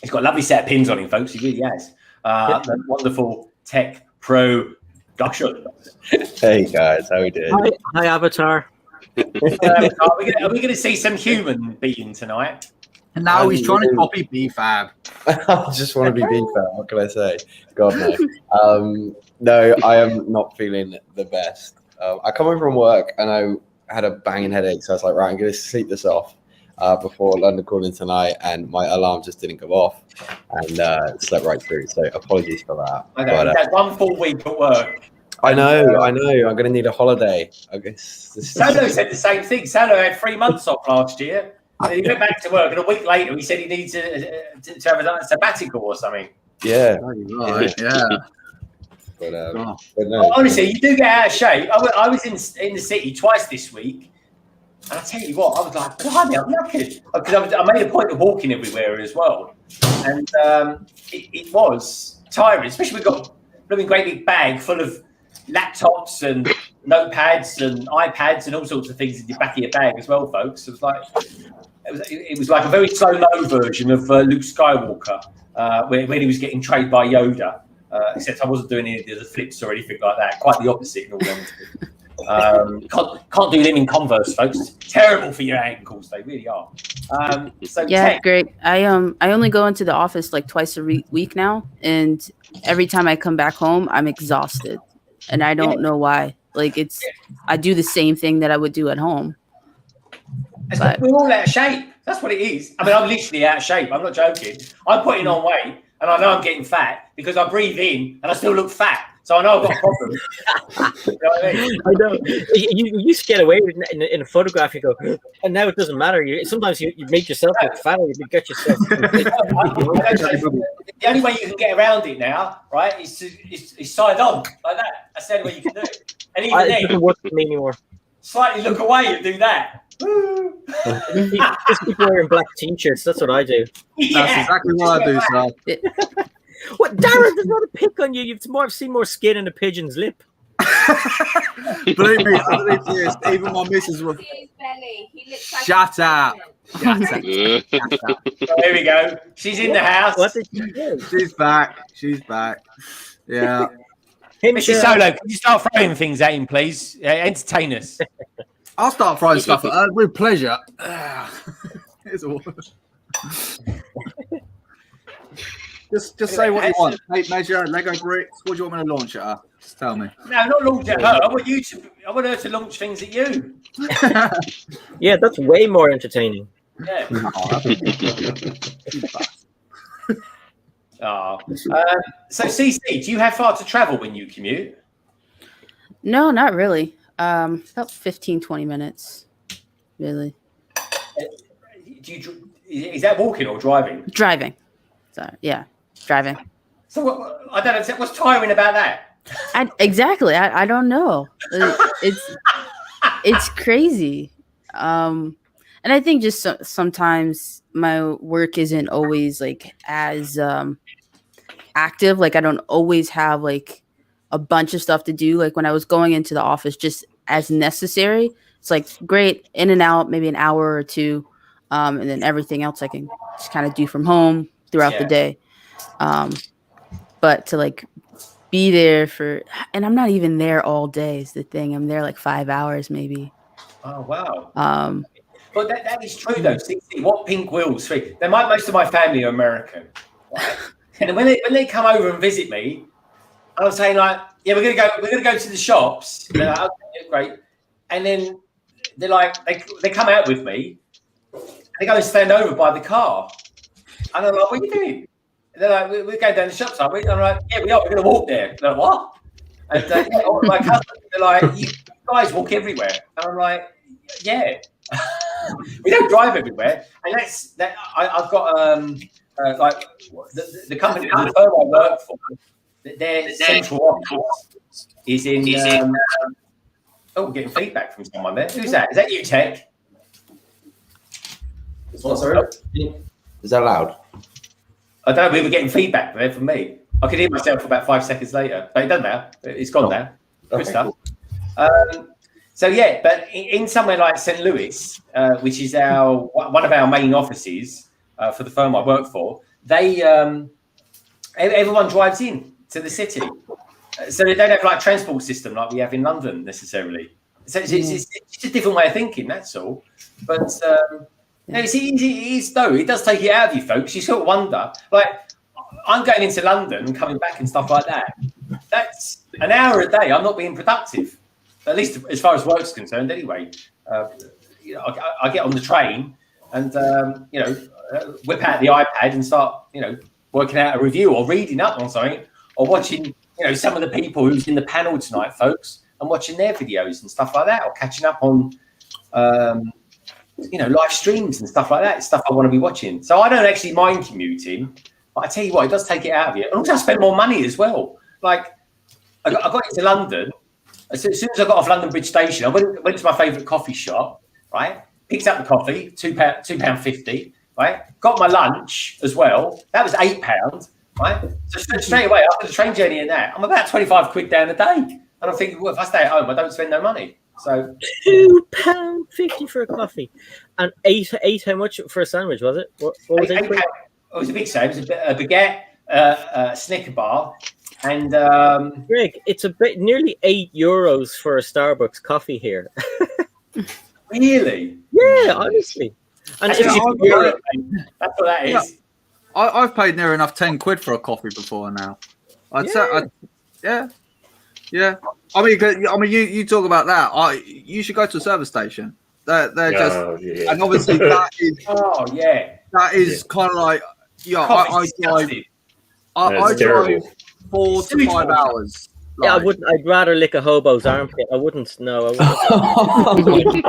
He's got a lovely set of pins on him, folks. He really has. The wonderful Tek Productions. Hey guys, how we doing? Hi, Avatar. Are we going to see some human being tonight? And now he's trying to copy BFAB. I just want to be BFAB. What can I say? God no. No, I am not feeling the best. I come home from work and I had a banging headache, so I was like, right, I'm going to sleep this off before London calling tonight, and my alarm just didn't go off, and slept right through. So apologies for that. Okay, but, that's 1 full week at work. I know. I'm going to need a holiday. I guess. Salo said the same thing. Salo had 3 months off last year. And he went back to work, and a week later, he said he needs to have a sabbatical or something. Yeah. Right, yeah. But no. Honestly, you do get out of shape. I was in the city twice this week, and I tell you what, I was like, blimey, I'm knackered. Because I made a point of walking everywhere as well. And it was tiring, especially we've got a blooming great big bag full of laptops and notepads and iPads and all sorts of things in the back of your bag as well, folks. It was like a very slow-mo version of Luke Skywalker. when he was getting trained by Yoda. Except I wasn't doing any of the flips or anything like that. Quite the opposite in all honesty. Can't do them in Converse, folks. Terrible for your ankles. They really are. So Yeah, Tek, great. I only go into the office like twice a week now, and every time I come back home, I'm exhausted, and I don't know why. Like I do the same thing that I would do at home. But we're all out of shape. That's what it is. I mean, I'm literally out of shape. I'm not joking. I'm putting on weight, and I know I'm getting fat because I breathe in and I still look fat. So I know I've got a problem. You know what I mean? I know. You used to get away with it in a photograph. You go, and now it doesn't matter. Sometimes you make yourself look fatter. You get yourself. The only way you can get around it now, right, is side on like that. That's the only way you can do it. And even It then, doesn't work for me anymore. slightly look away and do that. Just keep wearing black t-shirts. That's what I do. That's exactly what I do, sir. What, Darren? There's not a pick on you. You've seen more skin in a pigeon's lip. Believe me, underneath this, even my missus was. Shut up. Shut up. Here we go. She's in the house. What did you do? She's back. She's back. Yeah. Hey, Mrs. Solo, can you start throwing things at him, please? Entertain us. I'll start throwing stuff at her with pleasure. Here's a Just say what you want. Tape measure, Lego bricks. What do you want me to launch at her? Just tell me. No, not launch at her. I want her to launch things at you. Yeah, that's way more entertaining. Yeah. So, CC, do you have far to travel when you commute? no, not really. About 15, 20 minutes, really. Is that walking or driving? Driving. So yeah, driving. So I don't know. What's tiring about that? Exactly. I don't know. It's crazy. And I think just sometimes my work isn't always like as active. Like I don't always have like a bunch of stuff to do. Like when I was going into the office, just as necessary. It's like great in and out, maybe an hour or two, and then everything else I can just kind of do from home throughout the day. But to like be there and I'm not even there all day is the thing. I'm there like 5 hours maybe. Oh wow. But that is true though. See what pink wheels? Most of my family are American, right? And when they come over and visit me, I'm saying like, yeah, we're gonna go to the shops. They're like, okay, great. And then they're like, they come out with me. They go and stand over by the car. And I'm like, what are you doing? And they're like, we're going down the shops, aren't we? And I'm like, yeah, we are. We're going to walk there. They're like, what? And my cousins, they're like, you guys walk everywhere. And I'm like, yeah. We don't drive everywhere. And I've got like the company, the firm I work for, their central office is in. Oh, we're getting feedback from someone there. Who's that? Is that you, Tek? Is that loud? I don't know. We were getting feedback there from me. I could hear myself about 5 seconds later, but it doesn't matter. It's gone now. Good stuff. Cool. So yeah, but in somewhere like St. Louis, which is one of our main offices for the firm I work for, they everyone drives in to the city, so they don't have like a transport system like we have in London necessarily. So it's just a different way of thinking. That's all. But it's easy. It does take it out of you, folks. You sort of wonder, like, I'm going into London and coming back and stuff like that. That's an hour a day. I'm not being productive, at least as far as work's concerned. Anyway, I get on the train and whip out the iPad and start working out a review or reading up on something or watching some of the people who's in the panel tonight, folks, and watching their videos and stuff like that, or catching up on live streams and stuff like that. It's stuff I want to be watching. So I don't actually mind commuting, but I tell you what, it does take it out of you. And also I spend more money as well. Like I got into London. As soon as I got off London Bridge Station, I went to my favourite coffee shop, right? Picked up the coffee, £2.50, right? Got my lunch as well. That was £8, right? So straight away, after the train journey and that, I'm about 25 quid down a day. And I'm thinking, well, if I stay at home, I don't spend no money. So £2.50 for a coffee, and eight. How much for a sandwich was it? What was £8? it was a big sale. It was a baguette, a Snicker bar, and Greg, it's a bit nearly €8 for a Starbucks coffee here. Really? Yeah, honestly. And That's if what you, Europe, mate. That's what that is. Yeah. I've paid near enough 10 quid for a coffee before now. I'd say, yeah. I mean, you talk about that. You should go to a service station. They're just, and obviously that is. Oh yeah. That is kind of like, I drive 4 to 5 hours. yeah, I wouldn't. I'd rather lick a hobo's armpit. I wouldn't. No, I wouldn't.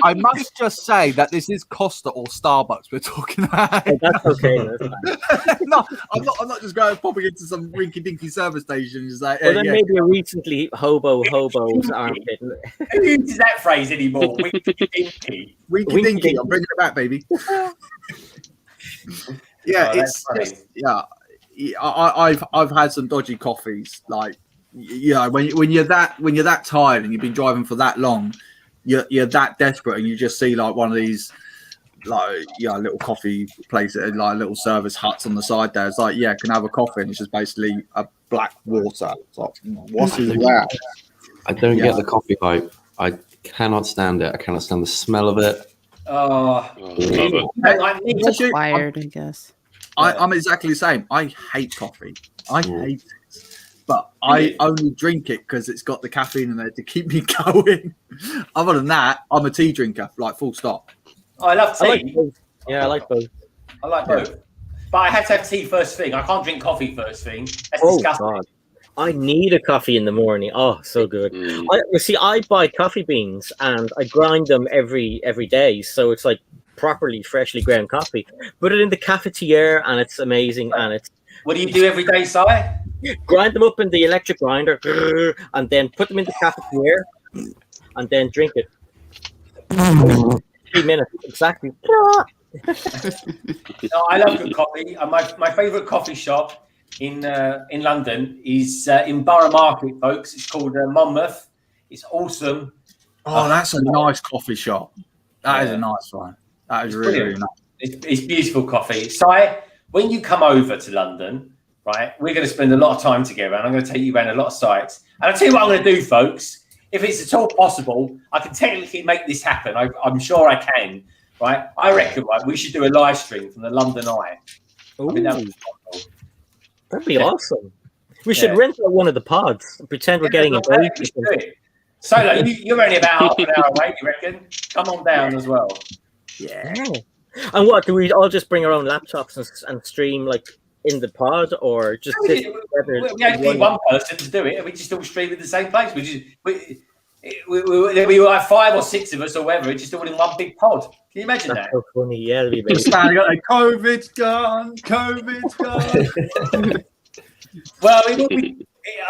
I must just say that this is Costa or Starbucks we're talking about. Oh, that's okay. That's fine. No, I'm not just going popping into some rinky-dinky service station. Just like, Well, then maybe a recently hobo's armpit. Who uses that phrase anymore? Winky-dinky. Rinky-dinky. I'm bringing it back, baby. Yeah, it's just, I've had some dodgy coffees. Like, when you're that tired and you've been driving for that long, you're that desperate, and you just see like one of these little coffee places, like little service huts on the side there. It's like, can I have a coffee? And it's just basically a black water. It's like, what is that? I don't get the coffee hype. I cannot stand it. I cannot stand the smell of it. Oh, It's acquired, I guess. I'm exactly the same. I hate coffee. I hate it. But I only drink it because it's got the caffeine in there to keep me going. Other than that, I'm a tea drinker, like full stop. I love tea. I like both. Yeah, I like both. I like both. But I have to have tea first thing. I can't drink coffee first thing. That's disgusting. God. I need a coffee in the morning. Oh, so good. I buy coffee beans and I grind them every day. So it's like properly freshly ground coffee. Put it in the cafetiere and it's amazing. And it's what do you do every day, Si? Grind them up in the electric grinder and then put them in the cafetiere and then drink it. 3 minutes, exactly. No, I love good coffee. My favourite coffee shop in London is in Borough Market, folks. It's called Monmouth. It's awesome. Oh, that's a nice coffee shop. That is a nice one. That is really, really nice. It's beautiful coffee. Si, when you come over to London, right, we're going to spend a lot of time together, and I'm going to take you around a lot of sites. And I'll tell you what I'm going to do, folks. If it's at all possible, I can technically make this happen. I'm sure I can, right? I reckon, right, we should do a live stream from the London Eye. I mean, that'd be awesome. We should rent out one of the pods and pretend we're getting engaged. Solo, you're only about half an hour away, you reckon? Come on down as well. Yeah. And what, do we all just bring our own laptops and stream like in the pod, or just sit together? We only need one person to do it, and we just all stream in the same place. We were like 5 or 6 of us or whatever, just all in one big pod. Can you imagine that? So funny, yeah. That'd be COVID's gone. COVID's gone. Well,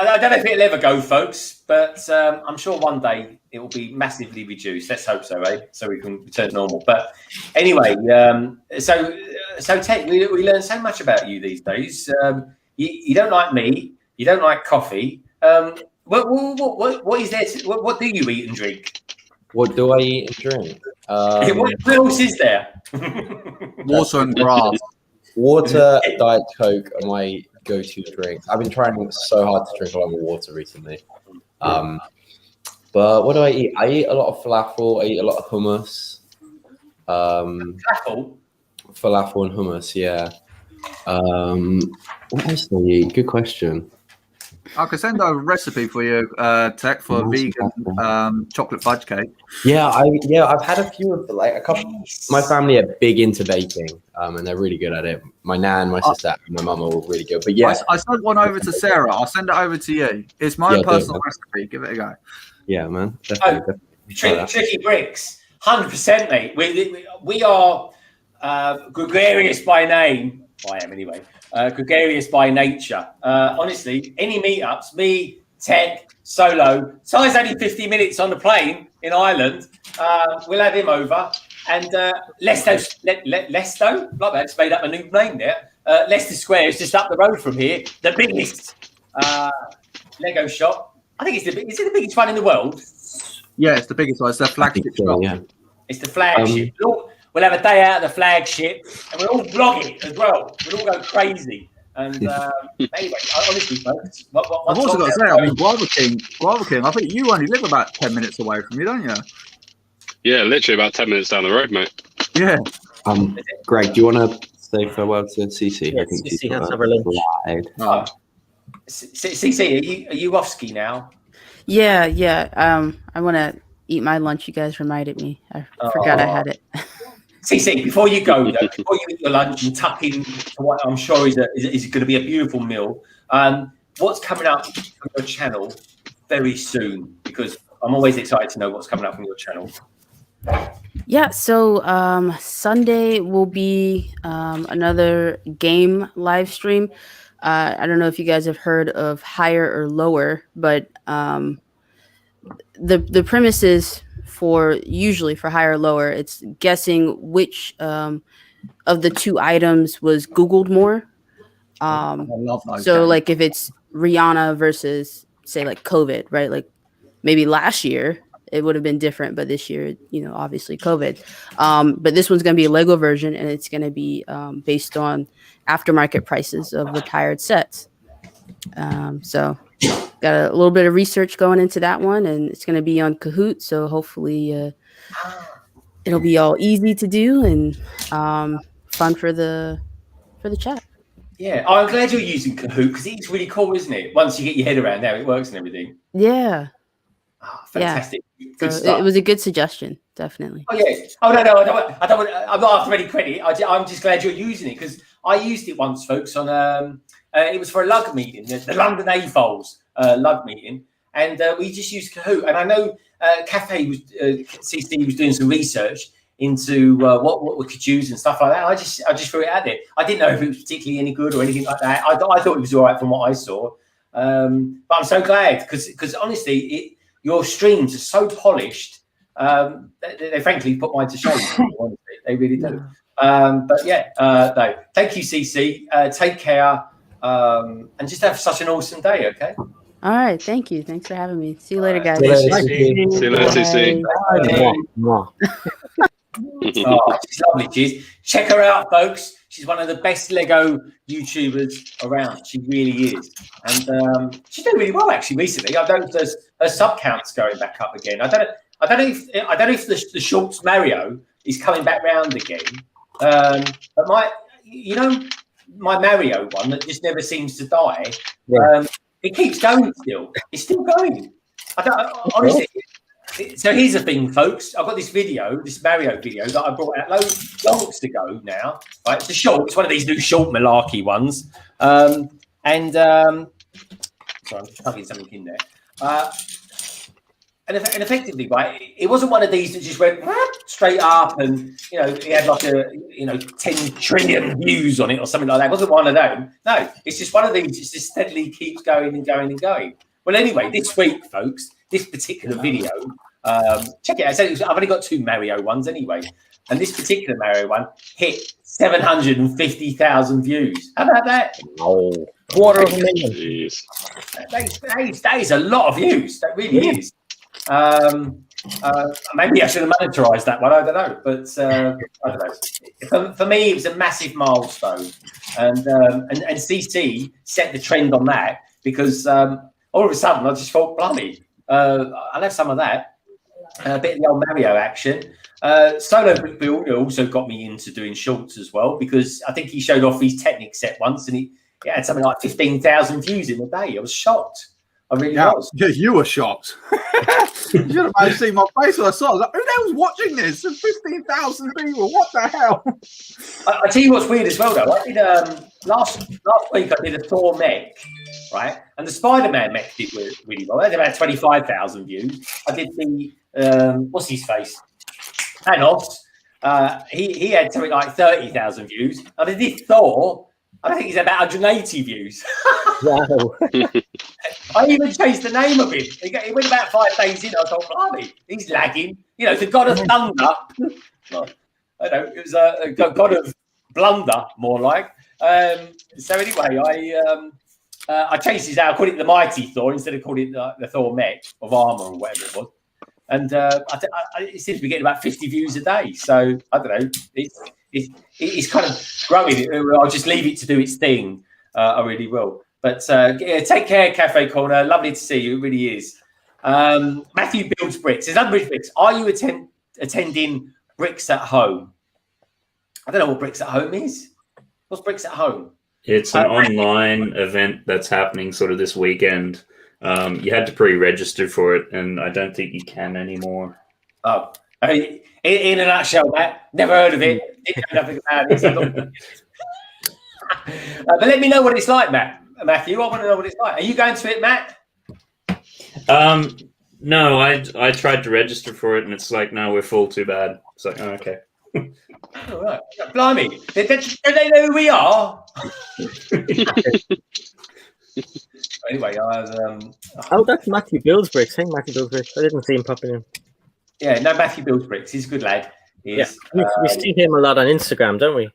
I don't know if it'll ever go, folks, but I'm sure one day it will be massively reduced. Let's hope so, eh? So we can return to normal. But anyway, so Tek, we learn so much about you these days. You don't like meat. You don't like coffee. What is there? What do you eat and drink? What do I eat and drink? What else is there? Water and grass. Water, Diet Coke are my go-to drinks. I've been trying so hard to drink a lot more water recently. But what do I eat? I eat a lot of falafel. I eat a lot of hummus. Falafel and hummus, yeah. What else do I eat? Good question. I could send over a recipe for you, Tek, for a vegan chocolate fudge cake. Yeah, I've had a few of them. Like a couple. My family are big into baking, and they're really good at it. My nan, my sister, and my mum are all really good. But yeah, I sent one over to Sarah. I'll send it over to you. It's my own personal recipe. Give it a go. Yeah, man. Definitely. Tricky bricks, 100%, mate. We are gregarious by name. I am anyway. Gregarious by nature. Honestly, any meetups, me, Tek, Solo, Si's only 50 minutes on the plane in Ireland. We'll have him over. And Lesto, like that's made up a new name there. Leicester Square is just up the road from here. The biggest Lego shop. I think is it the biggest one in the world? Yeah, it's the biggest one. It's the flagship shop. Yeah. It's the flagship. Well, We'll have a day out of the flagship, and we'll all vlog it as well. We'll all go crazy. And anyway, honestly, folks, I've also got to say, I mean, GuavaKing, I think you only live about 10 minutes away from me, don't you? Yeah, literally about 10 minutes down the road, mate. Yeah. Greg, do you want to say farewell to CC? Yeah, I think CC she's has got to have her lunch. slide. CC, are you off ski now? Yeah. I want to eat my lunch. You guys reminded me. I forgot I had it. CC, before you go, though, before you eat your lunch and tuck in to what I'm sure is going to be a beautiful meal, what's coming up on your channel very soon? Because I'm always excited to know what's coming up on your channel. Yeah, so Sunday will be another game live stream. I don't know if you guys have heard of Higher or Lower, but the premise is usually for Higher or Lower, it's guessing which of the two items was Googled more. I love those So games. like if it's Rihanna versus say like COVID, right? Like maybe last year it would have been different, but this year, obviously COVID. But this one's going to be a Lego version, and it's going to be based on aftermarket prices of retired sets. So got a little bit of research going into that one, and it's going to be on Kahoot. So hopefully it'll be all easy to do and fun for the chat. Yeah, I'm glad you're using Kahoot because it's really cool, isn't it? Once you get your head around how it works and everything. Yeah. Fantastic. Yeah. Good So stuff. it was a good suggestion, definitely. Oh yeah. Oh no, I don't. I'm not after any credit. I'm just glad you're using it because I used it once, folks. On it was for a lug meeting, the London AFOLs lug meeting, and we just used Kahoot. And I know CC was doing some research into what we could use and stuff like that. I just threw it out there. I didn't know if it was particularly any good or anything like that. I thought it was all right from what I saw. But I'm so glad because honestly, your streams are so polished. They frankly put mine to shame. Honestly, they really do. But yeah, no. Thank you, CC. Take care, and just have such an awesome day. Okay. All right. Thank you. Thanks for having me. See you later, guys. See you later, CC. Oh, she's lovely. Check her out, folks. She's one of the best Lego YouTubers around. She really is, and she's doing really well actually recently. I don't know if her sub count's going back up again. I don't know if the Shorts Mario is coming back round again. But my Mario one that just never seems to die. It keeps going still. It's still going. Honestly. So here's the thing, folks. I've got this Mario video that I brought out long ago now. Right, it's a short. It's one of these new short malarkey ones. Sorry, I'm just plugging something in there. And effectively, right, it wasn't one of these that just went straight up and it had like 10 trillion views on it or something like that. It wasn't one of them. No, it's just one of these. It just steadily keeps going and going and going. Well, anyway, this week, folks, this particular video, check it out. I've only got 2 Mario ones anyway, and this particular Mario one hit 750,000 views. How about that? Oh, quarter of a million. Jeez. That is a lot of views. That really is. Maybe I should have monetized that one. I don't know, but I don't know. For me, it was a massive milestone, and CC set the trend on that because all of a sudden I just thought, blimey, I'll have some of that. A bit of the old Mario action. Solo Brick Builder also got me into doing shorts as well because I think he showed off his Technic set once and he had something like 15,000 views in a day. I was shocked. I really was. Yeah, you were shocked. You should have seen my face when I saw it. I was like, who the hell's watching this? 15,000 people. What the hell? I tell you what's weird as well, though. I did last week. I did a Thor mech, right? And the Spider-Man mech did really well. That had about 25,000 views. I did the what's his face? Thanos. He had something like 30,000 views. And I did Thor. I think he's about 180 views. Wow. I even changed the name of him. He went about 5 days in. I thought, blimey, he's lagging. The God of Thunder. I know it was a God of Blunder, more like. So anyway, I changed his name. I called it the Mighty Thor instead of calling it the Thor mech of armor or whatever it was. and it seems to be getting about 50 views a day. So I don't know. It's kind of growing. I'll just leave it to do its thing. I really will. But take care, Cafe Corner. Lovely to see you. It really is. Matthew builds bricks. There's other bricks. Are you attending Bricks at Home? I don't know what Bricks at Home is. What's Bricks at Home? It's an online event that's happening sort of this weekend. You had to pre-register for it, and I don't think you can anymore. Oh, in a nutshell, Matt. Never heard of it. Didn't know nothing about it. But let me know what it's like, Matthew. I want to know what it's like. Are you going to it, Matt? No, I tried to register for it, and it's like, no, we're full. Too bad. It's like, oh, okay. All right. Blimey. Do they know who we are? Anyway, oh, that's Matthew Builds Bricks. Hey, Matthew Builds Bricks. I didn't see him popping in. Yeah, no, Matthew Builds Bricks. He's a good lad. We see him a lot on Instagram, don't we?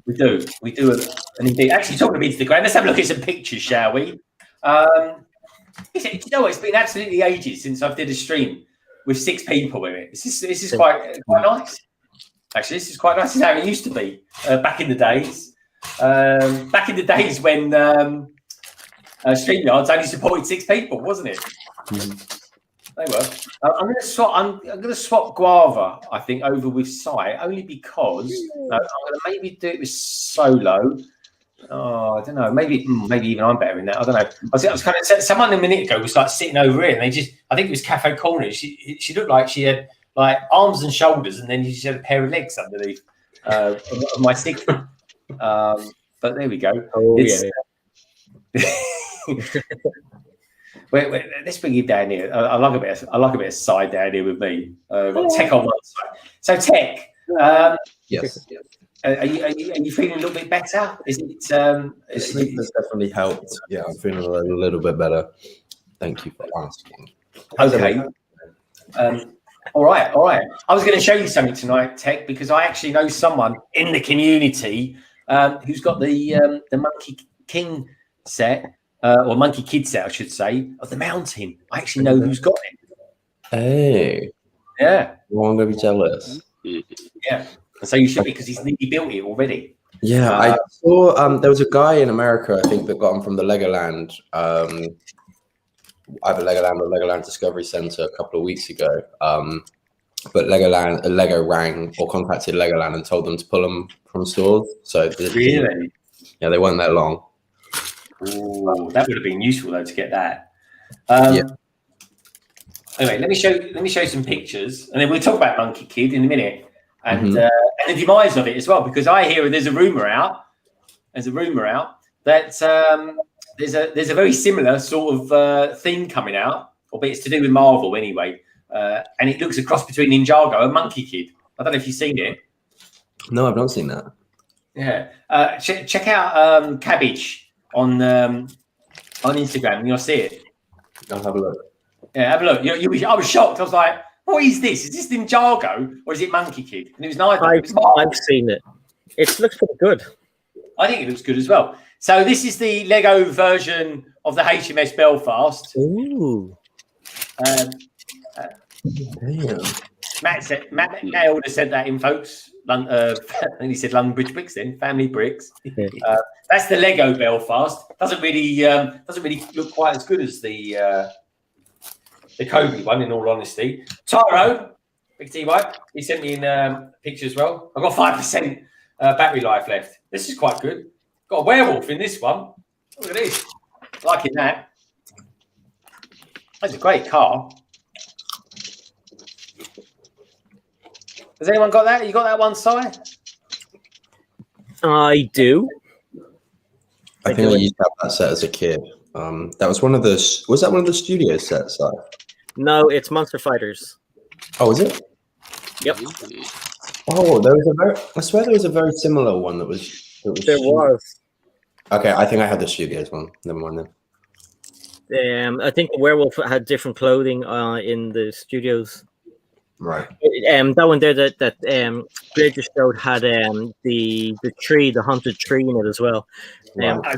We do. And indeed, actually, talking of Instagram, let's have a look at some pictures, shall we? You know what? It's been absolutely ages since I've did a stream with 6 people in it. This is quite nice. Actually, this is quite nice. This is how it used to be back in the days. Back in the days when StreamYards only supported 6 people, wasn't it? They were. I'm going to swap Guava, I think, over with Sai, only because I'm going to maybe do it with Solo. Oh, I don't know. Maybe even I'm better in that. I don't know. I was kind of someone a minute ago was like sitting over here, and I think it was Cafe Corner. She looked like she had like arms and shoulders, and then she had a pair of legs underneath of my stick. But there we go. Oh yeah. Wait, let's bring you down here. I like a bit of side down here with me. Got Tek on one side. So Tek, Yes. Are you feeling a little bit better? Is it? Sleep has definitely helped. Yeah, I'm feeling a little bit better. Thank you for asking. Okay. All right. I was going to show you something tonight, Tek, because I actually know someone in the community who's got the Monkey King set, or Monkey Kid set, I should say, of the mountain. I actually know who's got it. Hey. Yeah. Well, I'm going to be jealous. Yeah. So you should be, because he's nearly built it already. Yeah, I saw there was a guy in America, I think, that got him from the Legoland, either Legoland or Legoland Discovery Center a couple of weeks ago. But Lego rang or contacted Legoland and told them to pull them from stores. So really, yeah, they weren't that long. Ooh, that would have been useful though to get that. Yeah. Anyway, let me show you some pictures, and then we'll talk about Monkey Kid in a minute. And the demise of it as well, because I hear there's a rumor out that there's a very similar sort of thing coming out, albeit it's to do with Marvel anyway, and it looks a cross between Ninjago and Monkey Kid. I don't know if you've seen it. No, I've not seen that. Yeah, check out Cabbage on Instagram, and you'll see it. I'll have a look. Yeah, have a look. I was shocked. I was like, what is this? Is this Ninjago or is it Monkey Kid? And it was neither. I've seen it. It looks pretty good. I think it looks good as well. So this is the Lego version of the HMS Belfast. Ooh. Damn. Matt would have said that in, folks. I think he said London Bridge Bricks then, Family Bricks. That's the Lego Belfast. Doesn't really look quite as good as the Kobe one, in all honesty. Tyro, Big T White, he sent me in a picture as well. I've got 5% battery life left. This is quite good. Got a werewolf in this one. Look at this. Liking that. That's a great car. Has anyone got that? You got that one, Si? I do. I think I used to have that set as a kid. That was one of the. Was that one of the studio sets? No, it's Monster Fighters. Oh, is it? Yep. Oh, there was a very. I swear there was a very similar one that was. There was. Okay, I think I had the studios one. Never mind then. I think the werewolf had different clothing in the studios. Right. That one there that Greg just showed had the tree, the haunted tree in it as well. Right.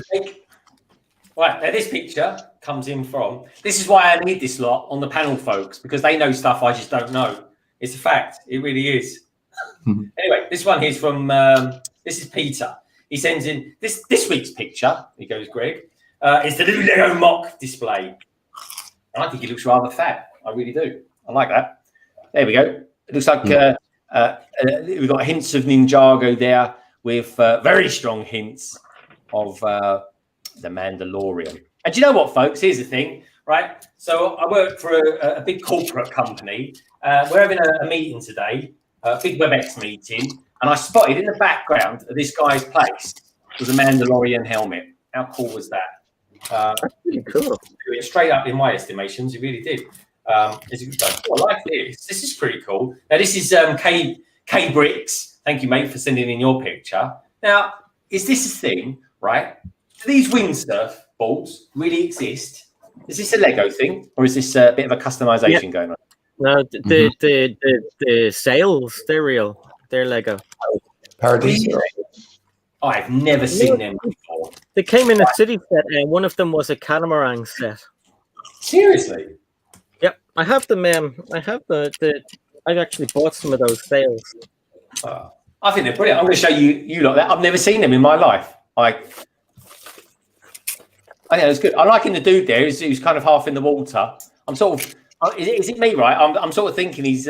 Right, now this picture comes in from... This is why I need this lot on the panel, folks, because they know stuff I just don't know. It's a fact. It really is. Anyway, this one here's from... this is Peter. He sends in this week's picture. He goes, Greg. It's the little Lego mock display. And I think it looks rather fab. I really do. I like that. There we go. It looks like we've got hints of Ninjago there with very strong hints of the Mandalorian. And do you know what, folks? Here's the thing, right? So I work for a big corporate company. We're having a meeting today, a big WebEx meeting, and I spotted in the background of this guy's place was a Mandalorian helmet. How cool was that? Really cool. Straight up in my estimations, it really did. I like this. This is pretty cool. Now, this is K Bricks. Thank you, mate, for sending in your picture. Now, is this a thing, right? Do these windsurf balls really exist? Is this a Lego thing, or is this a bit of a customization going on? No, the sails, they're real. They're Lego. Paradise. I've never seen them before. They came in a city set, and one of them was a catamaran set. Seriously? Yep, I have them. I have I've actually bought some of those sails. I think they're brilliant. I'm going to show you lot that. I've never seen them in my life. I think it's good. I like in the dude there who's kind of half in the water. I'm sort of. Is it me, right? I'm sort of thinking his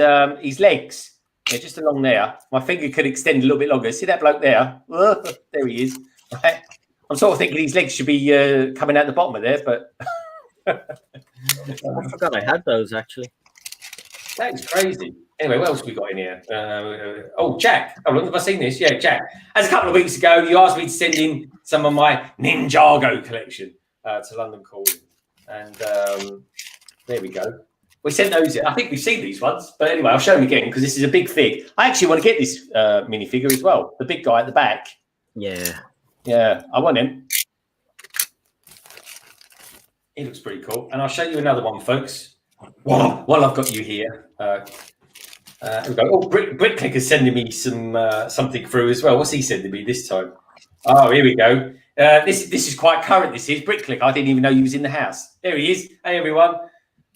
legs. Yeah, just along there. My finger could extend a little bit longer. See that bloke there? There he is. Right. I'm sort of thinking his legs should be coming out the bottom of there, but I forgot I had those actually. That's crazy. Anyway, what else have we got in here? Jack. Oh, have I seen this? Yeah, Jack. As a couple of weeks ago, you asked me to send in some of my Ninjago collection to London Calling. And there we go. We sent those in. I think we've seen these ones. But anyway, I'll show them again because this is a big fig. I actually want to get this minifigure as well. The big guy at the back. Yeah. Yeah, I want him. He looks pretty cool. And I'll show you another one, folks. While I've got you here. Here we go. Oh, Bricklick is sending me something through as well. What's he sending me this time? Oh, here we go. This is quite current. This is Bricklick. I didn't even know he was in the house. There he is. Hey, everyone.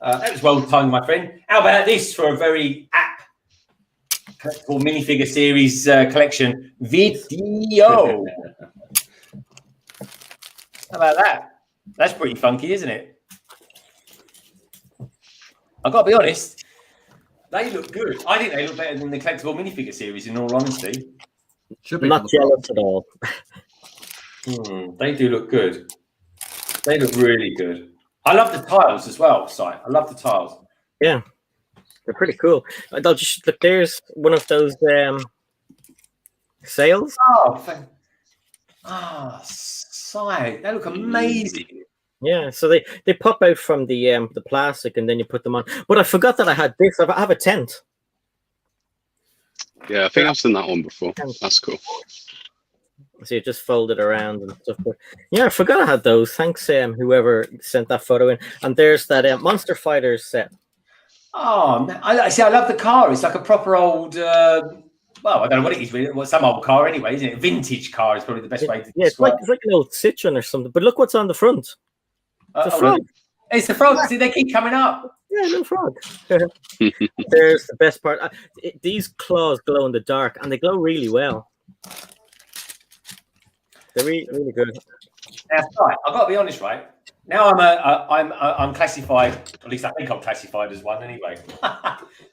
That was well timed, my friend. How about this for a very app collectible minifigure series collection video? How about that? That's pretty funky, isn't it? I've got to be honest. They look good. I think they look better than the collectible minifigure series, in all honesty. I'm not jealous at all. They do look good. They look really good. I love the tiles as well, Si. I love the tiles. Yeah, they're pretty cool. I'll just look. There's one of those sails. Si, they look amazing. Yeah, so they pop out from the plastic and then you put them on. But I forgot that I had this. I have a tent. Yeah, I think I've seen that one before. That's cool. So you just fold it around and stuff. But yeah, I forgot I had those. Thanks, whoever sent that photo in. And there's that Monster Fighters set. Oh, man. I love the car. It's like a proper old. Well, I don't know what it is. Really. Well, some old car anyway, isn't it? Vintage car is probably the best way to describe it. It's like an old Citroen or something. But look what's on the front. It's a frog. It's the frog. See, they keep coming up. Yeah, little frog. There's the best part. These claws glow in the dark, and they glow really well. They're really, really good. That's right. I've got to be honest, right? Now I'm classified. At least I think I'm classified as one anyway.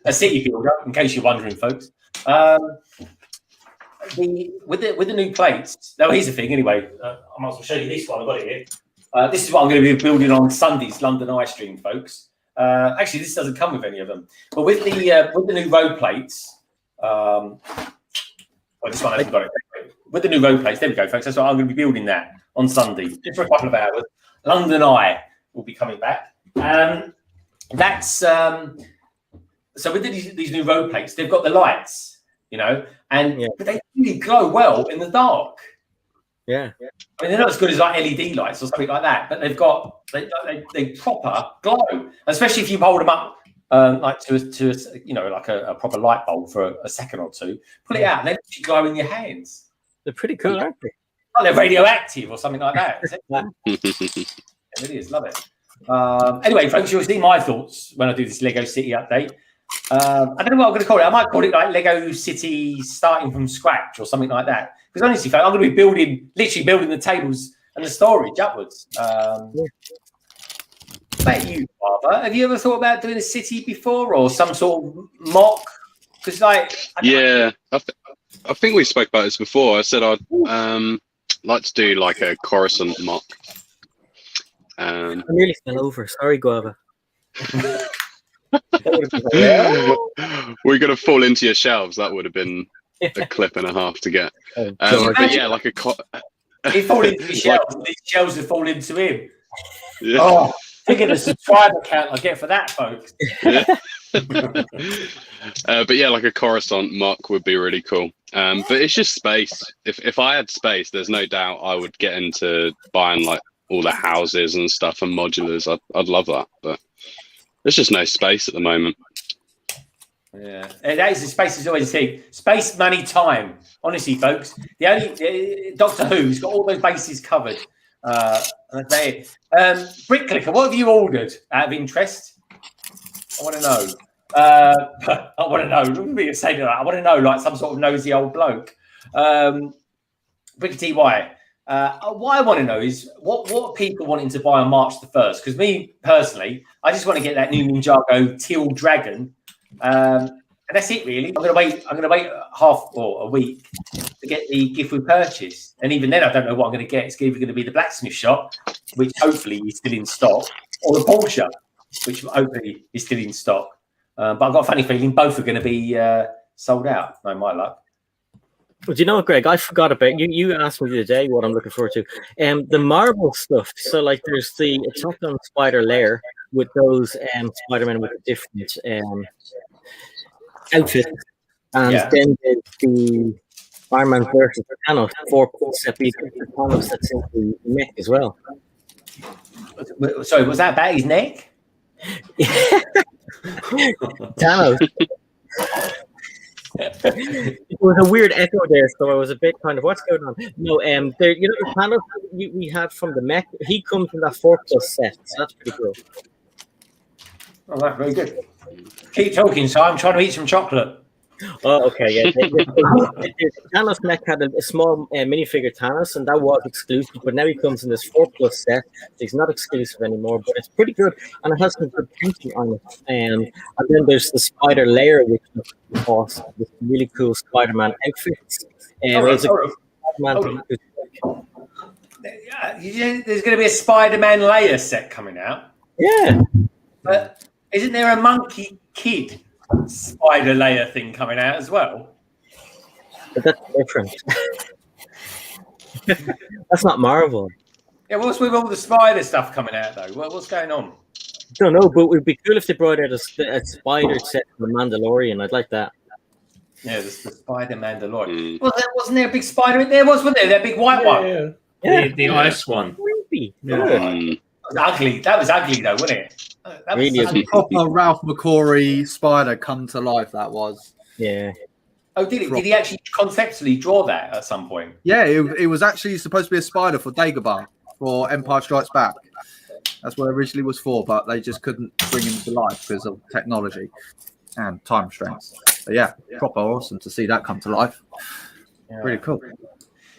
A city builder, in case you're wondering, folks. With the new plates. Now here's the thing. Anyway, I might as well show you this one. I've got it here. This is what I'm going to be building on Sunday's London Eye stream, folks. Actually, this doesn't come with any of them. But with the new road plates, this one hasn't got it. With the new road plates, there we go, folks. That's what I'm going to be building that on Sunday, just for a couple of hours. London Eye will be coming back. That's so with these new road plates, they've got the lights, but they really glow well in the dark. Yeah. I mean, they're not as good as like LED lights or something like that, but they've got they proper glow, especially if you hold them up like to like a proper light bulb for a second or two. Pull it out and they glow in your hands. They're pretty cool, aren't they? they're radioactive or something like that. It really is. Love it. Anyway, folks, you'll see my thoughts when I do this Lego City update. I don't know what I'm going to call it. I might call it like Lego City starting from scratch or something like that. Because honestly, folks, I'm going to be literally building the tables and the storage upwards. About you, Barbara, have you ever thought about doing a city before or some sort of mock? Because I think we spoke about this before. I said I'd like to do like a Coruscant mock. I nearly fell over. Sorry, Guava. We're gonna fall into your shelves. That would have been a clip and a half to get. But yeah, like he fall into the shelves. These shelves would fall into him. Yeah. Oh, think of the subscriber count I get for that, folks. Yeah. But yeah, like a Coruscant mock would be really cool. But it's just space. If I had space, there's no doubt I would get into buying like all the houses and stuff and modulars. I'd love that, but there's just no space at the moment. Yeah, that is the space is always the thing. Space, money, time. Honestly, folks, the only Doctor Who's got all those bases covered. Brick Clicker, what have you ordered out of interest? I want to know. I want to know. Look at me saying that. I want to know, like some sort of nosy old bloke. Brick TY. What I want to know is what people wanting to buy on March the 1st. Because me personally, I just want to get that new Ninjago Teal Dragon, and that's it really. I'm gonna wait half or a week to get the gift we purchased, and even then I don't know what I'm going to get. It's either going to be the blacksmith shop, which hopefully is still in stock, or the Porsche, which hopefully is still in stock. But I've got a funny feeling both are going to be sold out. No, my luck. Well, do you know what, Greg? I forgot about you. You asked me the other day what I'm looking forward to. The Marvel stuff. So, like, there's the Attack on Spider lair with those Spider-Man with different outfits, and then there's the Iron Man versus Thanos 4-piece set piece Thanos that's in the neck as well. Sorry, was that about his neck? Thanos. It was a weird echo there, so I was a bit kind of what's going on. No, there, you know, the Thanos we had from the mech, he comes in that 4+ set, so that's pretty cool. Oh, that's very good. Keep talking, so I'm trying to eat some chocolate. Oh, okay, yeah. The Thanos mech had a small minifigure Thanos, and that was exclusive, but now he comes in this 4+ set. So he's not exclusive anymore, but it's pretty good, and it has some good painting on it. And then there's the Spider lair, which is awesome. This really cool Spider-Man outfits. There's going to be a Spider-Man layer set coming out. Yeah. But isn't there a Monkie Kid spider layer thing coming out as well? But that's different. That's not Marvel. Yeah, what's with all the spider stuff coming out though? What's going on? I don't know, but it would be cool if they brought out a spider set from The Mandalorian. I'd like that. Yeah, the Spider Mandalorian. Wasn't there a big spider in there? Wasn't there? That big white one? Yeah. The ice one. Creepy. Yeah. That was ugly. That was ugly though, wasn't it? That really was is. Proper Ralph McCory spider come to life. That was. Yeah. Oh, did it? Did he actually conceptually draw that at some point? Yeah, it was actually supposed to be a spider for Dagobah for Empire Strikes Back. That's what it originally was for, but they just couldn't bring him to life because of technology and time restraints. But yeah, proper awesome to see that come to life. Yeah. Really cool.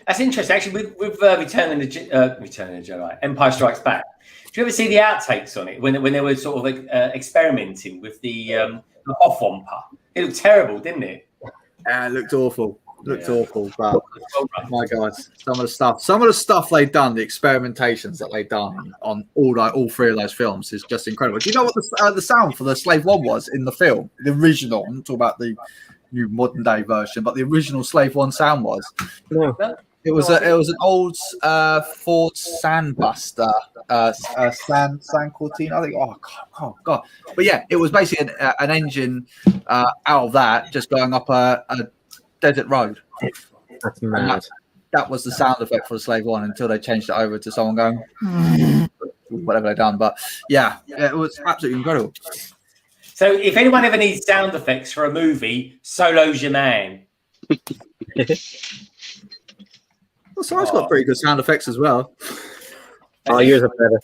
That's interesting. Actually, with Return of the Jedi, Empire Strikes Back. Do you ever see the outtakes on it when they were sort of like experimenting with the Hoffwampa? It looked terrible, didn't it? Yeah, it looked awful. Looked awful, but my God, some of the stuff they've done, the experimentations that they've done on all three of those films is just incredible. Do you know what the sound for the Slave One was in the film? The original. I'm not talking about the new modern day version, but the original Slave One sound was. No. It was an old Ford Sandbuster, San Cortina, I think. Oh God! But yeah, it was basically an engine out of that just going up a desert road. That's mad. That was the sound effect for the Slave One until they changed it over to someone going whatever they've done. But yeah, it was absolutely incredible. So if anyone ever needs sound effects for a movie, Solo's your man. Well, Simon's got pretty good sound effects as well. Oh, yours are better.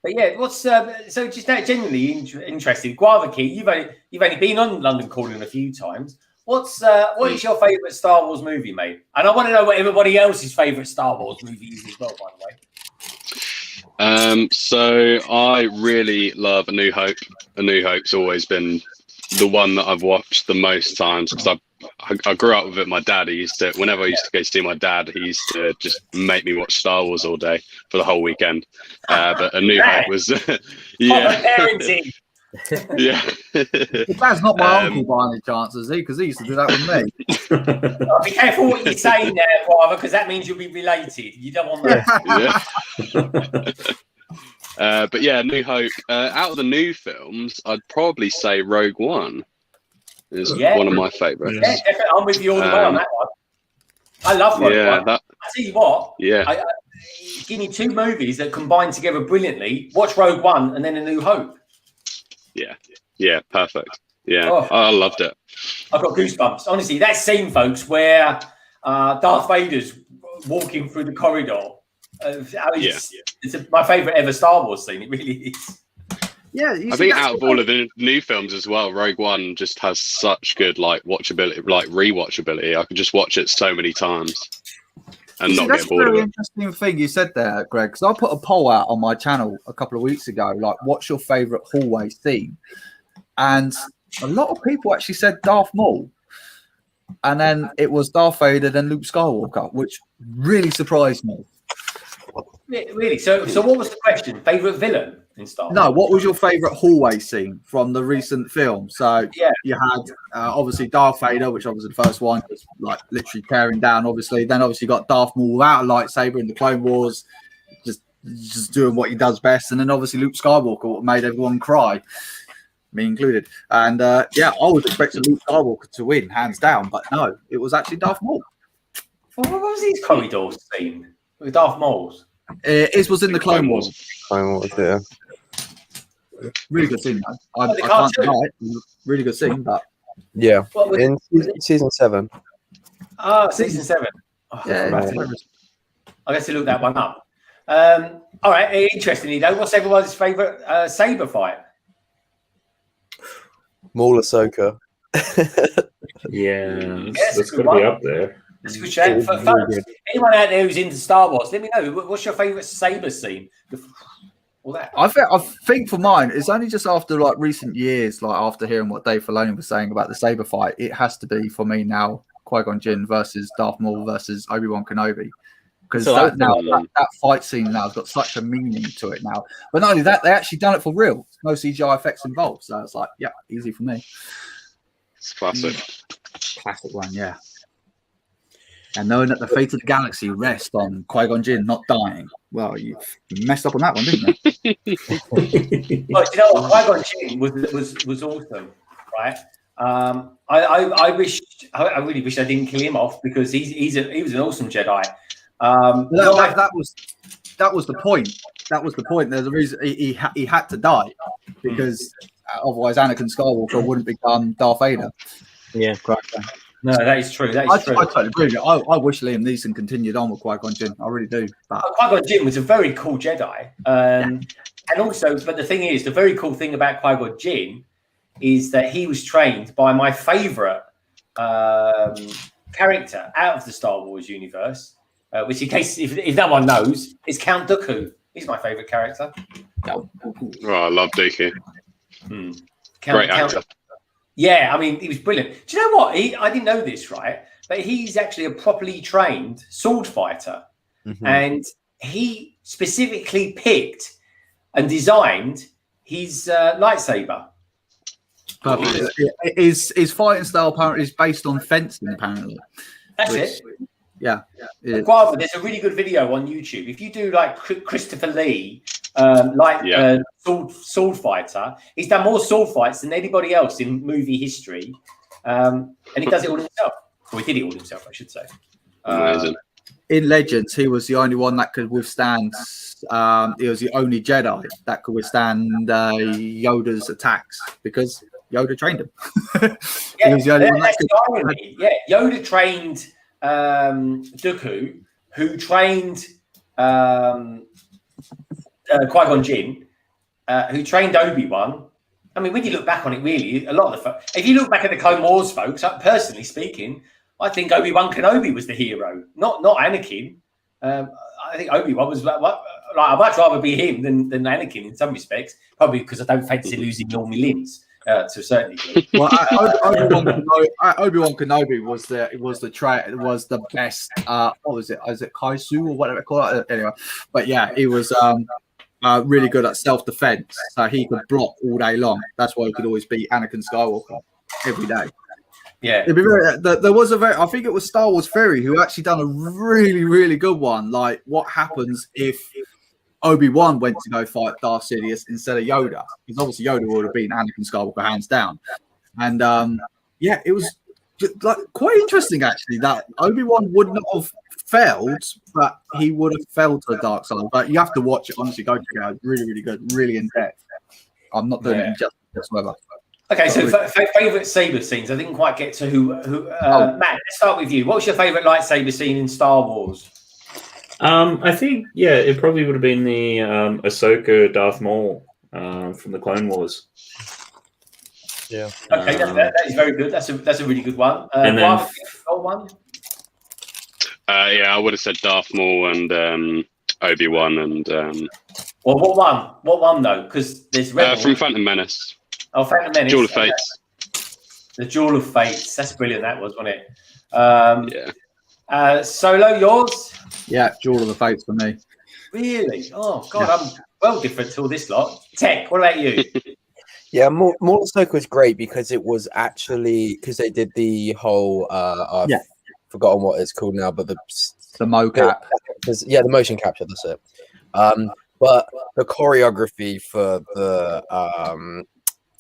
But yeah, what's so just genuinely interested. GuavaKing, you've only been on London Calling a few times. What is your favourite Star Wars movie, mate? And I want to know what everybody else's favourite Star Wars movie is as well, by the way. So I really love A New Hope. A New Hope's always been the one that I've watched the most times because I grew up with it. My dad, whenever I used to go see my dad, he used to just make me watch Star Wars all day for the whole weekend. But A New Hope was, yeah. Parenting. Yeah. That's not my uncle by any chance, is he? Because he used to do that with me. Be careful what you say now, Guava, because that means you'll be related. You don't want that. Yeah. But yeah, New Hope. Out of the new films, I'd probably say Rogue One is one of my favourites. Yeah, definitely. I'm with you all the way on that one. I love Rogue One. I tell you what. Yeah. Give me two movies that combine together brilliantly. Watch Rogue One and then A New Hope. Yeah, perfect. Yeah, I loved it. I've got goosebumps. Honestly, that scene, folks, where Darth Vader's walking through the corridor. It's my favourite ever Star Wars scene. It really is. Yeah, I think out of all of the new films as well, Rogue One just has such good watchability, rewatchability. I could just watch it so many times and not get bored of it. That's a very interesting thing you said there, Greg. Because I put a poll out on my channel a couple of weeks ago, what's your favourite hallway scene? And a lot of people actually said Darth Maul. And then it was Darth Vader, then Luke Skywalker, which really surprised me. Really? So what was the question? Favourite villain in Star Wars? No, what was your favourite hallway scene from the recent film? So you had obviously Darth Vader, which obviously the first one was literally tearing down, obviously. Then obviously you got Darth Maul without a lightsaber in the Clone Wars, just doing what he does best. And then obviously Luke Skywalker, what made everyone cry, me included. And I was expecting Luke Skywalker to win, hands down, but no, it was actually Darth Maul. What was his corridors scene with Darth Maul's? It was in the Clone Wars. Clone Wars, yeah. Really good scene, man. I can't deny it. Really good scene, but yeah, in season 7. Season 7. Yeah, I guess to look that one up. All right, interestingly though, what's everyone's favourite saber fight? Maul Ahsoka. That's got to be up there. That's a good shout. Folks, anyone out there who's into Star Wars, let me know. What's your favourite saber scene? All that. I think for mine, it's only just after recent years, after hearing what Dave Filoni was saying about the saber fight, it has to be for me now Qui-Gon Jinn versus Darth Maul versus Obi-Wan Kenobi. Because that fight scene now has got such a meaning to it now. But not only that, they actually done it for real. No CGI effects involved. So it's easy for me. It's classic. Classic one, yeah. And knowing that the fate of the galaxy rests on Qui-Gon Jinn not dying. Well, you messed up on that one, didn't you? Well, you know what? Qui-Gon Jinn was awesome, right? I really wish I didn't kill him off because he was an awesome Jedi. That was the point. That was the point. There's a reason he had to die because otherwise Anakin Skywalker wouldn't become Darth Vader. Yeah, correct. No, that is true. I totally agree with you. I wish Liam Neeson continued on with Qui-Gon Jinn. I really do. But Qui-Gon Jinn was a very cool Jedi. And also, but the thing is, the very cool thing about Qui-Gon Jinn is that he was trained by my favourite character out of the Star Wars universe, which, in case if no one knows, is Count Dooku. He's my favourite character. Oh, I love Dooku. Great actor. Yeah, I mean, he was brilliant. Do you know what? I didn't know this, right? But he's actually a properly trained sword fighter. Mm-hmm. And he specifically picked and designed his lightsaber. His fighting style apparently is based on fencing, apparently. That's it. Yeah. Guava, there's a really good video on YouTube. If you do Christopher Lee, sword fighter, he's done more sword fights than anybody else in movie history, and he does it all himself. Well, he did it all himself, I should say. In Legends, he was the only one that could withstand. He was the only Jedi that could withstand Yoda's attacks because Yoda trained him. Yeah, He was the only one that's that the irony. Yeah, Yoda trained Dooku, who trained Qui-Gon Jinn, who trained Obi-Wan. I mean, when you look back on it, really, a lot of the if you look back at the Clone Wars, folks, personally speaking, I think Obi-Wan Kenobi was the hero, not Anakin. I think Obi-Wan was like I'd much rather be him than Anakin in some respects, probably because I don't fancy losing all my limbs to a certain degree. Well, Obi-Wan Kenobi was the best. What was it? Is it Kaisu or whatever they call it? Anyway, but yeah, he was really good at self-defense, so he could block all day long. That's why he could always beat Anakin Skywalker every day. Yeah, there was I think it was Star Wars Theory who actually done a really, really good one. Like, what happens if Obi-Wan went to go fight Darth Sidious instead of Yoda? Because obviously Yoda would have beaten Anakin Skywalker hands down. And yeah, it was like quite interesting actually that Obi-Wan would not have failed, but he would have fell to the dark side. But you have to watch it. Honestly, go check it out. Really, really good. Really in depth. I'm not doing it injustice whatsoever. Okay, so favourite saber scenes. I didn't quite get to who. Matt, let's start with you. What was your favourite lightsaber scene in Star Wars? I think it probably would have been the Ahsoka Darth Maul from the Clone Wars. Yeah. Okay, that is very good. That's a really good one. And then one. I would have said Darth Maul and Obi-Wan and. Well, what one? What one though? Because there's from Phantom Menace. Oh, Phantom Menace. Duel of Fates. The Duel of Fates. That's brilliant. That was, wasn't it? Yeah. Solo, yours? Yeah, Duel of the Fates for me. Really? Oh God, I'm well different to all this lot. Tek, what about you? Yeah, Maul Ahsoka was great because it was actually because they did the whole I've forgotten what it's called now, but the mocap. The motion capture. That's it. But the choreography for the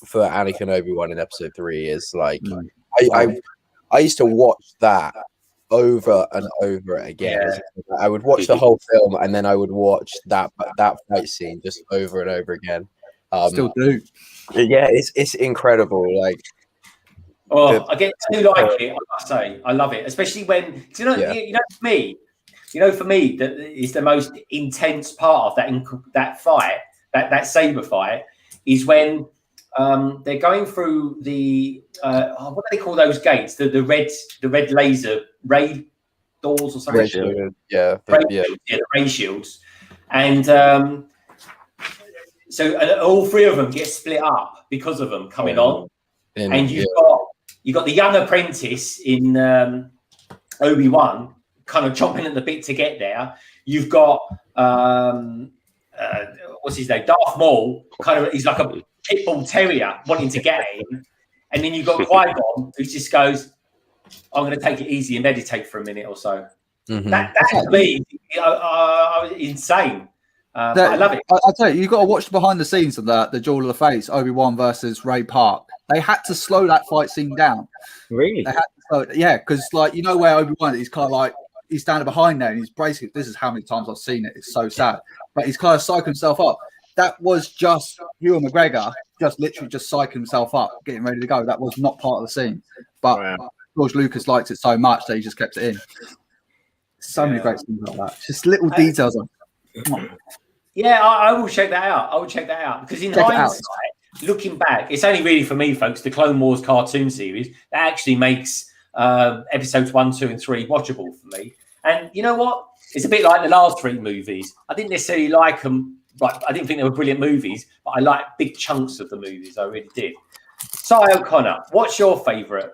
for Anakin Obi-Wan in Episode 3 is like I used to watch that over and over again. Yeah. I would watch the whole film and then I would watch that fight scene just over and over again. Still do. Yeah, it's incredible. Like, I get to like it. I must say, I love it, especially when you know for me, that is the most intense part of that fight, that saber fight, is when they're going through the what do they call those gates? The red laser ray doors or something. Ray shield. The ray shields, and so all three of them get split up because of them coming on, and you've got the young apprentice in Obi-Wan kind of chomping at the bit to get there. You've got what's his name, Darth Maul, kind of he's like a pit bull terrier wanting to get in, and then you've got Qui-Gon who just goes, "I'm going to take it easy and meditate for a minute or so." Mm-hmm. That's to me insane. I love it. I'll tell you, you've got to watch the behind the scenes of the Duel of the Fates, Obi-Wan versus Ray Park. They had to slow that fight scene down. Really? They had to slow it, yeah, because like where Obi-Wan is kind of like he's standing behind there and he's basically, this is how many times I've seen it. It's so sad, but he's kind of psyching himself up. That was just Ewan McGregor, just literally just psyching himself up, getting ready to go. That was not part of the scene, but George Lucas liked it so much that he just kept it in. So many great scenes like that. Just little details. Yeah, I will check that out. I will check that out because in hindsight, looking back, it's only really for me, folks, the Clone Wars cartoon series that actually makes episodes 1, 2, and 3 watchable for me. And you know what? It's a bit like the last 3 movies. I didn't necessarily like them. Right, I didn't think they were brilliant movies, but I like big chunks of the movies. I really did. Si O'Connor, what's your favourite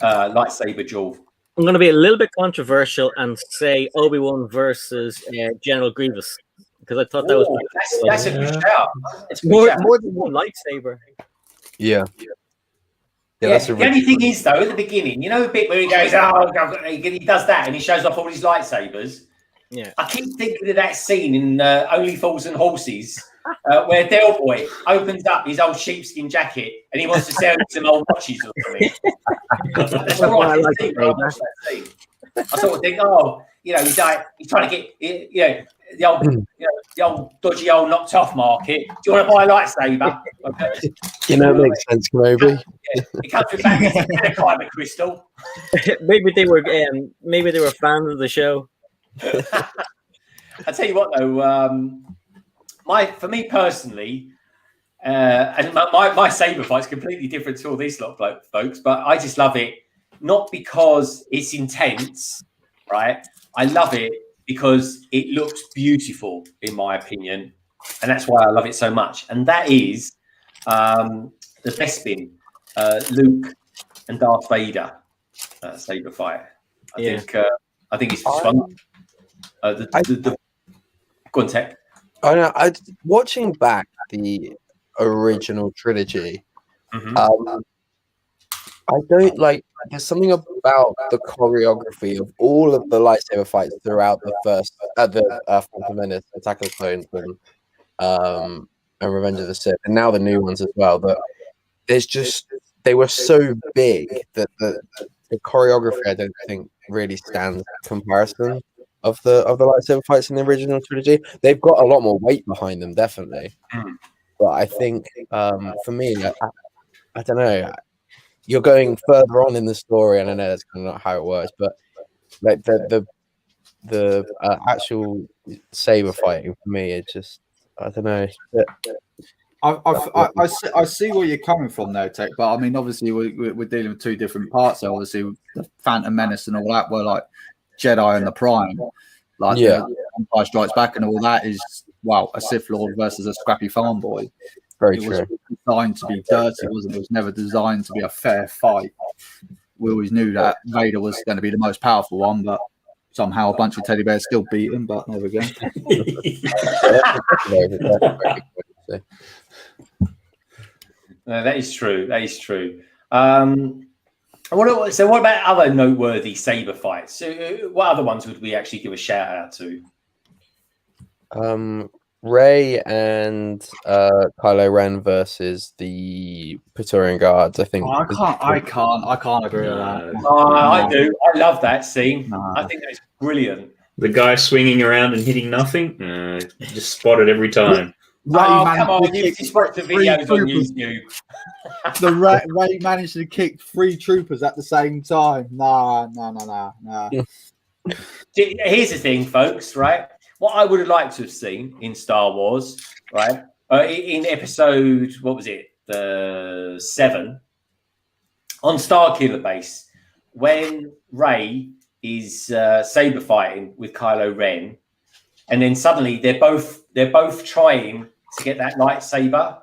lightsaber duel? I'm going to be a little bit controversial and say Obi-Wan versus General Grievous because I thought that was that's a good shout. It's more than one lightsaber. Yeah. The only thing is though, at the beginning, you know the bit where he goes, he does that and he shows off all his lightsabers. Yeah, I keep thinking of that scene in Only Fools and Horses where Del Boy opens up his old sheepskin jacket and he wants to sell some old watches or something. That's what I like. I sort of think, he's trying to get, the old, the old dodgy old knocked off market. Do you want to buy a lightsaber? Okay. You know, it makes sense, Kenobi. It comes with batteries and a climate crystal. maybe they were fans of the show. I tell you what, though, for me personally, and my saber fight's completely different to all these lot of folks, but I just love it not because it's intense, right? I love it because it looks beautiful, in my opinion, and that's why I love it so much. And that is the Bespin, Luke and Darth Vader saber fight. I think it's just fun. Go on, Tek. I know. Watching back the original trilogy. I don't like. There's something about the choreography of all of the lightsaber fights throughout the first, the Phantom Menace, Attack of the Clones, and Revenge of the Sith, and now the new ones as well. But there's just they were so big that the choreography I don't think really stands in comparison of the lightsaber fights in the original trilogy. They've got a lot more weight behind them, definitely. But I think for me, I don't know. You're going further on in the story, and I know that's kind of not how it works, but like the actual saber fighting for me is just I don't know. I see where you're coming from there, Tek, but I mean, obviously we're dealing with two different parts. So obviously, the Phantom Menace and all that were like Jedi and the Prime, like the Empire Strikes Back and all that is a Sith Lord versus a scrappy farm boy. Very it true. was designed to be dirty, wasn't it? It was never designed to be a fair fight. We always knew that Vader was going to be the most powerful one, but somehow a bunch of teddy bears still beat him. But there we go. That is true. That is true. So what about other noteworthy saber fights? What other ones would we actually give a shout out to? Rey and Kylo Ren versus the Praetorian Guards. I think. I can't agree with that. I do. I love that scene. I think that's brilliant. The guy swinging around and hitting nothing. Just spotted every time. Come on! You just watch the videos on YouTube. Ray managed to kick 3 troopers at the same time. Nah. Here's the thing, folks. Right. What I would have liked to have seen in Star Wars, right, in episode, what was it, the 7, on Starkiller Base, when Rey is saber fighting with Kylo Ren, and then suddenly they're both trying to get that lightsaber,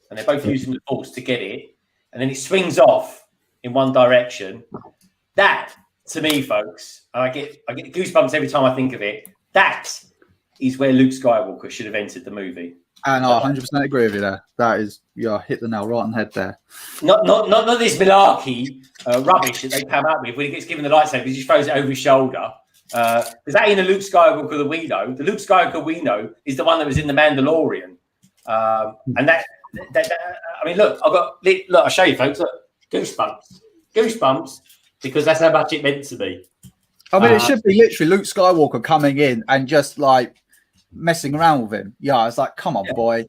and they're both using the Force to get it, and then it swings off in one direction. That, to me, folks, and I get goosebumps every time I think of it. That is where Luke Skywalker should have entered the movie. And I 100% agree with you there. That is, hit the nail right on the head there. Not this malarkey rubbish that they come out with when he gets given the lightsaber. He just throws it over his shoulder. Because that ain't the Luke Skywalker that we know. The Luke Skywalker we know is the one that was in The Mandalorian. And that I mean, look, I'll show you, folks. Look, goosebumps, because that's how much it meant to me. I mean, it should be literally Luke Skywalker coming in and just like messing around with him. Yeah, it's like, come on, boy.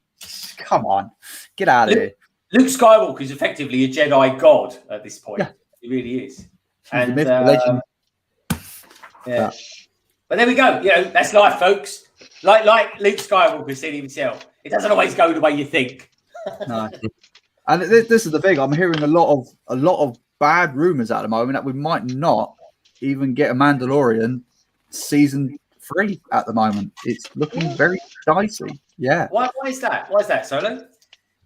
Come on. Get out of here. Luke Skywalker is effectively a Jedi god at this point. Yeah. He really is. And legend. Yeah. But there we go. That's life, folks. Like Luke Skywalker said himself, it doesn't always go the way you think. No. And this is the thing. I'm hearing a lot of bad rumors at the moment that we might not even get a Mandalorian season 3 at the moment. It's looking very dicey. Yeah. Why is that? Why is that, Solo?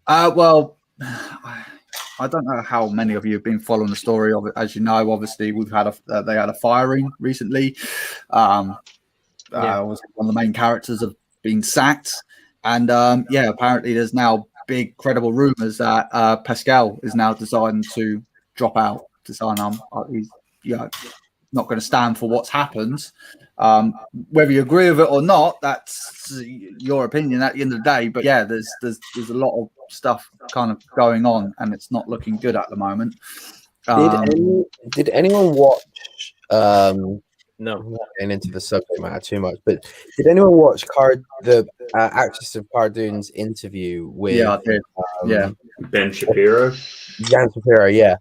Well, I don't know how many of you have been following the story of it. As you know, obviously we've had they had a firing recently. One of the main characters have been sacked, and apparently there's now big credible rumors that Pascal is now deciding to drop out to sign on. He's not going to stand for what's happened. Whether you agree with it or not, that's your opinion at the end of the day. But yeah, there's a lot of stuff kind of going on, and it's not looking good at the moment. Did anyone watch No. I'm not getting into the subject matter too much, but did anyone watch the actress of Cardoon's interview with Yeah, I did. Yeah. Ben Shapiro? Jan Shapiro, yeah.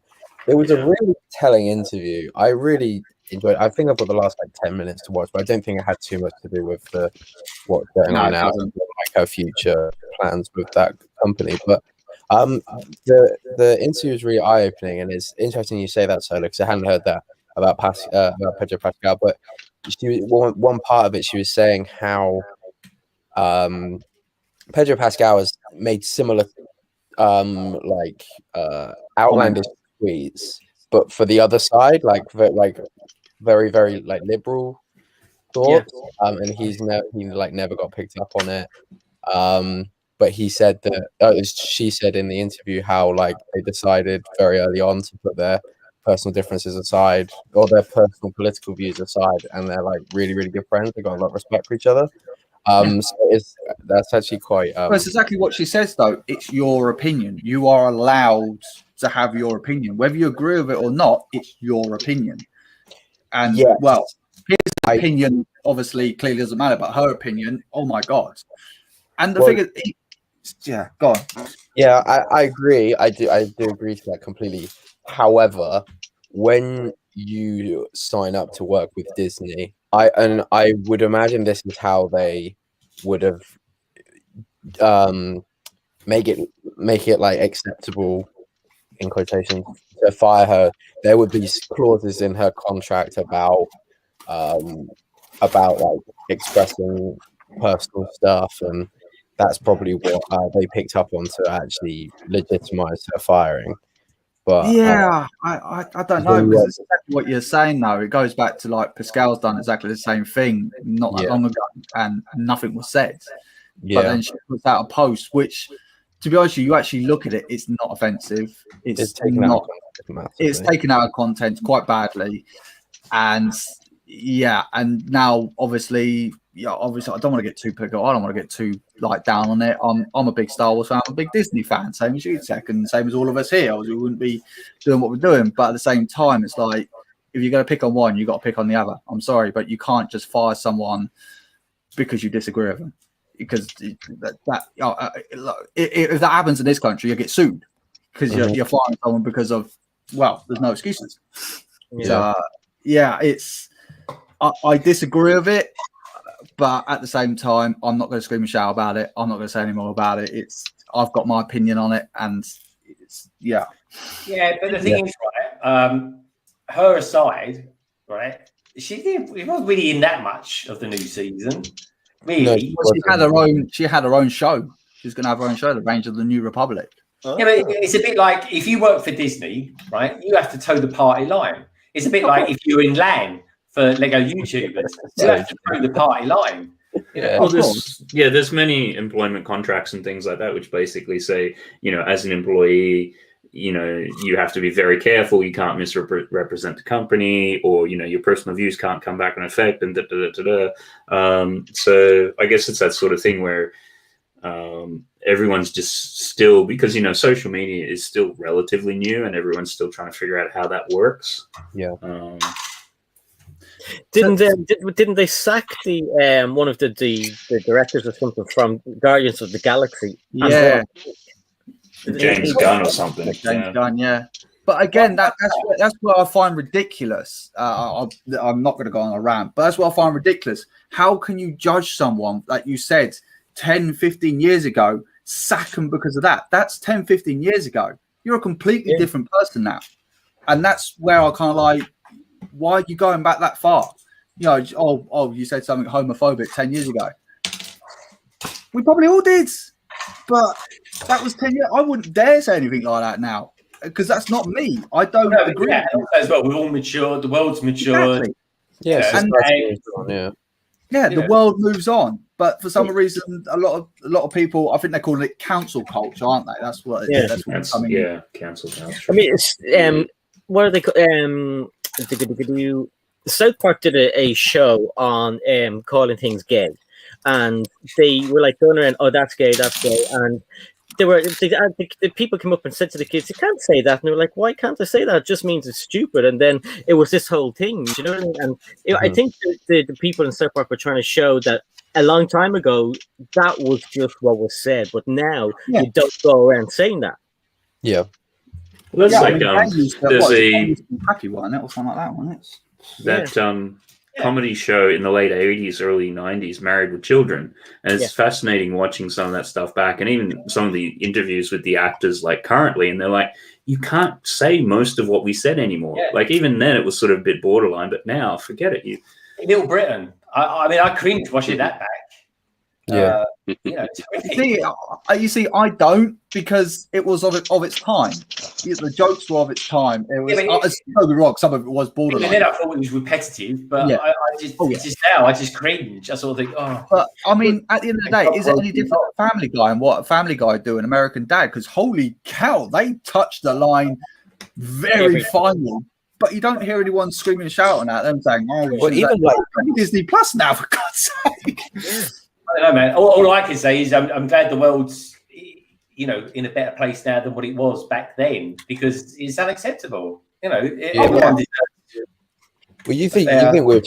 It was a really telling interview. I really enjoyed it. I think I've got the last like 10 minutes to watch, but I don't think it had too much to do with what's going on now, like her future plans with that company. But the interview is really eye-opening, and it's interesting you say that, Solo, because I hadn't heard that about Pedro Pascal. But one part of it, she was saying how Pedro Pascal has made similar outlandish tweets, but for the other side, very very like liberal thoughts. And he never got picked up on it. But he said that she said in the interview how like they decided very early on to put their personal differences aside, or their personal political views aside, and they're like really really good friends. They got a lot of respect for each other. So that's actually quite. That's exactly what she says, though. It's your opinion. You are allowed to have your opinion, whether you agree with it or not. It's your opinion. And well, his opinion obviously clearly doesn't matter, but her opinion, oh my god! And the thing is, yeah, go on. Yeah, I agree. I do agree to that completely. However, when you sign up to work with Disney, I would imagine this is how they would have make it like acceptable in quotation to fire her. There would be clauses in her contract about like expressing personal stuff, and that's probably what they picked up on to actually legitimize her firing. But yeah, I don't know, because it's exactly what you're saying though. It goes back to like Pascal's done exactly the same thing not that long ago, and nothing was said. But then she puts out a post, which, to be honest with you, actually look at it, it's not offensive. It's taken out of content quite badly, and and now obviously I don't want to get too political. I don't want to get too like down on it. I'm a big Star Wars fan. I'm a big Disney fan. Same as you, Tek, and same as all of us here. We wouldn't be doing what we're doing. But at the same time, it's like if you're going to pick on one, you got to pick on the other. I'm sorry, but you can't just fire someone because you disagree with them. Because if that happens in this country, you get sued because you're firing someone because of there's no excuses. It's I disagree with it. But at the same time, I'm not going to scream and shout about it. I'm not going to say any more about it. I've got my opinion on it, and Yeah, but the thing is, right? Her aside, right? She wasn't really in that much of the new season. Really, no, she had her own show. She's going to have her own show, The Rangers of the New Republic. Yeah, but it's a bit like if you work for Disney, right? You have to toe the party line. It's a bit like if you're in LAN for Lego YouTubers, you have to toe the party line. Yeah, well, there's many employment contracts and things like that, which basically say, as an employee, you have to be very careful. You can't misrepresent the company, or your personal views can't come back in effect, and so I guess it's that sort of thing where everyone's just still, because social media is still relatively new, and everyone's still trying to figure out how that works. Yeah. Didn't they sack the one of the directors or something from Guardians of the Galaxy? Yeah, James Gunn or something. James Gunn, yeah. But again, that's what I find ridiculous. I'm not going to go on a rant, but that's what I find ridiculous. How can you judge someone, like you said, 10, 15 years ago, sack them because of that? That's 10, 15 years ago. You're a completely different person now. And that's where I kind of like, why are you going back that far? You said something homophobic 10 years ago. We probably all did, but that was 10 years. I wouldn't dare say anything like that now, because that's not me. I don't agree. Yeah, as well, we've all matured. The world's matured. Exactly. The world moves on. But for some reason, a lot of people, I think they're calling it cancel culture, aren't they? That's what. Cancel culture. I mean, it's what are they? South Park did a show on calling things gay, and they were like going around, oh, that's gay, and the people come up and said to the kids, "You can't say that," and they were like, "Why can't I say that? It just means it's stupid." And then it was this whole thing, you know what I mean? And I think the people in South Park were trying to show that a long time ago that was just what was said, but now you don't go around saying that. Yeah. Well, that's like there's a happy one, or something like that one. That comedy show in the late 80s, early 90s, Married with Children. And it's fascinating watching some of that stuff back, and even some of the interviews with the actors like currently, and they're like, you can't say most of what we said anymore. Like even then it was sort of a bit borderline, but now forget it. Little Britain. I mean, I cringed watching that back. Yeah. You see, I don't, because it was of its time. The jokes were of its time. It was. Don't be wrong. Some of it was borderline. Then I thought it was repetitive, but I just now I just cringe. I sort of think, oh. But I mean, at the end of the day, is it any different than Family Guy and what Family Guy do in American Dad? Because holy cow, they touched the line very finely. But you don't hear anyone screaming and shouting at them saying, "Oh, well, even like Disney Plus now, for God's sake." I don't know, man. All I can say is I'm glad the world's, in a better place now than what it was back then, because it's unacceptable. Well, you think we were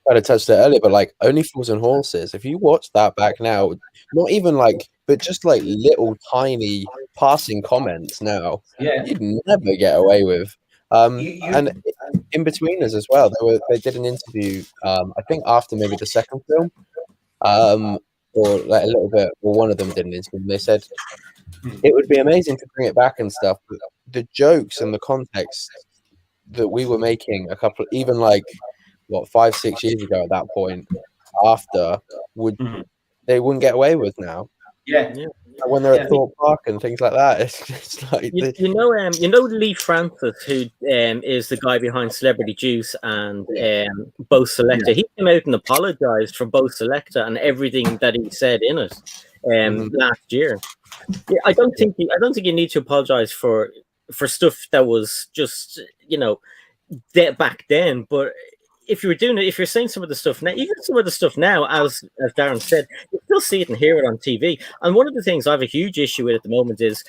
kind of touched it earlier, but like Only Fools and Horses, if you watch that back now, not even like, but just like little tiny passing comments now, you'd never get away with. And in between us as well, they did an interview, I think after maybe the second film, or like a little bit, well, one of them did an interview, and they said it would be amazing to bring it back and stuff, but the jokes and the context that we were making even like 5-6 years ago at that point, after they wouldn't get away with now. When they're at Thorpe Park and things like that, it's like you know Lee Francis, who is the guy behind Celebrity Juice and Both Selector. He came out and apologized for Both Selector and everything that he said in it last year. I don't think you need to apologize for stuff that was just back then, but if you were doing it, if you're saying some of the stuff now, even some of the stuff now, as Darren said, you still see it and hear it on TV. And one of the things I have a huge issue with at the moment is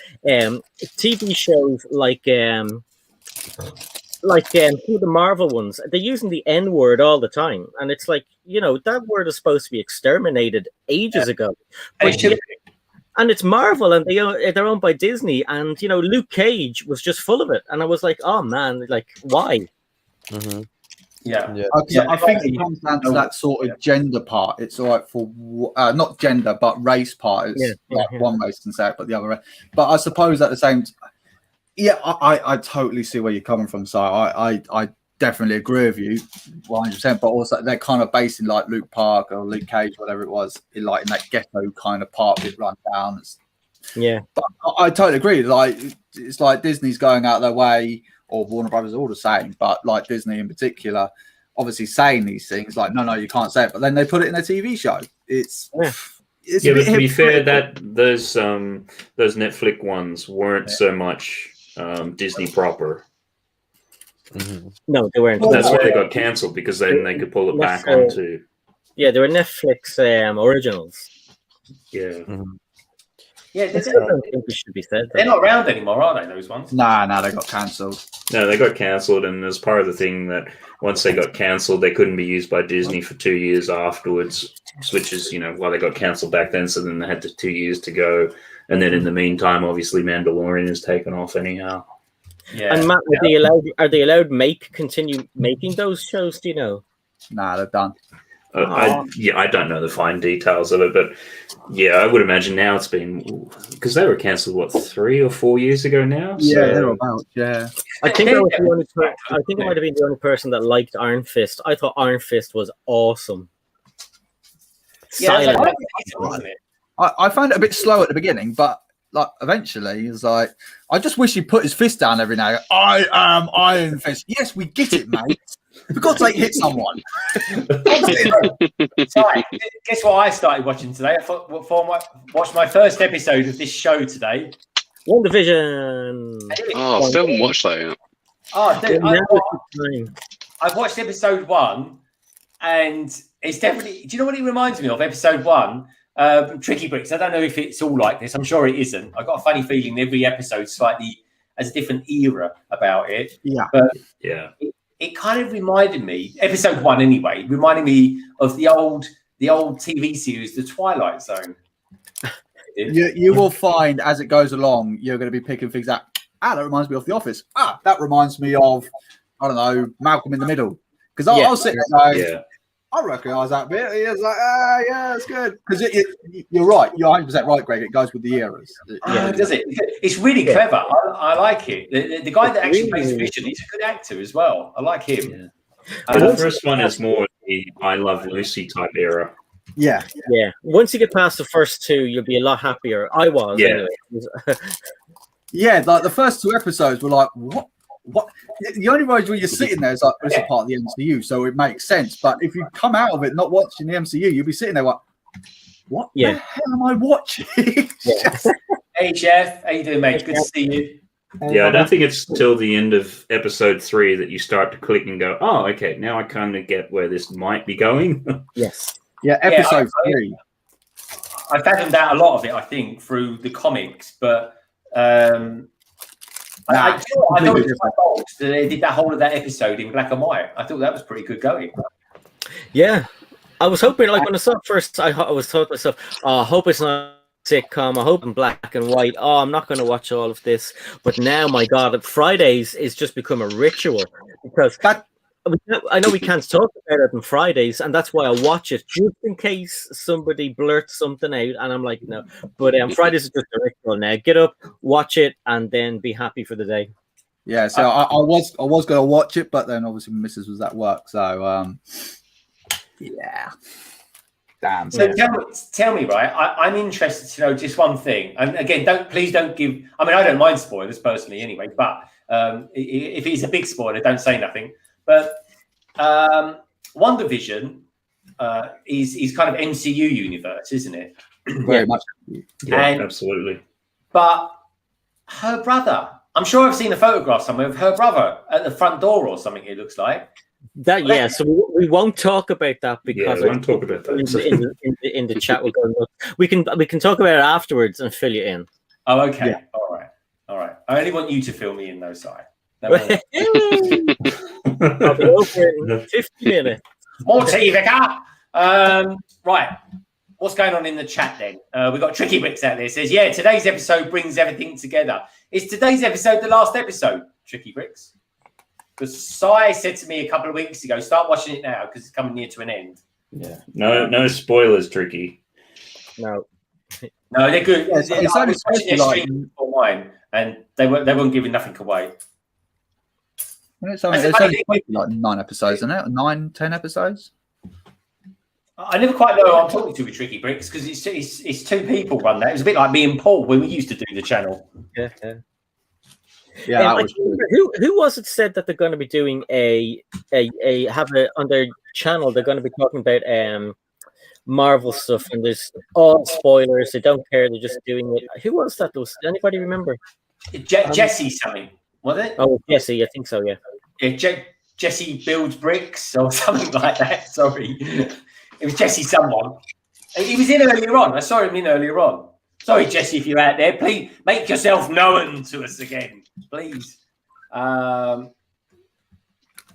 TV shows like some of the Marvel ones. They're using the N word all the time, and it's like, that word is supposed to be exterminated ages ago. And it's Marvel, and they're owned by Disney, and Luke Cage was just full of it, and I was like, oh man, like why? I think it comes down to that sort of gender part. It's all right for not gender, but race part. It's one race can say it, but the other race. But I suppose at the same I totally see where you're coming from. So I definitely agree with you 100%. But also they're kind of basing like Luke Park or Luke Cage, whatever it was, in that ghetto kind of part of it run down. But I totally agree. Like it's like Disney's going out their way, or Warner Brothers, all the same, but like Disney in particular, obviously saying these things like, no, you can't say it, but then they put it in a TV show. It's but to be fair, that those Netflix ones weren't so much Disney proper. No, they weren't. That's why they got cancelled, because then they could pull it back onto. Yeah, they were Netflix originals. They should be said. They're not around anymore, are they? Those ones? Nah, they got cancelled. No, they got cancelled, and as part of the thing that once they got cancelled, they couldn't be used by Disney for 2 years afterwards. Which is, why they got cancelled back then. So then they had 2 years to go, and then in the meantime, obviously, Mandalorian is taken off anyhow. And Matt, are they allowed continue making those shows? Do you know? Nah, they're done. I don't know the fine details of it, but I would imagine now it's been, because they were cancelled 3 or 4 years ago now. So. They're about. I think I might have been the only person that liked Iron Fist. I thought Iron Fist was awesome. I found it a bit slow at the beginning, but like eventually it's like, I just wish he put his fist down every now and then. I am Iron Fist. Yes, we get it, mate. For God's sake, hit someone. Sorry, guess what I started watching today? I watched my first episode of this show today. WandaVision. Oh, I still haven't watched that yet. Oh, dude, I've watched episode 1, and it's definitely. Do you know what it reminds me of? Episode 1. Tricky Bricks. I don't know if it's all like this. I'm sure it isn't. I got a funny feeling every episode slightly has a different era about it. Yeah. But Yeah. it kind of reminded me, episode 1 anyway, reminded me of the old TV series, The Twilight Zone. You will find as it goes along, you're going to be picking things out. That reminds me of The Office. That reminds me of, I don't know, Malcolm in the Middle. Because I'll sit there going, I recognise that bit. He was like, yeah, it's good. Because you're right. You're 100% right, Greg. It goes with the eras. Does it? It's really clever. I like it. The guy that actually plays Vision, he's a good actor as well. I like him. The first one is more the I Love Lucy type era. Yeah. Once you get past the first two, you'll be a lot happier. I was. Yeah. Anyway. Yeah, like the first 2 episodes were like, what? The only way when you're sitting there is like, this is part of the MCU, so it makes sense. But if you come out of it not watching the MCU, you'll be sitting there like, what the hell am I watching? Hey, Jeff. How you doing, mate? Good to see you. Yeah, I don't think it's till the end of episode 3 that you start to click and go, oh, okay, now I kind of get where this might be going. Yes. Yeah, episode 3. I fathomed out a lot of it, I think, through the comics, but I thought it was quite bold that they did that whole of that episode in black and white. I thought that was pretty good going. Yeah. I was hoping, like, when I saw it first, I was thought to myself, I hope it's not a sitcom. I hope in black and white. Oh, I'm not going to watch all of this. But now, my God, Fridays is just become a ritual because I know we can't talk about it on Fridays, and that's why I watch it just in case somebody blurts something out, and I'm like, no. But Fridays is just a ritual now. Get up, watch it, and then be happy for the day. Yeah, so I was going to watch it, but then obviously Mrs. was at work, so yeah. Damn. So tell me, right? I'm interested to know just one thing, and again, please don't give. I mean, I don't mind spoilers personally, anyway. But if it's a big spoiler, don't say nothing. But WandaVision is kind of MCU universe, isn't it? Very much. Yeah, absolutely. But her brother, I'm sure I've seen a photograph somewhere of her brother at the front door or something. It looks like that. Yeah, so we won't talk about that because we won't talk about that in the chat. We'll go. We can talk about it afterwards and fill you in. Oh, okay. Yeah. All right. I only want you to fill me in, though, Si. I'll be over in 50 minutes. More tea, Vicar. Right. What's going on in the chat then? We've got Tricky Bricks out there. Says, yeah, today's episode brings everything together. Is today's episode the last episode, Tricky Bricks? Because Si said to me a couple of weeks ago, start watching it now because it's coming near to an end. Yeah. No spoilers, Tricky. No, they're good. Yeah, it's only like mine, and they weren't giving nothing away. It's only like 9 episodes, isn't it? 9, 10 episodes. I never quite know who I'm talking to with Tricky Bricks because it's 2 people run that. It was a bit like me and Paul when we used to do the channel. Yeah. Who was it said that they're going to be doing on their channel? They're going to be talking about Marvel stuff, and there's all spoilers. They don't care. They're just doing it. Who was that? Does anybody remember? Jesse something, was it? Oh, Jesse, I think so. Yeah, Jesse builds bricks or something like that. Sorry, it was Jesse someone. He was in earlier on. I saw him in earlier on. Sorry, Jesse, if you're out there, please make yourself known to us again, please.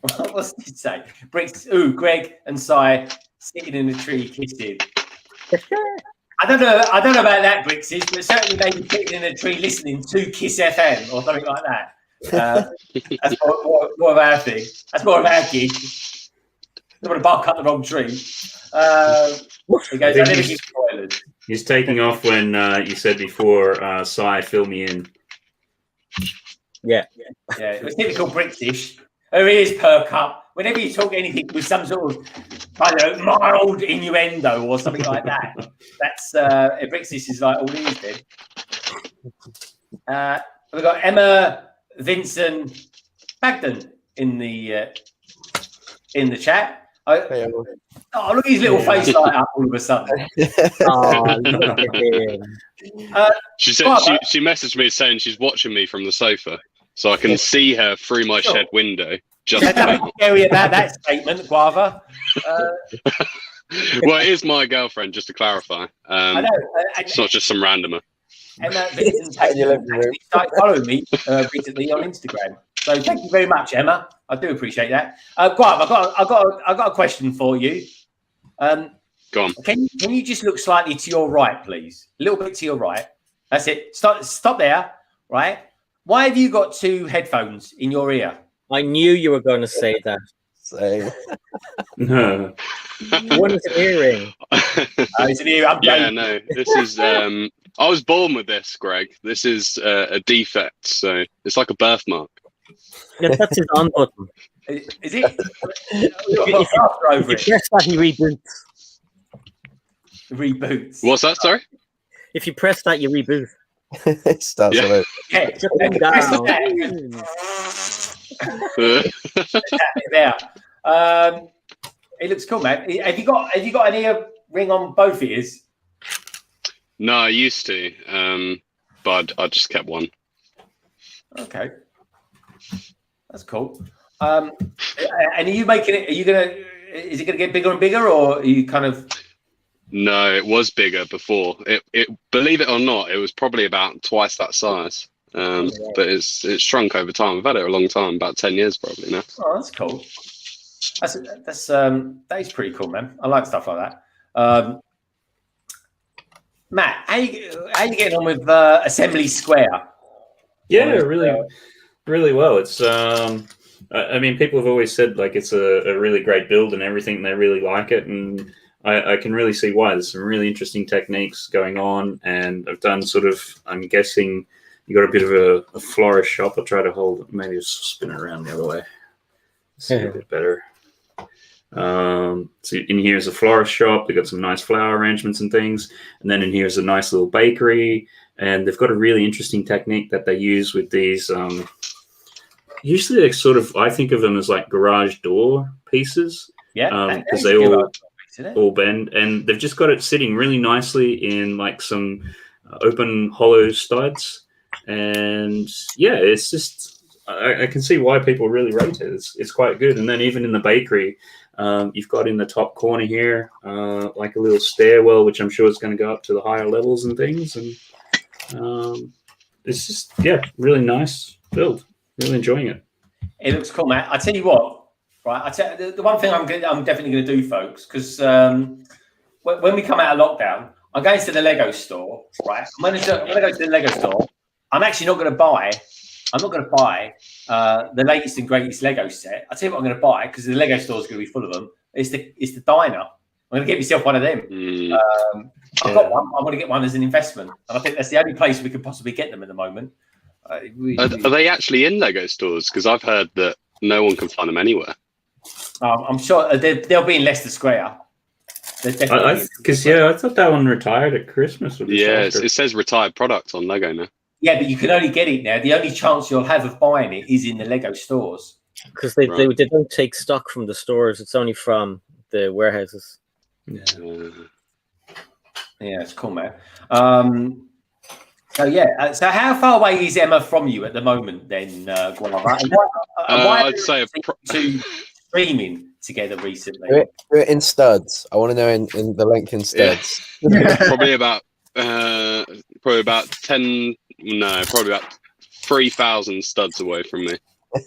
What's it say? Bricks. Ooh, Greg and Si sitting in a tree kissing. I don't know about that, Brixes, but certainly they were sitting in a tree listening to Kiss FM or something like that. That's more of our thing. That's more of our gig. Don't want to bark up the wrong tree. He goes, I never give spoilers. He's taking off when you said before, Si, fill me in. Yeah. It was typical British. Her ears perk up. Whenever you talk anything with some sort of, I don't know, mild innuendo or something like that, that's Brixis is like all ears then. We've got Emma Vincent Bagden in the chat. Look at his little face light up all of a sudden. Look at him. She said she messaged me saying she's watching me from the sofa, so I can see her through my shed window. Just nothing scary about that statement, Guava. Well, it is my girlfriend, just to clarify. I know. It's not just some randomer. Emma Vincent actually started following me recently on Instagram. So thank you very much, Emma. I do appreciate that. Guav, I got a question for you. Go on. Can you just look slightly to your right, please? A little bit to your right. That's it. Stop there. Right. Why have you got 2 headphones in your ear? I knew you were going to say that. Same. No. One is an earring. It's an ear. Yeah, no. This is. I was born with this, Greg. This is a defect, so it's like a birthmark. Yeah, that's his on button. Is it? If you press that, he reboots. Reboots. What's that? Sorry. If you press that, you reboot. It starts Yeah. with Okay. Shut them down. There. It looks cool, man. Have you got an ear ring on both ears? No, I used to, but I just kept one. Okay, that's cool. And are you making it? Is it gonna get bigger and bigger, or are you kind of? No, it was bigger before. It believe it or not, it was probably about twice that size. But it's shrunk over time. I've had it a long time, about 10 years probably now. Oh, that's cool. That is pretty cool, man. I like stuff like that. Matt, how you getting on with Assembly Square? Yeah, really well. It's I mean, people have always said like it's a really great build and everything. And they really like it, and I can really see why. There's some really interesting techniques going on, and I've done sort of. I'm guessing you got a bit of a florist shop. I'll try to hold it. Maybe just spin it around the other way. See a bit better. So in here is a florist shop. They've got some nice flower arrangements and things, and then in here is a nice little bakery. And they've got a really interesting technique that they use with these. Usually, they sort of, I think of them as like garage door pieces. Yeah, because they all bend, and they've just got it sitting really nicely in like some open hollow studs. And yeah, it's just I can see why people really rate it. It's quite good. And then even in the bakery, you've got in the top corner here like a little stairwell, which I'm sure is going to go up to the higher levels and things. And it's just really nice build. Really enjoying it. It looks cool, Matt. I tell you what, right? The one thing I'm definitely going to do, folks, because when we come out of lockdown, I'm going to the Lego store, right? When I go to the Lego store, I'm actually not going to buy. I'm not going to buy the latest and greatest Lego set. I tell you what I'm going to buy, because the Lego store is going to be full of them. It's the diner. I'm going to get myself one of them. I've got one. I want to get one as an investment, and I think that's the only place we could possibly get them at the moment. Are they actually in Lego stores? Because I've heard that no one can find them anywhere. I'm sure they'll be in Leicester Square. Because I thought that one retired at Christmas. It says retired product on Lego now. Yeah, but you can only get it now. The only chance you'll have of buying it is in the Lego stores. Because they don't take stock from the stores. It's only from the warehouses. Yeah, it's cool, man. So how far away is Emma from you at the moment then, Guava? Why I'd say two streaming together recently. Do it in studs. I want to know in the length in studs. Yeah. probably about 3,000 studs away from me.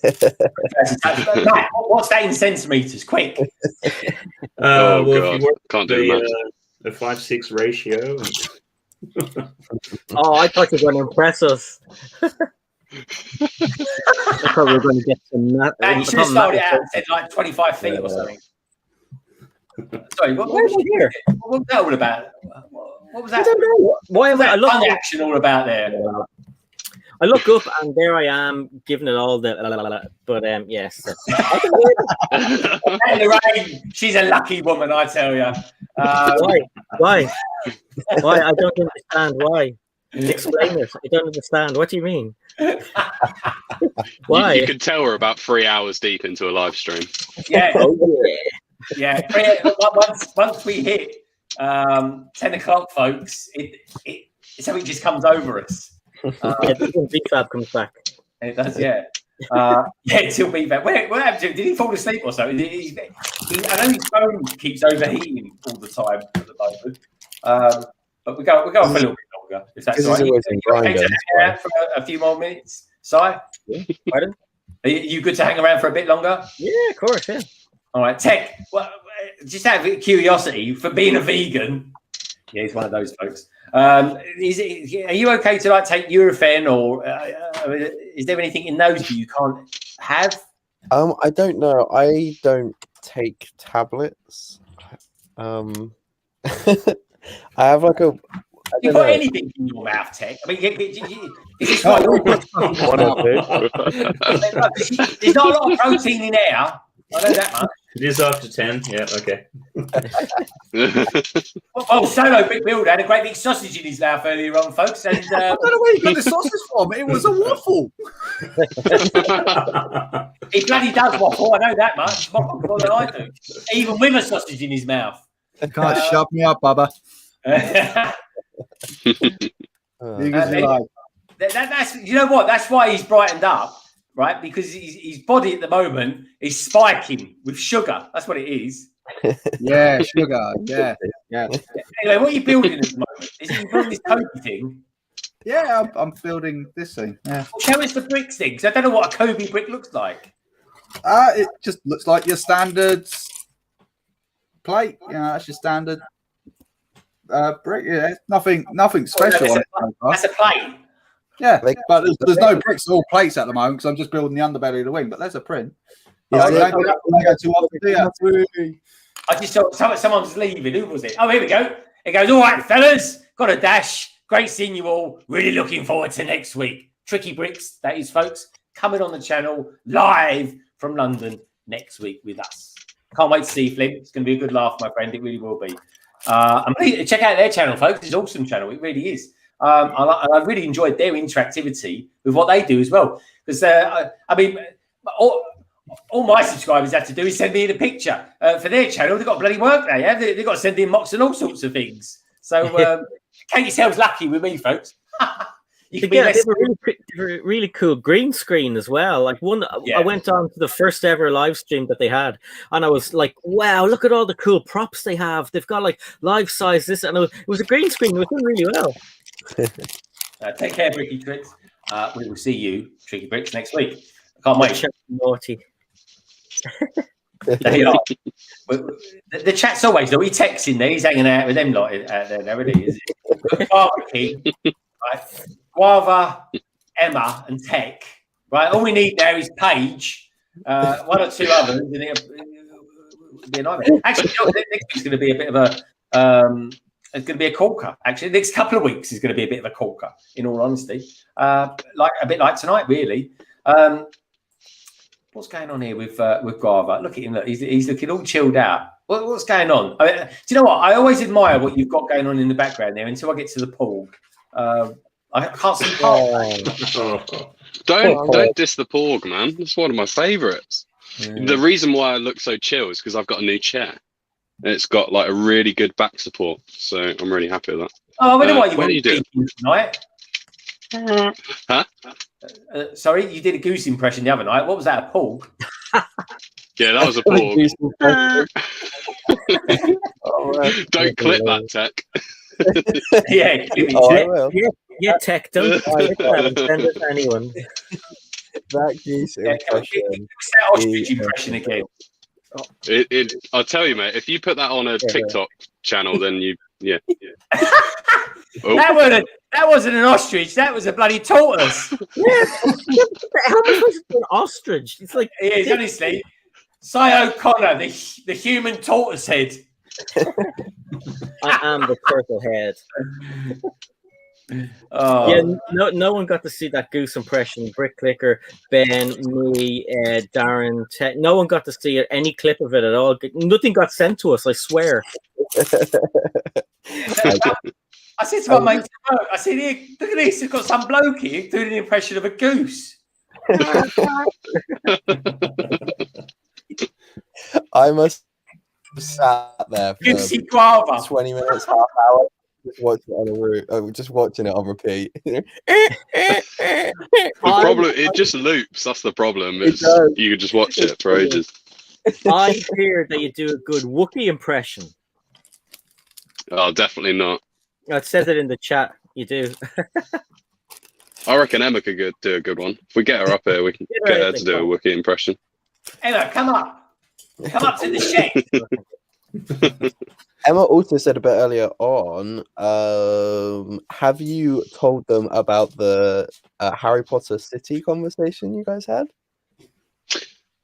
Matt, what's that in centimeters? Quick. Oh god, can't do that. A 5:6 ratio. Oh, I thought you were going to impress us. I thought we were going to get some. You should have started out and said like 25 feet or something. Sorry, what was that all about? What was that? I don't know. Why am I looking action all about there? I look up and there I am giving it all the. But yes. Lorraine, she's a lucky woman, I tell you. Why? Why? I don't understand. Why? Explain it. I don't understand. What do you mean? Why? You can tell we're about 3 hours deep into a live stream. Yeah. Yeah. Once we hit 10 o'clock, folks, something just comes over us. BFAB comes back. It does, yeah. Till BFAB. What happened to him? Did he fall asleep or so? I know his phone keeps overheating all the time at the moment. But we go for a little bit longer, if that's all right. You okay to hang around for a few more minutes, Si? Pardon? Are you good to hang around for a bit longer? Yeah, of course, yeah. All right, Tek, well, just out of curiosity, for being a vegan, yeah, he's one of those folks. Are you okay to like take Nurofen, or is there anything in those that you can't have? I don't know. I don't take tablets. I have like a. You put anything in your mouth, Tek? I mean, is this right? There's not a lot of protein in air. I know that much. It is after 10. Yeah, okay. Well, Solo Big Builder had a great big sausage in his mouth earlier on, folks. And, I don't know where you got the sausage from. It was a waffle. He bloody does waffle. I know that much. More than I do. Even with a sausage in his mouth. You can't shut me up, Bubba. That's you know what? That's why he's brightened up, right? Because his body at the moment is spiking with sugar. That's what it is. Yeah, sugar. Yeah. Anyway, what are you building at the moment? Is you building this Kobe thing? Yeah, I'm building this thing. Yeah. Well, show us the bricks thing, because I don't know what a Kobe brick looks like. It just looks like your standard plate. You know, that's your standard brick. Yeah, nothing special on it. That's a plate. Yeah, but there's no bricks or plates at the moment because I'm just building the underbelly of the wing. But there's a print. I just saw someone's leaving. Who was it? Oh, here we go. It goes, all right, fellas, got a dash. Great seeing you all. Really looking forward to next week. Tricky Bricks, that is, folks, coming on the channel live from London next week with us. Can't wait to see you, Flynn. It's going to be a good laugh, my friend. It really will be. Check out their channel, folks. It's an awesome channel. It really is. I really enjoyed their interactivity with what they do as well. Because, all my subscribers have to do is send me in a picture for their channel. They've got bloody work there, yeah? They've got to send in mocks and all sorts of things. So count yourselves lucky with me, folks. You can they have a really cool green screen as well. Like I went on to the first ever live stream that they had, and I was like, "Wow, look at all the cool props they have! They've got like life size this, and it was a green screen. It was doing really well." Take care, Bricky Tricks. We will see you, Tricky Bricks, next week. I can't wait. Naughty. There you are. The chat's always though. He texts in there. He's hanging out with them lot out there. There it is. GuavaKing, right? Guava, Emma, and Tek. Right. All we need now is Paige, one or two others, and it'll be a nightmare. Actually, next week's going to be a bit of a. It's going to be a corker. Actually, the next couple of weeks is going to be a bit of a corker. In all honesty, like a bit like tonight, really. What's going on here with Guava? Look at him. Look, he's looking all chilled out. What's going on? I mean, do you know what? I always admire what you've got going on in the background there until I get to the pool. I can't see. Don't diss the Porg, man. It's one of my favourites. Yeah. The reason why I look so chill is because I've got a new chair. And it's got like a really good back support, so I'm really happy with that. Oh, I wonder what you want to do tonight. Huh? Sorry, you did a goose impression the other night. What was that, a porg? Yeah, that was a porg. Don't clip that, Tek. Yeah, yeah, Tek, don't clip that and send it to anyone. That goose impression. That ostrich impression again. I'll tell you, mate. If you put that on a TikTok channel, then yeah. That wasn't an ostrich. That was a bloody tortoise. Yeah. How much was an ostrich? It's like it is, honestly. Cy O'Connor, the human tortoise head. I am the turtle head. Oh. Yeah, no one got to see that goose impression. Brick Clicker, Ben, me, Darren, Tek. No one got to see any clip of it at all. Nothing got sent to us, I swear. I said to my mate, I said, here, look at this. It's got some bloke here doing an impression of a goose. I must have sat there for Goosey Guava. 20 minutes, half hour. Just watching it on repeat. The problem, it just loops. That's the problem. You can just watch it for ages. I hear that you do a good Wookiee impression. Oh, definitely not. It says it in the chat. You do. I reckon Emma could do a good one. If we get her up here, we can get her to do a Wookiee impression. Emma, come up. Come up to the shed. Emma also said a bit earlier on, have you told them about the Harry Potter City conversation you guys had?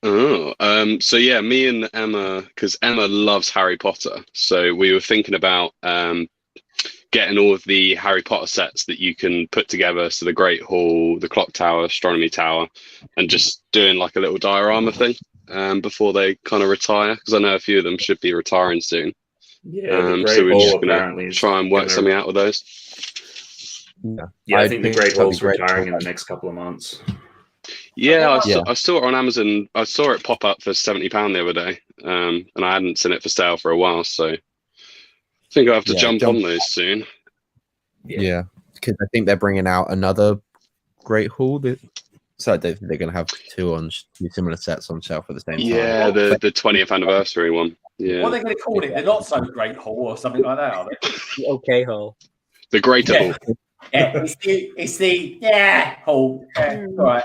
Oh, so yeah, me and Emma, because Emma loves Harry Potter, so we were thinking about getting all of the Harry Potter sets that you can put together, so the Great Hall, the Clock Tower, Astronomy Tower, and just doing like a little diorama thing before they kind of retire, because I know a few of them should be retiring soon. Yeah, the so Great we're Hall just gonna apparently is try and work gonna- something out with those. Yeah, I think the Great that'll be Hall's great. retiring in the next couple of months. Yeah, Yeah. I saw it on Amazon. I saw it pop up for £70 the other day, and I hadn't seen it for sale for a while, so I think I have to Yeah, jump jump- on those soon. Yeah, because I think they're bringing out another Great Hall. So I don't think they're going to have two similar sets on shelf at the same time. Yeah, the 20th anniversary one. Yeah, What are they going to call it? The not so great hall or something like that, are they? The okay hole. the Greater Yeah. Hall. Yeah, it's the hall. Yeah, all right.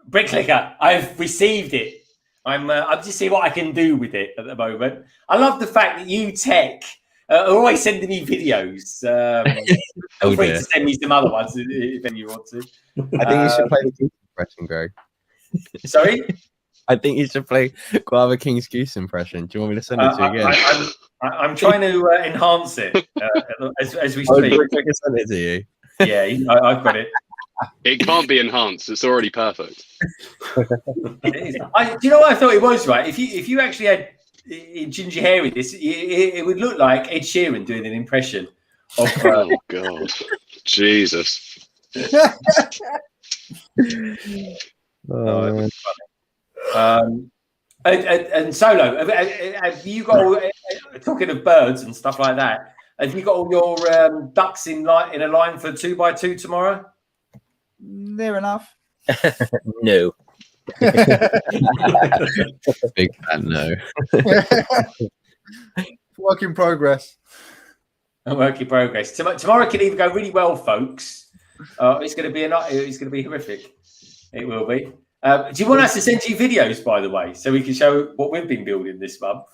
Bricklicker, I've received it. I'm just seeing what I can do with it at the moment. I love the fact that you, Tek, are always sending me videos. Feel free to send me some other ones if any you want to. I think you should play the Goose impression, Greg. Sorry? I think you should play GuavaKing's Goose impression. Do you want me to send it to you again? I'm trying to enhance it as we Oh, speak. I can send it to you. Yeah, I've got it. It can't be enhanced. It's already perfect. It is. Do you know what I thought it was, right? If you actually had ginger hair with this, it would look like Ed Sheeran doing an impression of. Oh God, Jesus! And Solo, have you got talking of birds and stuff like that? Have you got all your ducks in a line for 2x2 tomorrow? Near enough. No. Big fan, no. Work in progress. A work in progress. Tomorrow can either go really well, folks. It's going to be horrific. It will be. Do you want us to send you videos, by the way, so we can show what we've been building this month?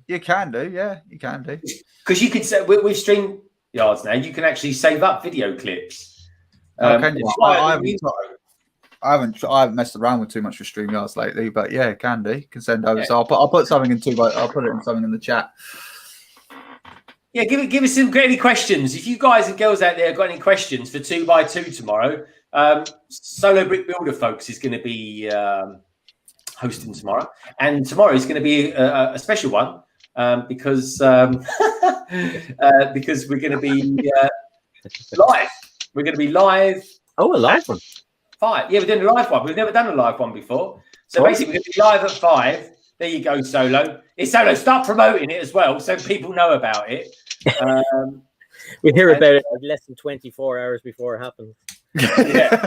You can do, yeah, you can do. Because you can say with StreamYards now, you can actually save up video clips. Can you? I haven't messed around with too much with StreamYards lately, but yeah, it can do. You can send over. Yeah. So I'll put something in I'll put it in something in the chat. Yeah, give us any questions. If you guys and girls out there have got any questions for 2x2 tomorrow, Solo Brick Builder folks is going to be hosting tomorrow, and tomorrow is going to be a special one because we're going to be live. We're going to be live. Oh, a live one. 5. Yeah, we're doing a live one. We've never done a live one before. So basically, we're going to be live at 5. There you go, Solo. It's Solo. Start promoting it as well so people know about it. We hear about it less than 24 hours before it happens. Yeah,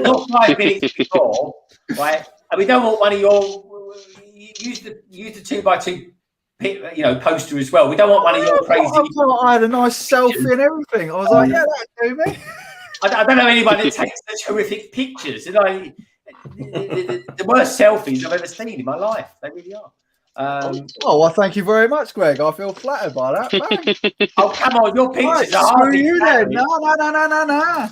not 5 minutes before, right? And we don't want one of your use the 2x2 poster as well. We don't want one of your crazy. I had a nice selfie and everything. I was like, yeah, that'd do me. I don't know anyone that takes such horrific pictures. The worst selfies I've ever seen in my life. They really are. Well, thank you very much, Greg. I feel flattered by that. Oh, come on, your pictures are screw hardly you then. flattering. No.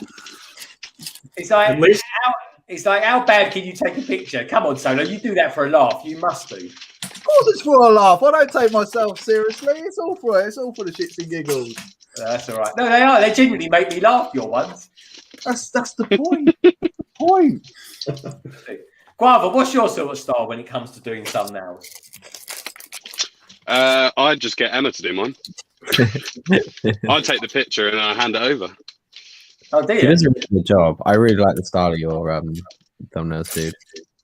It's like how bad can you take a picture? Come on, Solo, you do that for a laugh. You must do. Of course, it's for a laugh. I don't take myself seriously. It's all for it. It's all for the shits and giggles. That's all right. No, they are. They genuinely make me laugh. Your ones. That's the point. Point. Guava, what's your sort of style when it comes to doing thumbnails? I'd just get Emma to do mine. I'd take the picture and I hand it over. Oh, dear. She does a really good job. I really like the style of your thumbnails, dude.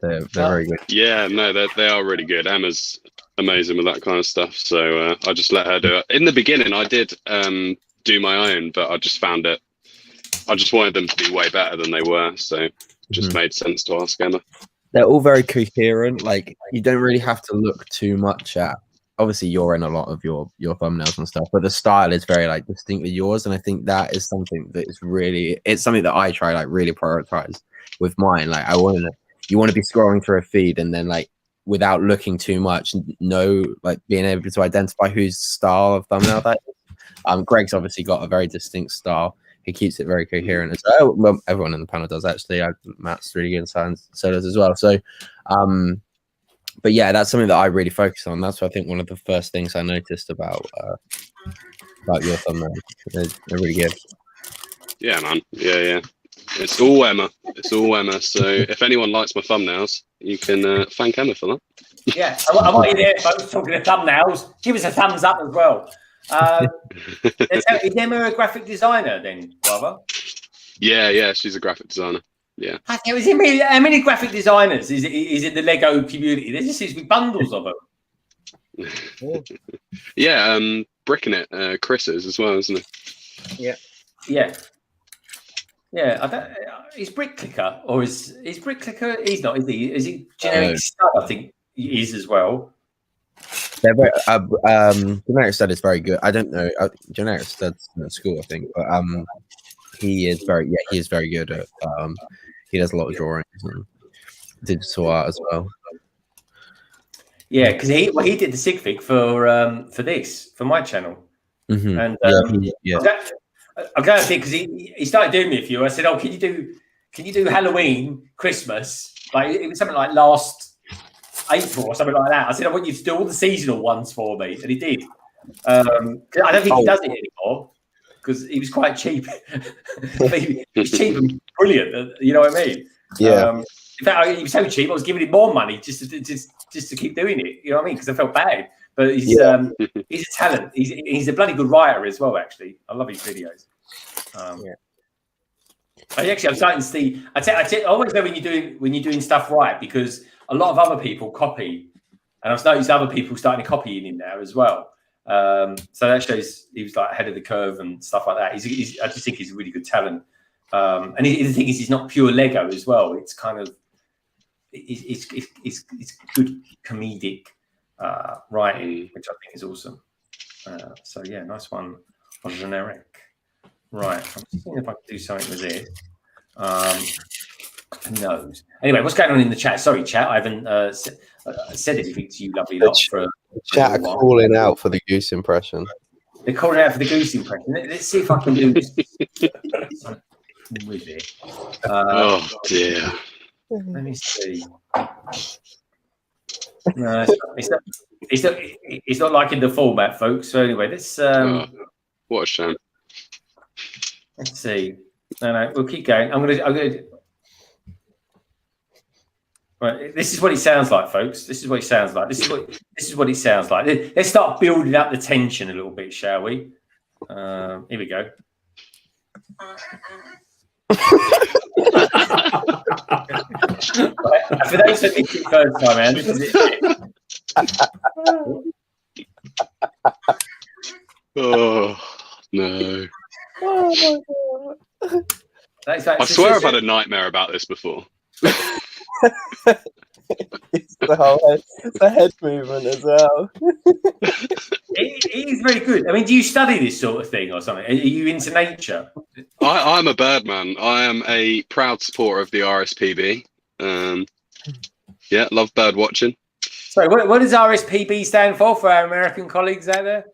They're very good. Yeah, no, they are really good. Emma's amazing with that kind of stuff. So I just let her do it. In the beginning, I did do my own, but I just found it. I just wanted them to be way better than they were. So just made sense to ask Emma. They're all very coherent. Like you don't really have to look too much at. Obviously, you're in a lot of your thumbnails and stuff, but the style is very like distinctly yours, and I think that is something that is really it's something that I try like really prioritize with mine. Like you want to be scrolling through a feed and then like without looking too much, like being able to identify whose style of thumbnail that is. Greg's obviously got a very distinct style. He keeps it very coherent as well. Well, everyone in the panel does actually. Matt's really good in solos as well. So, but yeah, that's something that I really focus on. That's I think one of the first things I noticed about your thumbnail. They're really good. Yeah, man. Yeah. It's all Emma. It's all Emma. So if anyone likes my thumbnails, you can thank Emma for that. Yeah, I want you there, folks, talking of thumbnails. Give us a thumbs up as well. Is Emma a graphic designer then, Guava? Yeah, she's a graphic designer. Yeah. How many graphic designers is in the Lego community? There just seems to be bundles of them. Yeah, Bricking It, Chris's as well, isn't it? Yeah. I don't. Is Brick Clicker or is Brick Clicker? He's not. Is he? Is he generic stud? I think he is as well. They're very, generic stud is very good. I don't know generic stud's at school, I think, but he is very good at he does a lot of drawings and digital art as well. Yeah, because he did the sig fig for my channel, and I'm glad I did because he started doing me a few. I said, "Oh, can you do Halloween, Christmas? Like it was something like last April or something like that." I said, "I want you to do all the seasonal ones for me," and he did. I don't think he does it anymore because he was quite cheap. He was cheap and brilliant. You know what I mean? Yeah. In fact, he was so cheap. I was giving him more money just to keep doing it. You know what I mean? Because I felt bad. But he's a talent. He's a bloody good writer as well. Actually, I love his videos. I'm starting to see. I always know when you're doing stuff right because a lot of other people copy, and I've noticed other people starting to copy him now as well. So that shows he was like ahead of the curve and stuff like that. I just think he's a really good talent. And the thing is, he's not pure Lego as well. It's kind of it's good comedic writing, which I think is awesome. So yeah, nice one on generic. Right, I'm just thinking if I can do something with it. Who knows? Anyway, what's going on in the chat? Sorry, chat, I haven't said anything to you, lovely lot. Chat are calling out for the goose impression. They're calling out for the goose impression. Let's see if I can do something with it. Oh dear. Let me see. No, it's not liking the format, folks. So anyway, let's. What a shame. Let's see. No, we'll keep going. I'm gonna. Right, this is what it sounds like, folks. This is what it sounds like. This is what it sounds like. Let's start building up the tension a little bit, shall we? Here we go. Right, for those who think it first time, man, this is it. Oh no. Oh my god. I swear I've had a nightmare about this before. It's the head movement as well. It is very good. I mean, do you study this sort of thing or something? Are you into nature? I'm a bird man. I am a proud supporter of the RSPB. Yeah, love bird watching. Sorry, what does RSPB stand for our American colleagues out there?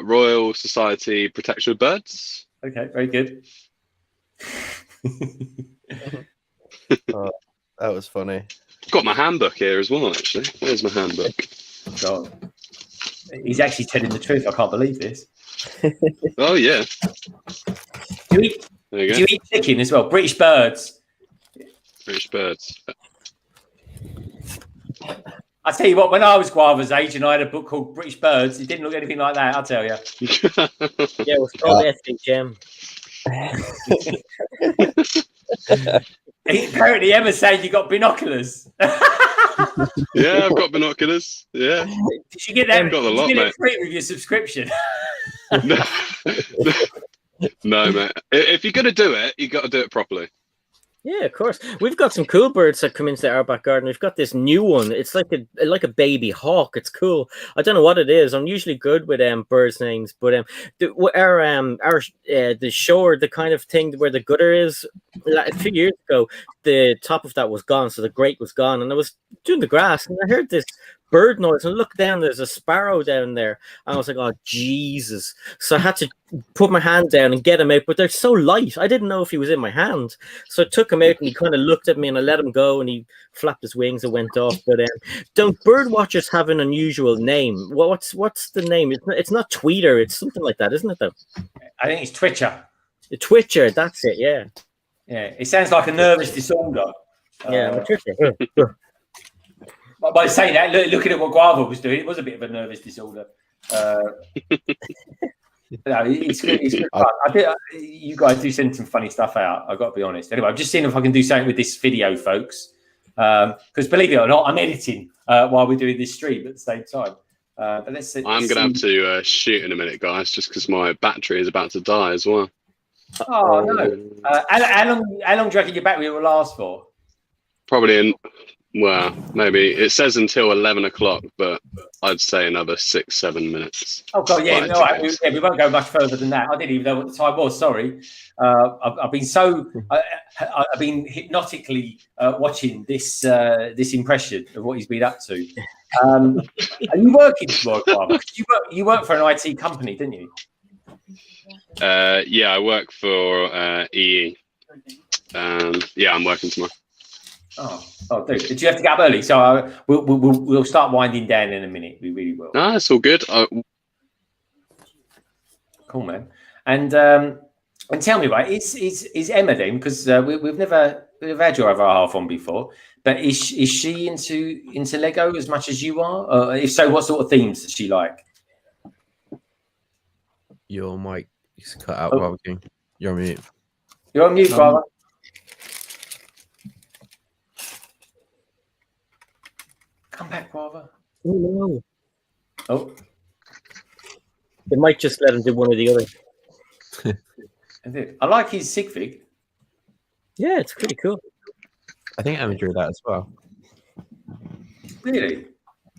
Royal Society Protection of Birds. Okay, very good. Oh, that was funny. Got my handbook here as well, actually. Where's my handbook? God. He's actually telling the truth. I can't believe this. Oh, yeah. Do you eat chicken as well? British birds. British birds. I tell you what, when I was Guava's age and I had a book called British Birds, it didn't look anything like that, I'll tell you. Yeah, it was called FHM. Apparently, Emma's saying you got binoculars. Yeah, I've got binoculars. Yeah. Did you get that? I've got a lot, mate. Free with your subscription? No, mate. If you're going to do it, you've got to do it properly. Yeah, of course. We've got some cool birds that come into our back garden. We've got this new one. It's like a baby hawk. It's cool. I don't know what it is. I'm usually good with birds' names, but the shore, the kind of thing where the gutter is, like, a few years ago, the top of that was gone, so the grate was gone, and I was doing the grass, and I heard this bird noise, and I looked down. There's a sparrow down there, and I was like, "Oh Jesus!" So I had to put my hand down and get him out, but they're so light. I didn't know if he was in my hand, so I took him out, and he kind of looked at me, and I let him go, and he flapped his wings and went off. But don't bird watchers have an unusual name? What's the name? It's not Tweeter. It's something like that, isn't it? Though I think it's Twitcher. The Twitcher. That's it. Yeah. Yeah. It sounds like a nervous disorder. Yeah. The Twitcher. By saying that, looking at what Guava was doing, it was a bit of a nervous disorder. No, it's good. It's good fun. I think you guys do send some funny stuff out. I've got to be honest. Anyway, I'm just seeing if I can do something with this video, folks. Because believe it or not, I'm editing while we're doing this stream at the same time. But let's see. I'm going to have to shoot in a minute, guys, just because my battery is about to die as well. Oh, no. How long do you reckon your battery will last for? Probably well, maybe it says until 11 o'clock, but I'd say another 6-7 minutes. Oh god, yeah, no, we won't go much further than that. I didn't even know what the time was. Sorry, I've been hypnotically watching this impression of what he's been up to. Are you working tomorrow, Carver? You work for an IT company, didn't you? Yeah, I work for EE. Yeah, I'm working tomorrow. Oh, dude. Did you have to get up early? So we'll start winding down in a minute. We really will. No, it's all good. Cool, man. And tell me, right? Is Emma then? Because we've never had your other half on before. But is she into Lego as much as you are? If so, what sort of themes does she like? Your mic is cut out, GuavaKing. You're on mute. You're on mute, Guava. Come back, Guava. Oh no. Oh. They might just let him do one or the other. I like his sig fig. Yeah, it's pretty cool. I think Emma drew that as well. Really?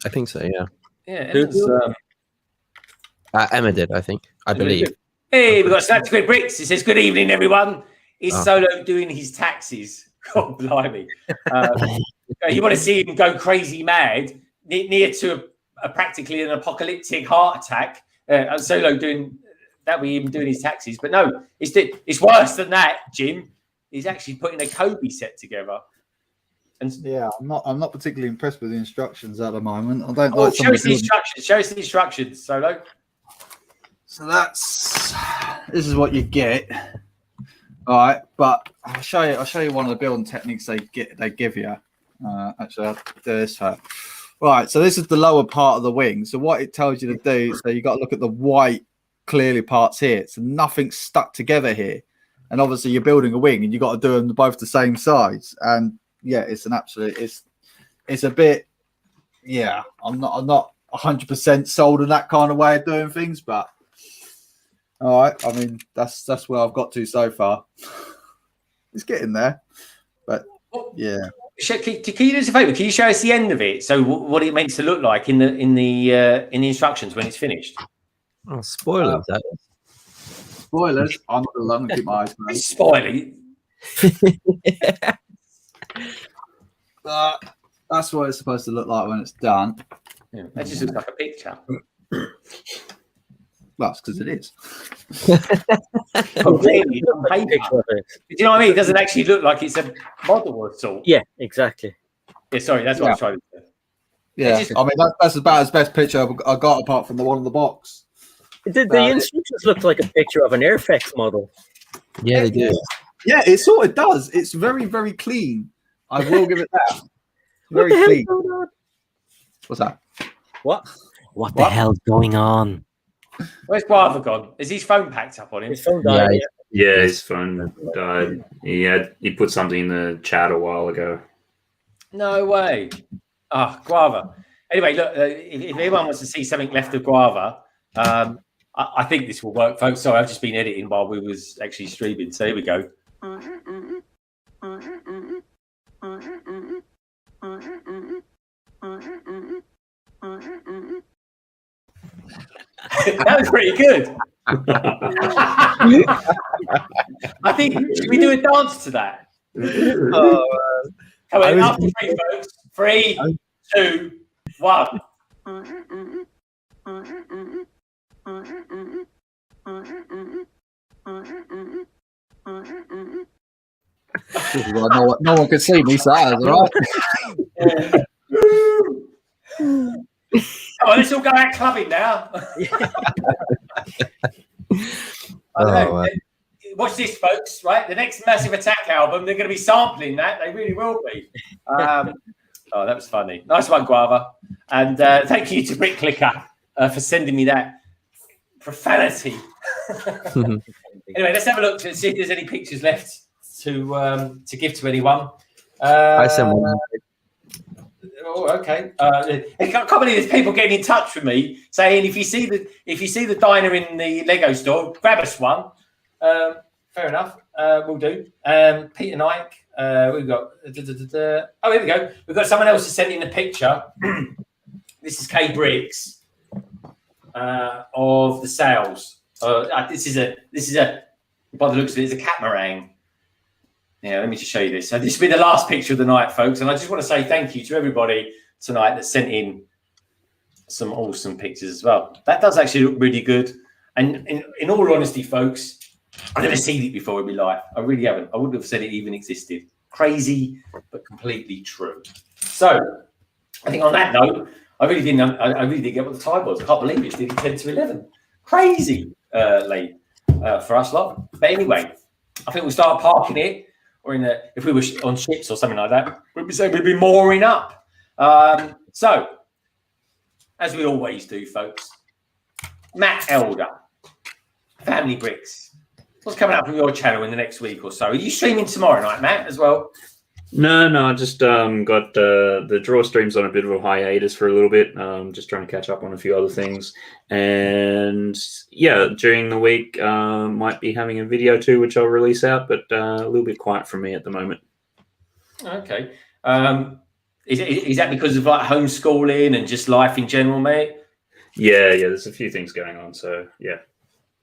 I think so, yeah. Yeah. Emma did, I think. I believe. Hey, we've got Snap Squid Bricks. It says, good evening, everyone. Is Solo doing his taxes? God blimey. You want to see him go crazy mad, near to practically an apocalyptic heart attack. Solo doing that with him doing his taxes. But no, it's worse than that, Jim. He's actually putting a Kobe set together. And yeah, I'm not particularly impressed with the instructions at the moment. I don't like. Show us the instructions. Show us the instructions, Solo. So this is what you get. All right, but I'll show you one of the building techniques they give you. Actually, I'll do this first. Right, so this is the lower part of the wing. So what it tells you to do, so you got to look at the white clearly parts here. So nothing's stuck together here, and obviously you're building a wing, and you got to do them both the same size. And yeah, it's an absolute. It's a bit. Yeah, I'm not 100% sold on that kind of way of doing things, but all right. I mean, that's where I've got to so far. It's getting there, but yeah. Can you do us a favour? Can you show us the end of it? So what it meant to look like in the instructions when it's finished? Oh, spoilers! Spoilers. I'm not alone. Keep my eyes closed. Spoiling. That's what it's supposed to look like when it's done. Yeah, that just looks like a picture. Well, it's because it is. Completely on paper. Do you know what I mean? It doesn't actually look like it's a model at all. Yeah, exactly. Yeah, sorry, that's what I was trying to say. Yeah, I mean that's about as best picture I got apart from the one on the box. The instructions looked like a picture of an Airfix model. Yeah, they do. Yeah, it sort of does. It's very, very clean. I will give it that. Very clean. What's that? What the hell's going on? Where's Guava gone? Is his phone packed up on him? His phone died. Yeah, his phone died. He put something in the chat a while ago. No way. Guava. Anyway, look, if anyone wants to see something left of Guava, I think this will work, folks. Sorry, I've just been editing while we was actually streaming. So here we go. That was pretty good. I think, should we do a dance to that? Oh, Come I on, was- after 3, folks. 3, 2, 1. This is why no one could see me, so that was all right. Oh, let's all go out clubbing now. I don't know. man. Watch this, folks. Right, the next Massive Attack album, they're going to be sampling that. They really will be. Oh, that was funny. Nice one, Guava. And thank you to Brick Clicker for sending me that profanity. Anyway, let's have a look and see if there's any pictures left to give to anyone. I sent one. Oh, okay. I can't believe there's people getting in touch with me saying if you see the diner in the Lego store, grab us one. Fair enough. We'll do. Peter Nike. We've got. Oh, here we go. We've got someone else who sent in a picture. This is K Bricks of the sales. This is a. By the looks of it, it's a catamaran. Yeah, let me just show you this. So this will be the last picture of the night, folks. And I just want to say thank you to everybody tonight that sent in some awesome pictures as well. That does actually look really good. And in all honesty, folks, I've never seen it before in my life. I really haven't. I wouldn't have said it even existed. Crazy, but completely true. So I think on that note, I really didn't get what the time was. I can't believe it's nearly 10 to 11. Crazy late for us lot. But anyway, I think we'll start parking it. Or if we were on ships or something like that, we'd be mooring up. So, as we always do, folks, Matt Elder, Family Bricks. What's coming up from your channel in the next week or so? Are you streaming tomorrow night, Matt, as well? No, I just got the draw streams on a bit of a hiatus for a little bit. Just trying to catch up on a few other things. And yeah, during the week, might be having a video too, which I'll release out, but a little bit quiet from me at the moment. Okay. Is that because of like homeschooling and just life in general, mate? Yeah, there's a few things going on, so yeah.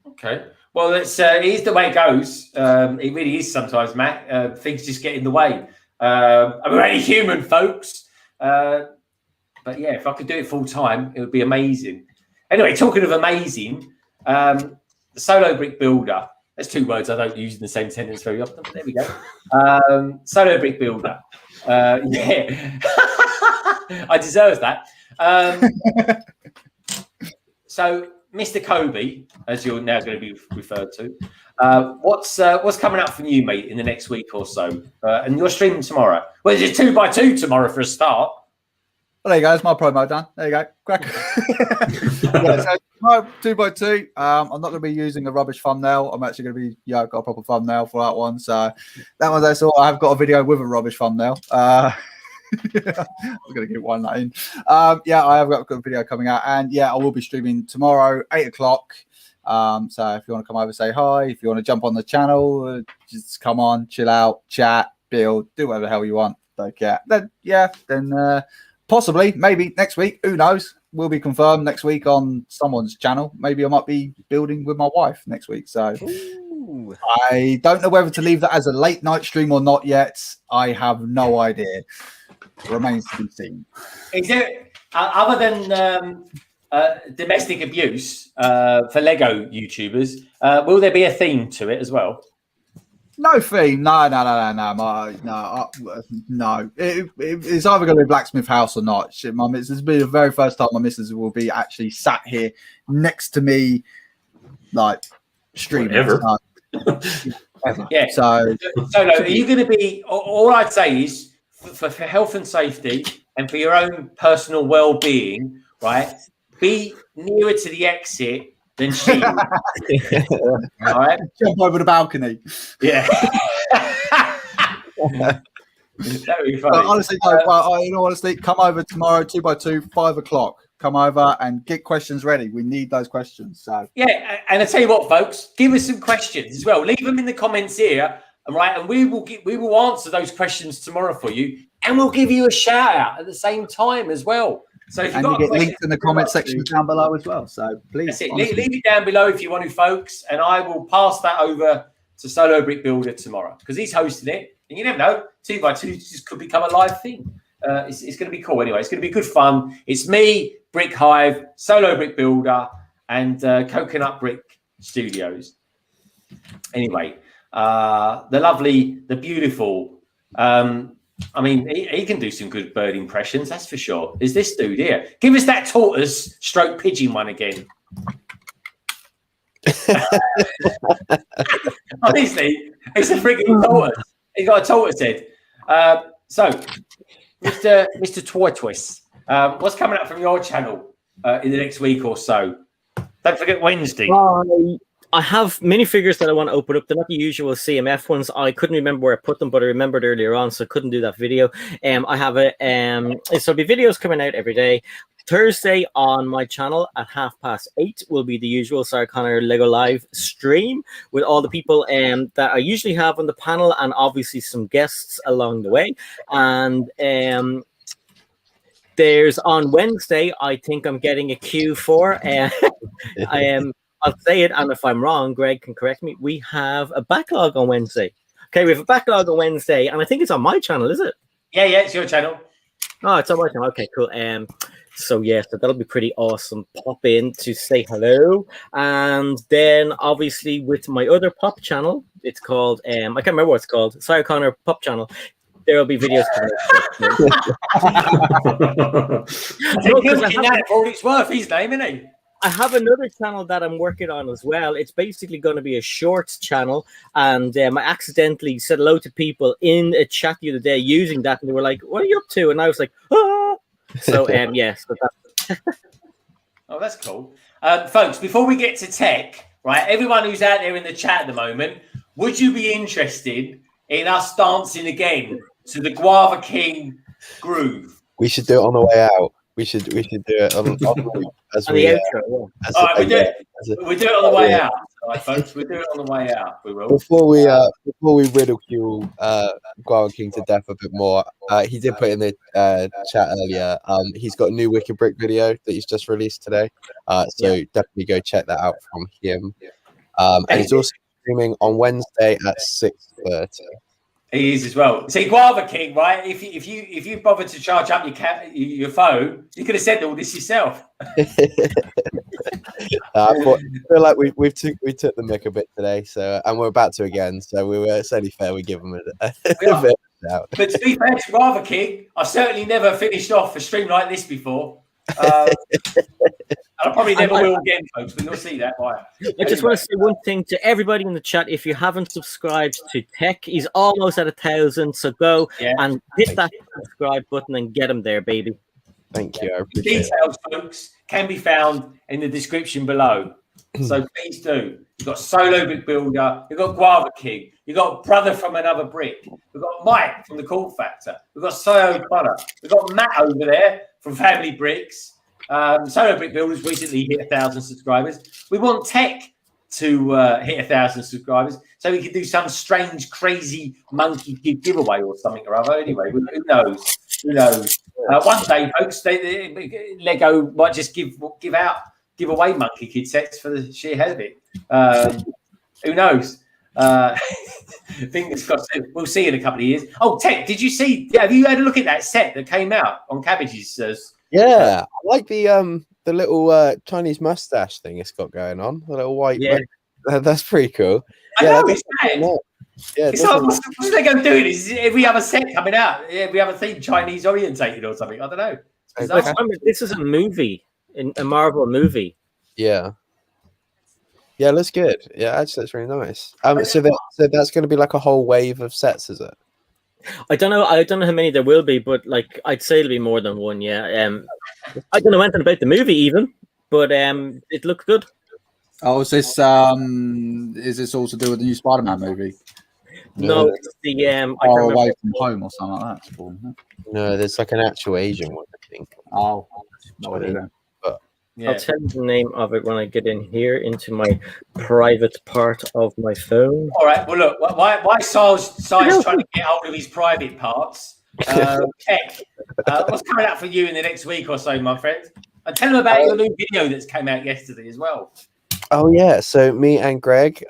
Okay. Well, it is the way it goes. It really is sometimes, Matt. Things just get in the way. I'm only human, folks. But yeah, if I could do it full time, it would be amazing. Anyway, talking of amazing, the Solo Brick Builder. That's 2 words I don't use in the same sentence very often, but there we go. Solo Brick Builder. Yeah, I deserve that. So, Mr. Kobe, as you're now going to be referred to, what's coming up from you, mate, in the next week or so? And you're streaming tomorrow. Well, it's 2x2 tomorrow for a start. Well, there you go. It's my promo done. There you go. Crack. Yeah, so tomorrow, 2x2. I'm not going to be using a rubbish thumbnail. I'm actually going to be, I've got a proper thumbnail for that one. So that one, that's all. I've got a video with a rubbish thumbnail. I'm going to get one that in. Yeah, I have got a video coming out. And yeah, I will be streaming tomorrow, 8 o'clock. So if you want to come over, say hi. If you want to jump on the channel, just come on, chill out, chat, build, do whatever the hell you want. Don't care. Then possibly, maybe next week, who knows? Will be confirmed next week on someone's channel. Maybe I might be building with my wife next week. So ooh. I don't know whether to leave that as a late night stream or not yet. I have no idea. Remains to be seen. Is there, other than domestic abuse for Lego YouTubers, will there be a theme to it as well? No theme. No. It's either going to be Blacksmith House or not. Shit, my missus, this will be the very first time my missus will be actually sat here next to me, like streaming. Ever. Yeah. So are you going to be? All I'd say is for health and safety and for your own personal well-being, right? Be nearer to the exit than she. All right, jump over the balcony. Yeah. That would be funny. Honestly, in all honesty, come over tomorrow, 2x2, 5 o'clock. Come over and get questions ready. We need those questions. So yeah, and I tell you what, folks, give us some questions as well. Leave them in the comments here, all right? And we will answer those questions tomorrow for you, and we'll give you a shout out at the same time as well. So if you've And got you a get question, links in the comment section down below as well. So please, that's it. honestly. Leave it down below if you want to, folks, and I will pass that over to Solo Brick Builder tomorrow because he's hosting it. And you never know, 2x2 just could become a live thing. It's going to be cool anyway. It's going to be good fun. It's me, Brick Hive, Solo Brick Builder, and Coconut Brick Studios. Anyway, the lovely, the beautiful. I mean, he can do some good bird impressions, that's for sure. Is this dude here? Give us that tortoise stroke pigeon one again. Honestly, it's a freaking tortoise. He's got a tortoise head. So, Mr. Tortoise, what's coming up from your channel in the next week or so? Don't forget Wednesday. I have minifigures that I want to open up. They're not the usual CMF ones. I couldn't remember where I put them, but I remembered earlier on, so I couldn't do that video. I have a so there'll be videos coming out every day. Thursday on my channel at 8:30 will be the usual Sarah Connor Lego Live stream with all the people that I usually have on the panel and obviously some guests along the way. And there's on Wednesday, I think I'm getting a Q4. I'll say it, and if I'm wrong, Greg can correct me. We have a backlog on Wednesday. Okay, we have a backlog on Wednesday, and I think it's on my channel, is it? Yeah, it's your channel. Oh, it's on my channel. Okay, cool. So that'll be pretty awesome. Pop in to say hello, and then obviously with my other pop channel, it's called I can't remember what it's called. Sarah Connor Pop Channel. There will be videos coming out. For all it's worth, his name, isn't he? I have another channel that I'm working on as well. It's basically going to be a shorts channel, and I accidentally said hello to people in a chat the other day using that, and they were like, "What are you up to?" And I was like, "Ah!" So yes, oh, that's cool, folks. Before we get to tech, right? Everyone who's out there in the chat at the moment, would you be interested in us dancing again to the GuavaKing groove? We should do it on the way out. We should do it on as we the outro, yeah. We do it on the way out. All right, folks, we do it on the way out. We will. Before we ridicule GuavaKing to death a bit more, he did put in the chat earlier. He's got a new Wicked Brick video that he's just released today. So definitely go check that out from him. And he's also streaming on Wednesday at 6:30. He is as well. See, GuavaKing, right? If you bothered to charge up your phone, you could have said all this yourself. I feel like we took the mick a bit today, so and we're about to again. So it's only fair we give them a bit out. But to be fair to GuavaKing, I've certainly never finished off a stream like this before. I probably never will again, folks, but you'll see that. I just want to say one thing to everybody in the chat. If you haven't subscribed to Tek, he's almost at 1,000, so go and hit that subscribe button and get him there, baby. Thank you. I appreciate details, folks, can be found in the description below. So please do. You've got Solo Brick Builder, you've got GuavaKing, you've got Brother from Another Brick, we've got Mike from the Cool Factor, we've got Solo Connor, we've got Matt over there from Family Bricks. Solo Brick Builders recently hit 1,000 subscribers. We want Tek to hit 1,000 subscribers so we can do some strange, crazy monkey giveaway or something or other. Anyway, who knows? Who knows? One day, folks, Lego might just give away monkey kid sets for the sheer hell of it. Who knows? Fingers crossed. We'll see in a couple of years. Oh, Tek, did you see? Have you had a look at that set that came out on Cabbage's? Yeah, I like the little Chinese mustache thing it's got going on. The little white. Yeah, that's pretty cool. I know, it's mad. Yeah, it's like, what's Lego doing? Is every other set coming out? Every other theme Chinese orientated or something? I don't know. This is a movie, a Marvel movie. Yeah. Yeah, it looks good. Yeah, actually, that's really nice. So that's going to be like a whole wave of sets, is it? I don't know how many there will be, but like I'd say it'll be more than one. Yeah. I don't know anything about the movie even, but it looked good. Oh, is this all to do with the new Spider-Man movie? No, it's the Away from Home or something like that. No, there's like an actual Asian one, I think. Oh, no idea. I'll tell you the name of it when I get in here into my private part of my phone. All right. Well, look, why Si's trying to get hold of his private parts? Tek, what's coming up for you in the next week or so, my friend? And tell them about your new video that's came out yesterday as well. Oh yeah, so me and Greg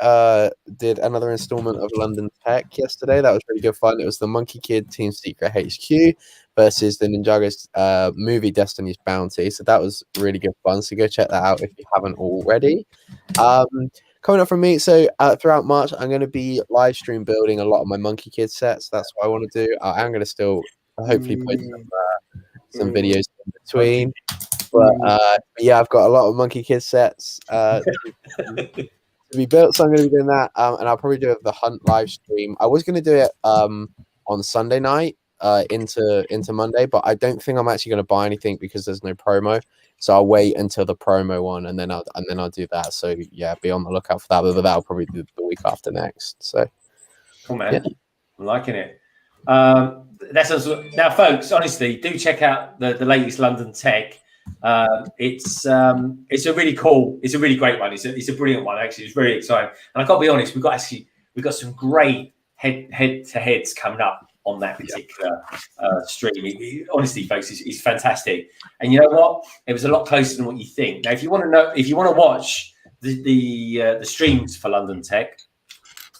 did another installment of London Tech yesterday. That was really good fun. It was the Monkey Kid Team Secret HQ versus the Ninjago'S movie Destiny's Bounty. So that was really good fun. So go check that out if you haven't already. Coming up from me, so throughout March, I'm going to be live stream building a lot of my Monkey Kid sets. That's what I want to do. I'm going to still hopefully put some videos in between. But yeah, I've got a lot of Monkey Kid sets to be built, so I'm going to be doing that. And I'll probably do the Hunt live stream. I was going to do it on Sunday night into Monday, but I don't think I'm actually going to buy anything because there's no promo. So I'll wait until the promo one, and then I'll do that. So yeah, be on the lookout for that. But that'll probably be the week after next. So cool, man. Yeah. I'm liking it. Now, folks. Honestly, do check out the latest London Tech. It's a really cool. It's a really great one. It's a brilliant one. Actually, it's very exciting. And I've got to be honest, we've got some great head to heads coming up on that particular stream. Honestly, folks, it's fantastic. And you know what? It was a lot closer than what you think. Now, if you want to watch the streams for London Tech,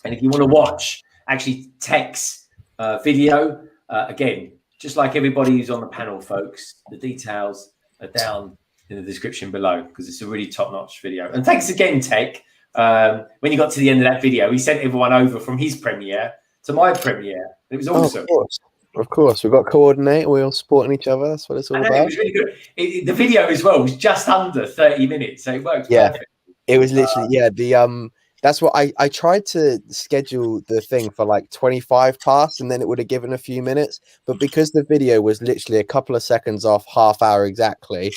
and if you want to watch actually Tek's video, again, just like everybody who's on the panel, folks, the details are down in the description below because it's a really top-notch video. And thanks again, Tek. When you got to the end of that video, he sent everyone over from his premiere to my premiere. It was awesome. Of course. We've got to coordinate. We're all supporting each other. That's what it's all about. It was really good. The video as well was just under 30 minutes, so it works perfect. It was literally, that's what I tried to schedule the thing for like 25 past, and then it would have given a few minutes. But because the video was literally a couple of seconds off, half hour exactly,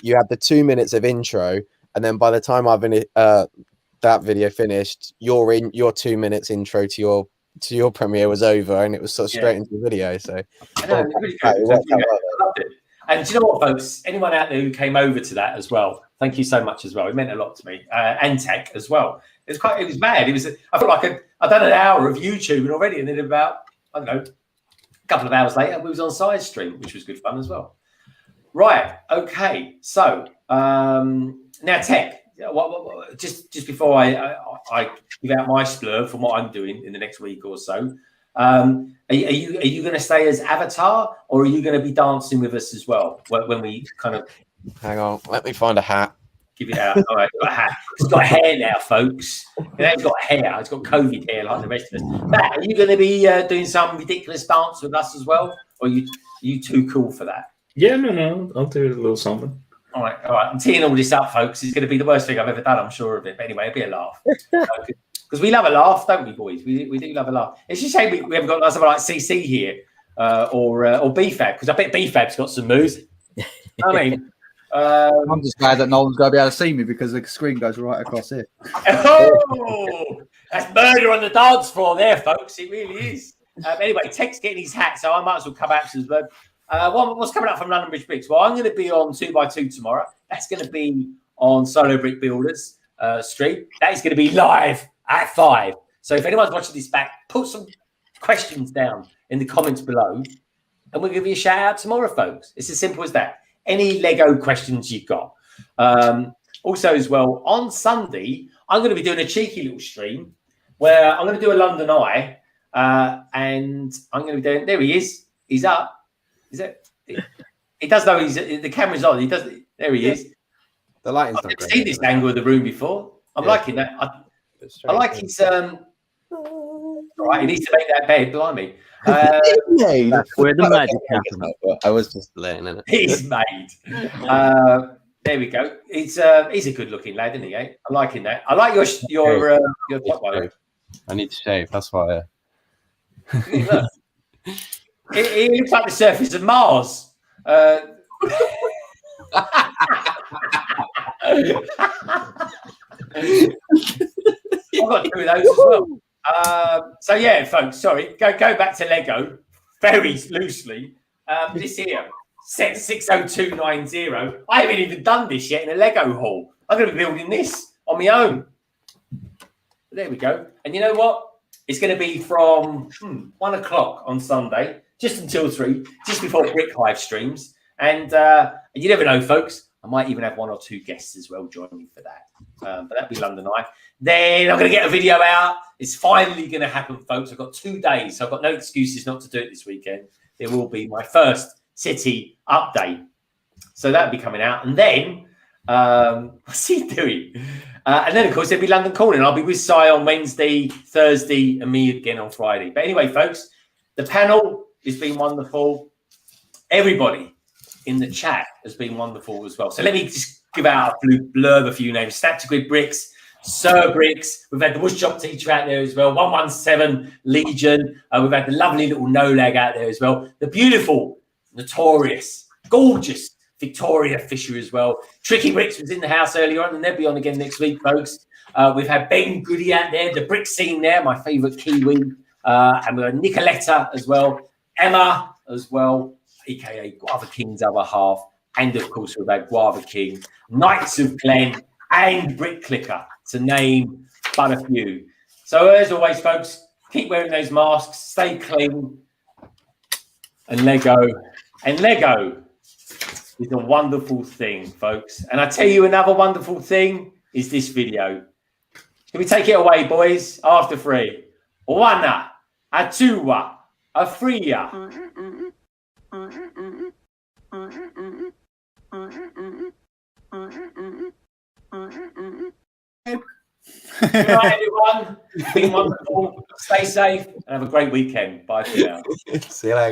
you had the 2 minutes of intro, and then by the time that video finished, your 2 minutes intro to your premiere was over, and it was sort of straight into the video. So I know, really good. I loved it. And do you know what, folks? Anyone out there who came over to that as well, thank you so much as well. It meant a lot to me, and Tek as well. It was mad. I felt like I'd done an hour of YouTubing already, and then about a couple of hours later, we was on side stream, which was good fun as well. Right. Okay. So now, Tek. Just before I give out my splurge from what I'm doing in the next week or so, are you going to stay as Avatar, or are you going to be dancing with us as well when we kind of? Hang on, let me find a hat. Give it out. All right, got a hat. It's got hair now, folks. It's got hair. It's got COVID hair like the rest of us. Matt, are you going to be doing some ridiculous dance with us as well, or are you too cool for that? Yeah, no, I'll do a little something. All right. I'm teeing all this up, folks. It's going to be the worst thing I've ever done, I'm sure of it. But anyway, it'll be a laugh. Because we love a laugh, don't we, boys? We do love a laugh. It's just a shame we haven't got someone like CC here or BFAB, because I bet BFAB's got some moves. I mean, I'm just glad that no one's going to be able to see me because the screen goes right across here. Oh, that's murder on the dance floor there, folks. It really is. Anyway, Tek's getting his hat, so I might as well come out to as well. What's coming up from London Bridge Bricks? Well, I'm going to be on 2x2 tomorrow. That's going to be on Solo Brick Builders stream. That is going to be live at 5. So if anyone's watching this back, put some questions down in the comments below, and we'll give you a shout out tomorrow, folks. It's as simple as that. Any Lego questions you've got. Also, as well, on Sunday, I'm going to be doing a cheeky little stream where I'm going to do a London Eye, and I'm going to be doing. There he is. He's up. Is it? He does know the camera's on. He does. There he is. The lighting's I've never seen this angle of the room before. I'm liking that. I like his. Right, he needs to make that bed. Blimey. Where the magic happens. I was just laying in it. He's made. There we go. He's a good-looking lad, isn't he? Eh? I'm liking that. I like your top one. I need to shave. That's why. Look. It looks like the surface of Mars. I've got 2 of those as well. So yeah, folks, sorry. Go back to Lego very loosely. This here, set 60290. I haven't even done this yet in a Lego haul. I'm going to be building this on my own. There we go. And you know what? It's going to be from 1 o'clock on Sunday, just until 3, just before Brick Hive streams. And you never know, folks. I might even have 1 or 2 guests as well join me for that. But that'll be London Eye. Then I'm going to get a video out. It's finally going to happen, folks. I've got 2 days, so I've got no excuses not to do it this weekend. There will be my first city update. So that'll be coming out. And then, what's he doing? And then, of course, there'll be London Calling. I'll be with Si on Wednesday, Thursday, and me again on Friday. But anyway, folks, the panel has been wonderful. Everybody in the chat has been wonderful as well. So let me just give out a blurb a few names. Snap2Grid Bricks, Sir Bricks. We've had the Woodshop teacher out there as well. 117 Legion. We've had the lovely little No Lag out there as well. The beautiful, notorious, gorgeous Victoria Fisher as well. Tricky Bricks was in the house earlier on, and they'll be on again next week, folks. We've had Ben Goody out there, the brick scene there, my favourite Kiwi. And we've had Nicoletta as well. Emma as well, aka GuavaKing's other half. And of course, we've had GuavaKing, Knights of Glen, and Brick Clicker, to name but a few. So as always, folks, keep wearing those masks, stay clean, and Lego is a wonderful thing, folks. And I tell you, another wonderful thing is this video. Can we take it away, boys? After 3. 1, 2, 3. Good night, everyone. It's been wonderful. Stay safe and have a great weekend. Bye for now. See you later.